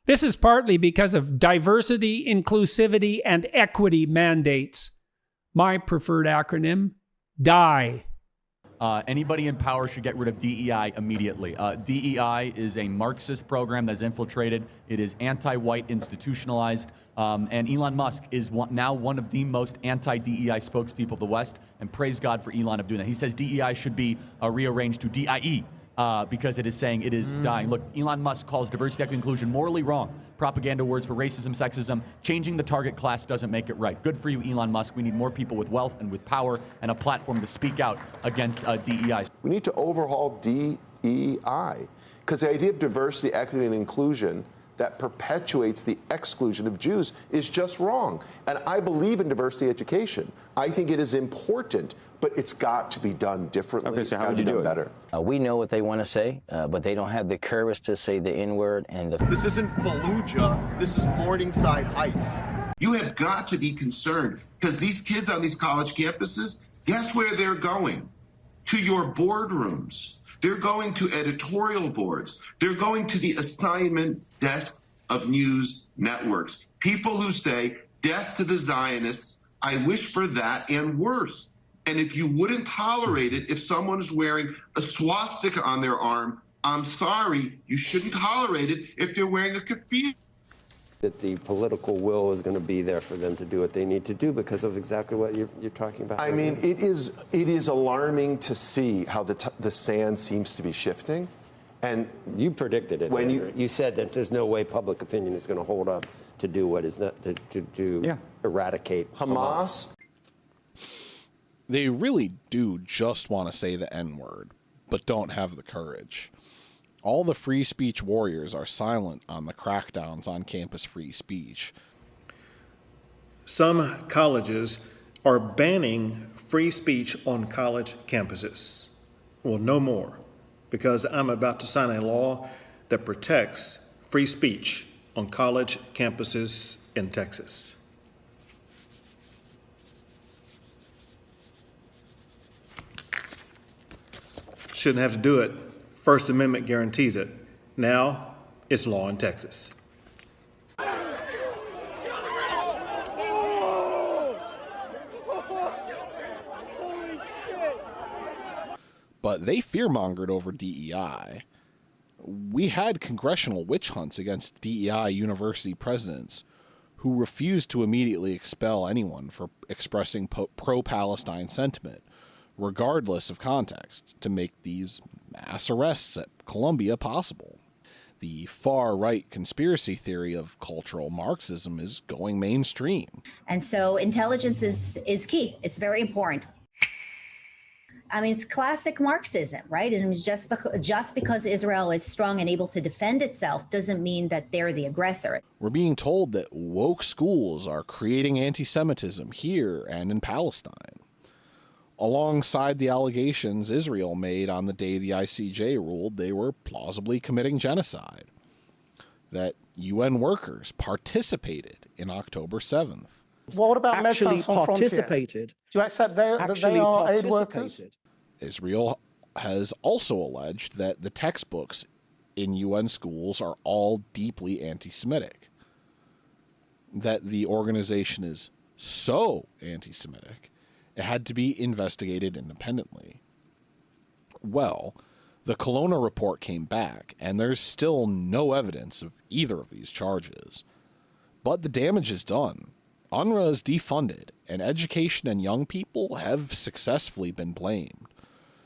This is partly because of diversity, inclusivity, and equity mandates. My preferred acronym, DIE. Anybody in power should get rid of DEI immediately. DEI is a Marxist program that's infiltrated. It is anti-white, institutionalized, and Elon Musk is now one of the most anti-DEI spokespeople of the West, and praise God for Elon of doing that. He says DEI should be rearranged to DIE. Because it is saying it is dying. Look, Elon Musk calls diversity, equity, inclusion morally wrong. Propaganda words for racism, sexism. Changing the target class doesn't make it right. Good for you, Elon Musk. We need more people with wealth and with power and a platform to speak out against DEI. We need to overhaul DEI because the idea of diversity, equity, and inclusion that perpetuates the exclusion of Jews is just wrong. And I believe in diversity education. I think it is important, but it's got to be done differently. Okay, so how would you do it? Better. We know what they want to say, but they don't have the courage to say the N-word. And This isn't Fallujah. This is Morningside Heights. You have got to be concerned because these kids on these college campuses, guess where they're going? To your boardrooms. They're going to editorial boards. They're going to the assignment desk of news networks. People who say, death to the Zionists, I wish for that and worse. And if you wouldn't tolerate it, if someone's wearing a swastika on their arm, I'm sorry, you shouldn't tolerate it if they're wearing a keffiyeh. That the political will is going to be there for them to do what they need to do because of exactly what you're talking about. I mean, it is alarming to see how the sand seems to be shifting. And you predicted it. When you said that there's no way public opinion is going to hold up to do what is not to eradicate Hamas. They really do just want to say the N-word, but don't have the courage. All the free speech warriors are silent on the crackdowns on campus free speech. Some colleges are banning free speech on college campuses. Well, no more, because I'm about to sign a law that protects free speech on college campuses in Texas. Shouldn't have to do it. First Amendment guarantees it. Now, it's law in Texas. But they fearmongered over DEI. We had congressional witch hunts against DEI university presidents who refused to immediately expel anyone for expressing pro-Palestine sentiment, regardless of context, to make these mass arrests at Columbia possible. The far-right conspiracy theory of cultural Marxism is going mainstream. And so intelligence is key. It's very important. I mean, it's classic Marxism, right? And just because Israel is strong and able to defend itself doesn't mean that they're the aggressor. We're being told that woke schools are creating anti-Semitism here and in Palestine, alongside the allegations Israel made on the day the ICJ ruled they were plausibly committing genocide, that UN workers participated in October 7th. What about Médecins Sans Frontières? Do you accept that they are aid workers? Israel has also alleged that the textbooks in UN schools are all deeply anti-Semitic, that the organization is so anti-Semitic it had to be investigated independently. Well, the Kelowna report came back, and there's still no evidence of either of these charges. But the damage is done. UNRWA is defunded, and education and young people have successfully been blamed.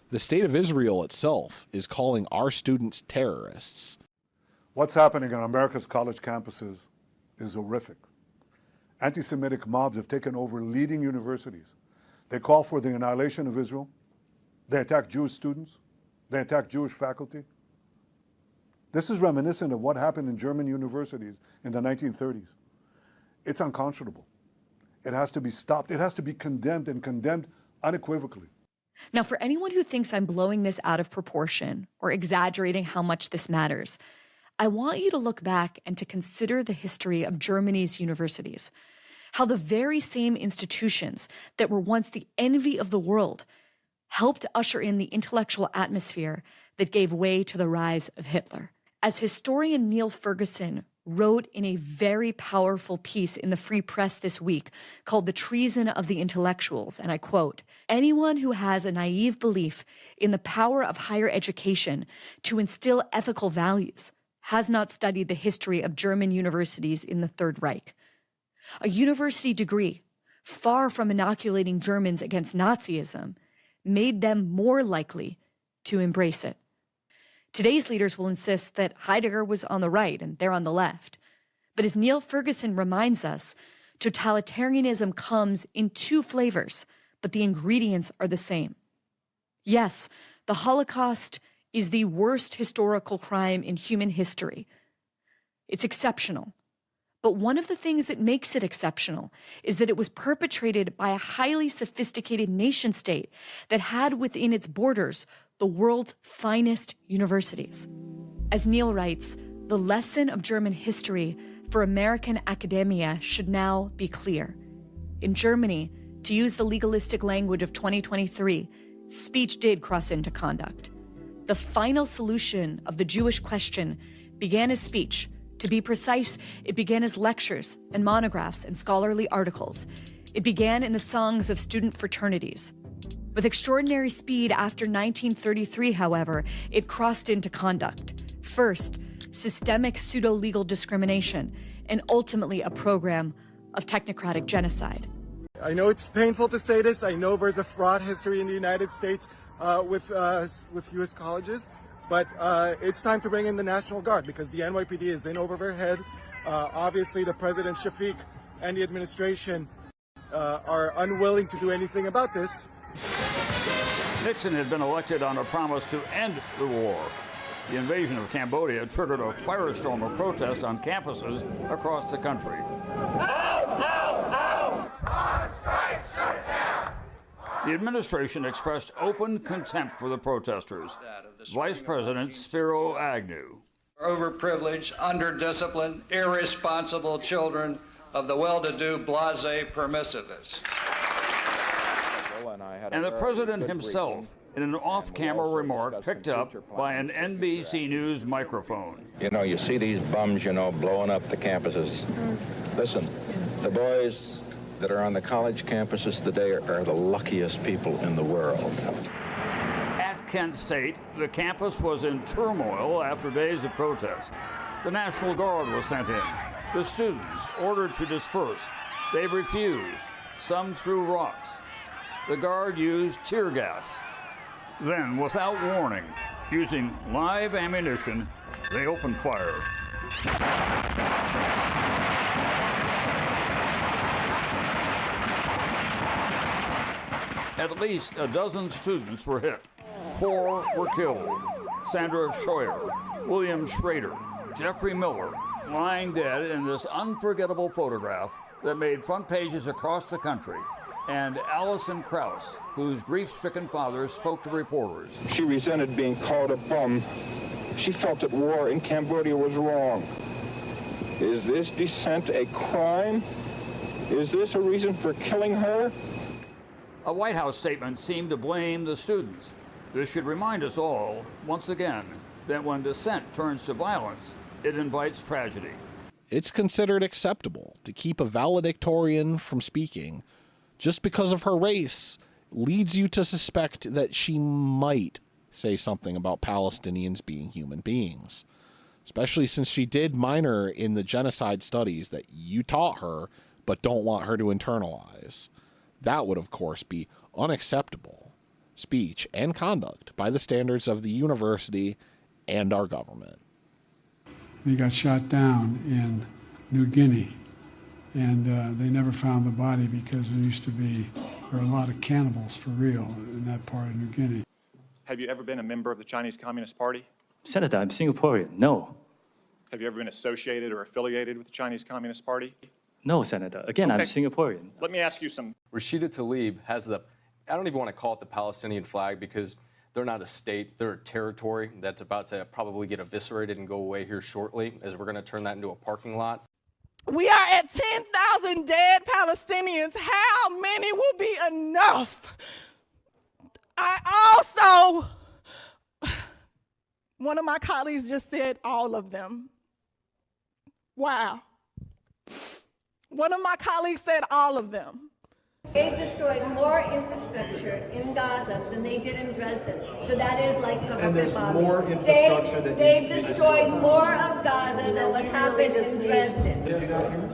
The state of Israel itself is calling our students terrorists. What's happening on America's college campuses is horrific. Anti-Semitic mobs have taken over leading universities. They call for the annihilation of Israel. They attack Jewish students. They attack Jewish faculty. This is reminiscent of what happened in German universities in the 1930s. It's unconscionable. It has to be stopped. It has to be condemned, and condemned unequivocally. Now, for anyone who thinks I'm blowing this out of proportion or exaggerating how much this matters, I want you to look back and to consider the history of Germany's universities. How the very same institutions that were once the envy of the world helped usher in the intellectual atmosphere that gave way to the rise of Hitler. As historian Neil Ferguson wrote in a very powerful piece in the Free Press this week called The Treason of the Intellectuals, and I quote, "Anyone who has a naive belief in the power of higher education to instill ethical values has not studied the history of German universities in the Third Reich. A university degree, far from inoculating Germans against Nazism, made them more likely to embrace it." Today's leaders will insist that Heidegger was on the right and they're on the left. But as Neil Ferguson reminds us, totalitarianism comes in two flavors, but the ingredients are the same. Yes, the Holocaust is the worst historical crime in human history. It's exceptional. But one of the things that makes it exceptional is that it was perpetrated by a highly sophisticated nation state that had within its borders the world's finest universities. As Neil writes, the lesson of German history for American academia should now be clear. In Germany, to use the legalistic language of 2023, speech did cross into conduct. The final solution of the Jewish question began as speech. To be precise, it began as lectures and monographs and scholarly articles. It began in the songs of student fraternities. With extraordinary speed after 1933, however, it crossed into conduct. First, systemic pseudo-legal discrimination, and ultimately a program of technocratic genocide. I know it's painful to say this. I know there's a fraud history in the United States with U.S. colleges, but it's time to bring in the National Guard because the NYPD is in over their head. Obviously, the President Shafiq and the administration are unwilling to do anything about this. Nixon had been elected on a promise to end the war. The invasion of Cambodia triggered a firestorm of protests on campuses across the country. The administration expressed open contempt for the protesters. Vice President Spiro Agnew. Overprivileged, underdisciplined, irresponsible children of the well-to-do, blasé permissivists. And the president himself, in an off-camera remark picked up by an NBC News microphone. You know, you see these bums, blowing up the campuses. Listen, the boys that are on the college campuses today are the luckiest people in the world. At Kent State, the campus was in turmoil after days of protest. The National Guard was sent in. The students ordered to disperse. They refused. Some threw rocks. The Guard used tear gas. Then, without warning, using live ammunition, they opened fire. At least a dozen students were hit. 4 were killed. Sandra Scheuer, William Schrader, Jeffrey Miller, lying dead in this unforgettable photograph that made front pages across the country. And Allison Krauss, whose grief-stricken father spoke to reporters. She resented being called a bum. She felt that war in Cambodia was wrong. Is this dissent a crime? Is this a reason for killing her? A White House statement seemed to blame the students. This should remind us all, once again, that when dissent turns to violence, it invites tragedy. It's considered acceptable to keep a valedictorian from speaking just because of her race leads you to suspect that she might say something about Palestinians being human beings, especially since she did minor in the genocide studies that you taught her but don't want her to internalize. That would, of course, be unacceptable speech and conduct by the standards of the university and our government. He got shot down in New Guinea, and they never found the body because there were a lot of cannibals for real in that part of New Guinea. Have you ever been a member of the Chinese Communist Party? Senator, I'm Singaporean. No. Have you ever been associated or affiliated with the Chinese Communist Party? No, Senator. Again, I'm Singaporean. Let me ask you some. Rashida Tlaib has I don't even want to call it the Palestinian flag because they're not a state, they're a territory that's about to probably get eviscerated and go away here shortly, as we're going to turn that into a parking lot. We are at 10,000 dead Palestinians. How many will be enough? One of my colleagues just said all of them. Wow. One of my colleagues said all of them. They've destroyed more infrastructure in Gaza than they did in Dresden. So that is like government And there's bombing. more infrastructure that They've needs to be destroyed destroyed. more of Gaza than what happened in Dresden. Did you not hear?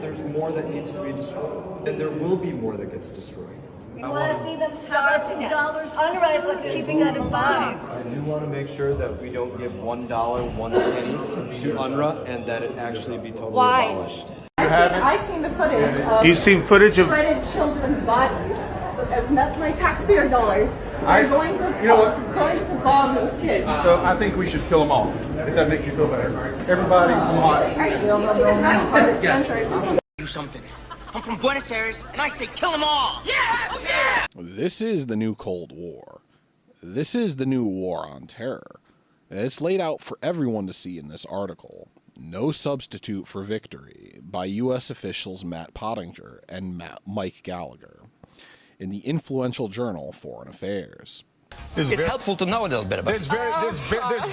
There's more that needs to be destroyed. And there will be more that gets destroyed. You want to see them starve to death. UNRWA is what's keeping them alive. I do want to make sure that we don't give $1, 1 penny to UNRWA and that it actually be totally abolished. I've seen the footage of You've seen footage of shredded children's bodies, and that's my taxpayer dollars. I'm going to bomb those kids. So I think we should kill them all, if that makes you feel better. Everybody Yes. Do something. I'm from Buenos Aires, and I say kill them all. Yeah! This is the new Cold War. This is the new war on terror. It's laid out for everyone to see in this article. No Substitute for Victory by U.S. officials Matt Pottinger and Mike Gallagher in the influential journal Foreign Affairs. It's helpful to know a little bit about It's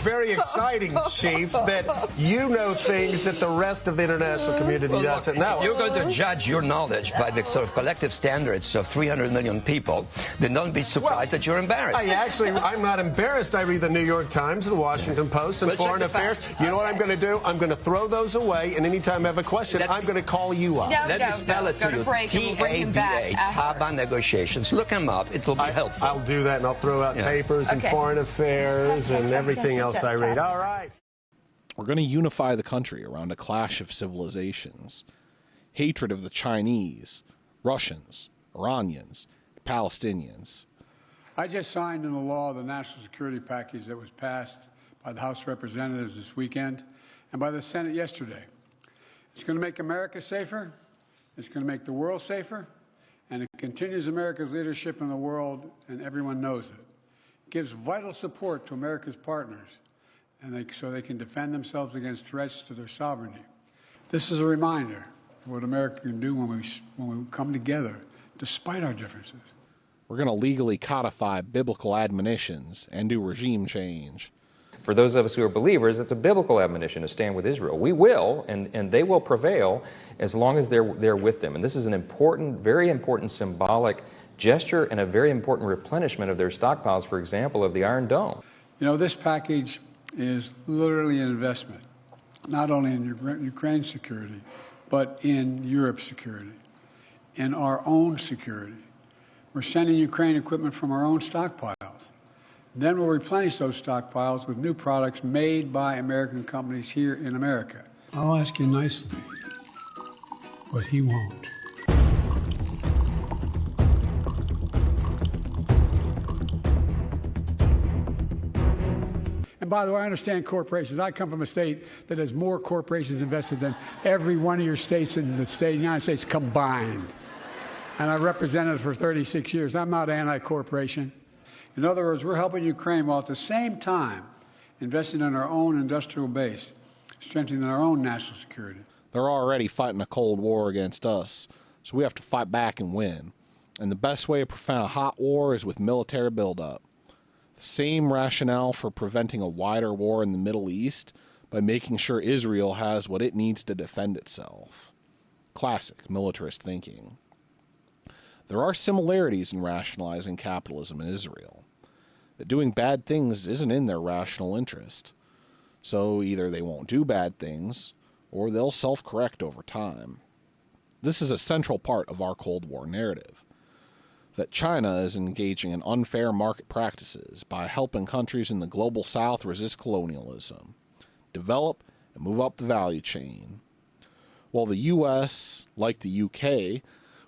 very exciting, Chief, that you know things that the rest of the international community doesn't know. If you're going to judge your knowledge by the sort of collective standards of 300 million people, then don't be surprised that you're embarrassed. I'm not embarrassed. I read the New York Times and the Washington Post and Well, check Foreign the Affairs. facts. You know what I'm going to do? I'm going to throw those away, and anytime I have a question, I'm going to call you up. Let me spell it to you. TABA, TABA negotiations. Look them up. It will be helpful. I'll do that, and I'll throw out papers and Foreign Affairs and everything else I read. All right. We're going to unify the country around a clash of civilizations. Hatred of the Chinese, Russians, Iranians, Palestinians. I just signed into law the national security package that was passed by the House of Representatives this weekend and by the Senate yesterday. It's going to make America safer, it's going to make the world safer, and it continues America's leadership in the world, and everyone knows it. It gives vital support to America's partners, and so they can defend themselves against threats to their sovereignty. This is a reminder of what America can do when we come together, despite our differences. We're going to legally codify biblical admonitions and do regime change. For those of us who are believers, it's a biblical admonition to stand with Israel. We will, and they will prevail as long as they're with them. And this is an important, very important symbolic gesture and a very important replenishment of their stockpiles, for example, of the Iron Dome. You know, this package is literally an investment, not only in Ukraine's security, but in Europe's security, in our own security. We're sending Ukraine equipment from our own stockpiles. Then we'll replenish those stockpiles with new products made by American companies here in America. I'll ask you nicely, but he won't. And by the way, I understand corporations. I come from a state that has more corporations invested than every one of your states in the United States combined. And I represented it for 36 years. I'm not anti-corporation. In other words, we're helping Ukraine while at the same time investing in our own industrial base, strengthening our own national security. They're already fighting a Cold War against us, so we have to fight back and win. And the best way to prevent a hot war is with military buildup. The same rationale for preventing a wider war in the Middle East by making sure Israel has what it needs to defend itself. Classic militarist thinking. There are similarities in rationalizing capitalism in Israel. That doing bad things isn't in their rational interest. So either they won't do bad things, or they'll self-correct over time. This is a central part of our Cold War narrative. That China is engaging in unfair market practices by helping countries in the global south resist colonialism, develop and move up the value chain. While the US, like the UK,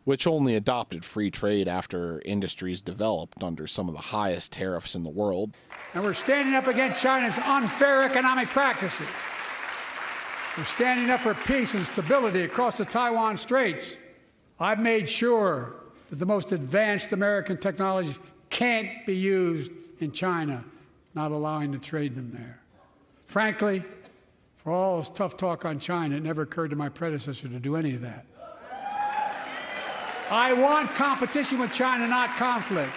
which only adopted free trade after industries developed under some of the highest tariffs in the world. And we're standing up against China's unfair economic practices. We're standing up for peace and stability across the Taiwan Straits. I've made sure that the most advanced American technologies can't be used in China, not allowing to trade them there. Frankly, for all this tough talk on China, it never occurred to my predecessor to do any of that. I want competition with China, not conflict.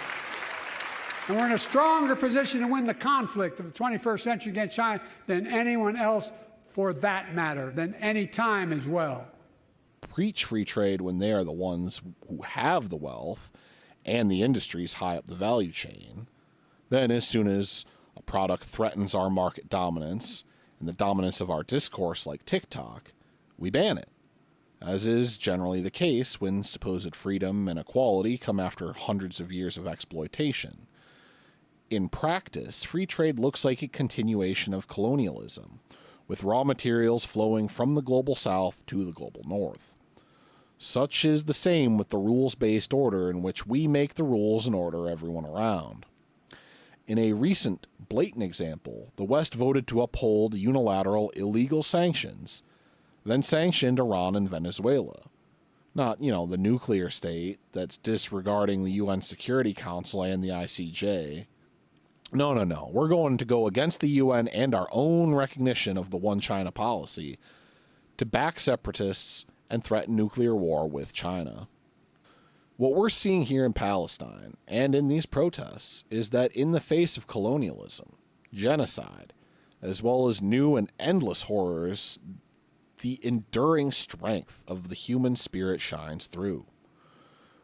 And we're in a stronger position to win the conflict of the 21st century against China than anyone else, for that matter, than any time as well. Preach free trade when they are the ones who have the wealth and the industries high up the value chain. Then as soon as a product threatens our market dominance and the dominance of our discourse like TikTok, we ban it. As is generally the case when supposed freedom and equality come after hundreds of years of exploitation. In practice, free trade looks like a continuation of colonialism, with raw materials flowing from the global south to the global north. Such is the same with the rules-based order in which we make the rules and order everyone around. In a recent, blatant example, the West voted to uphold unilateral illegal sanctions, then sanctioned Iran and Venezuela. Not, the nuclear state that's disregarding the UN Security Council and the ICJ. No. We're going to go against the UN and our own recognition of the One China policy to back separatists and threaten nuclear war with China. What we're seeing here in Palestine and in these protests is that in the face of colonialism, genocide, as well as new and endless horrors, the enduring strength of the human spirit shines through.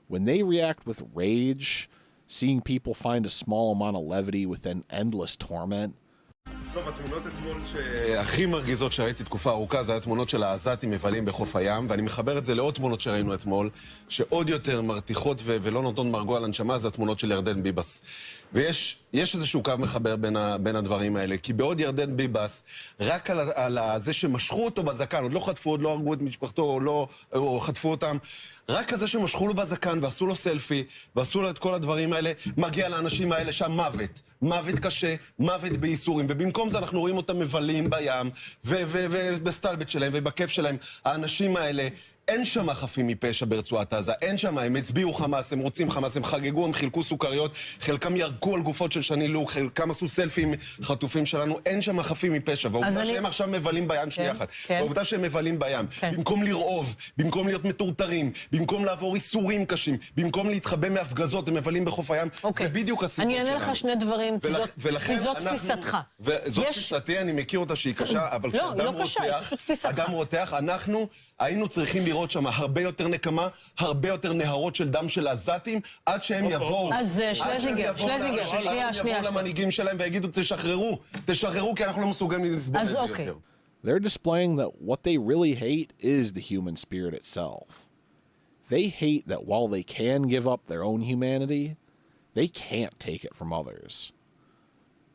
When they react with rage, seeing people find a small amount of levity within endless torment, טוב, התמונות אתמול שהכי מרגיזות שראיתי תקופה ארוכה זה התמונות של העזתים מבלים בחוף הים, ואני מחבר את זה לעוד תמונות שראינו אתמול, שעוד יותר מרתיחות ולא נותנות מרגוע לנשמה, זה התמונות של ירדן ביבס. ויש יש איזשהו קו מחבר בין הדברים האלה, כי בעוד ירדן ביבס, רק על זה שמשכו אותו בזקן, עוד לא חטפו, עוד לא הרגו את משפחתו, או חטפו אותם, רק על זה שמשכו לו בזקן ועשו לו סלפי, ועשו לו את כל הדברים האלה, מגיע לאנשים האלה שם מוות. מוות קשה, מוות בייסורים, ובמקום זה אנחנו רואים אותם מבלים בים, ובסטלבט שלהם, ובכיף שלהם. האנשים האלה, אין שם חפים מפשע ברצועת עזה, אין שם, הם הצביעו חמאס, הם רוצים חמאס, הם חגגו, הם חילקו סוכריות, חלקם ירקו על גופות של שני לוק, חלקם עשו סלפים חטופים שלנו, אין שם חפים מפשע, והעובדה שהם עכשיו מבלים בים, שנייה אחת, והעובדה שהם מבלים בים, במקום לרעוב, במקום להיות מטורטרים, במקום לעבור איסורים קשים, במקום להתחבא מהפגזות, הם מבלים בחוף הים, זה בדיוק הסיפור שלנו. אני אענה לך שני דברים, כי זאת תפיסתך. וזאת תפיסתי, אני מכיר אותה שהיא קשה, אבל כשאדם רותח, אנחנו היינו צריכים לראות שם הרבה יותר נקמה, הרבה יותר נהרות של דם של עזתים, עד שהם יבואו. אז שלזינגר, שנייה. עד שהם יבואו למנהיגים שלהם ויגידו, תשחררו, כי אנחנו לא מסוגלים לסבול את זה יותר. They're displaying that what they really hate is the human spirit itself. They hate that while they can give up their own humanity, they can't take it from others.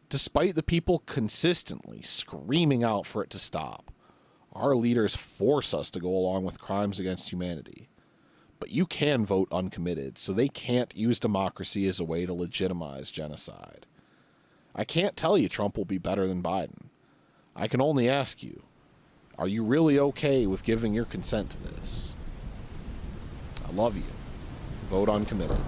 Despite the people consistently screaming out for it to stop, our leaders force us to go along with crimes against humanity. But you can vote uncommitted, so they can't use democracy as a way to legitimize genocide. I can't tell you Trump will be better than Biden. I can only ask you, are you really okay with giving your consent to this? I love you. Vote uncommitted.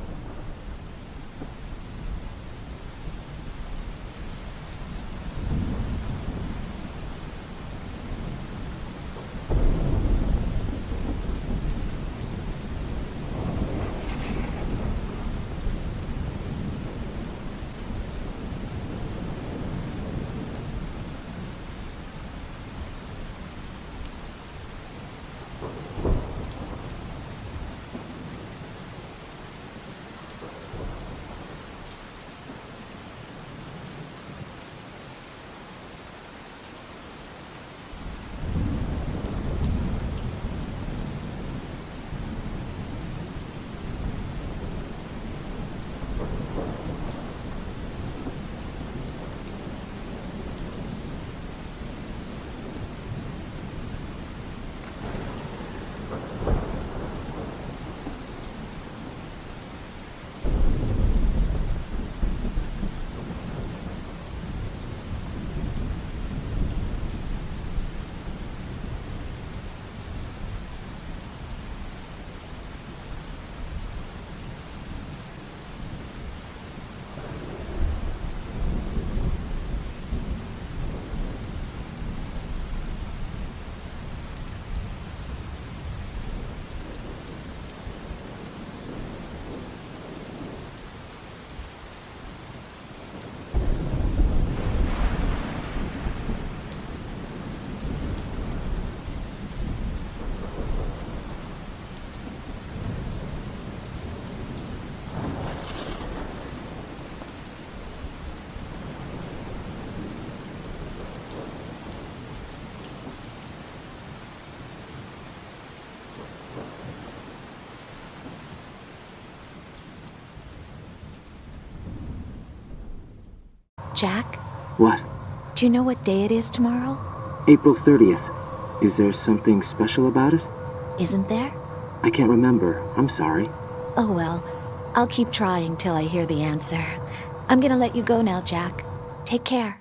Jack? What? Do you know what day it is tomorrow? April 30th. Is there something special about it? Isn't there? I can't remember. I'm sorry. Oh well, I'll keep trying till I hear the answer. I'm gonna let you go now, Jack. Take care.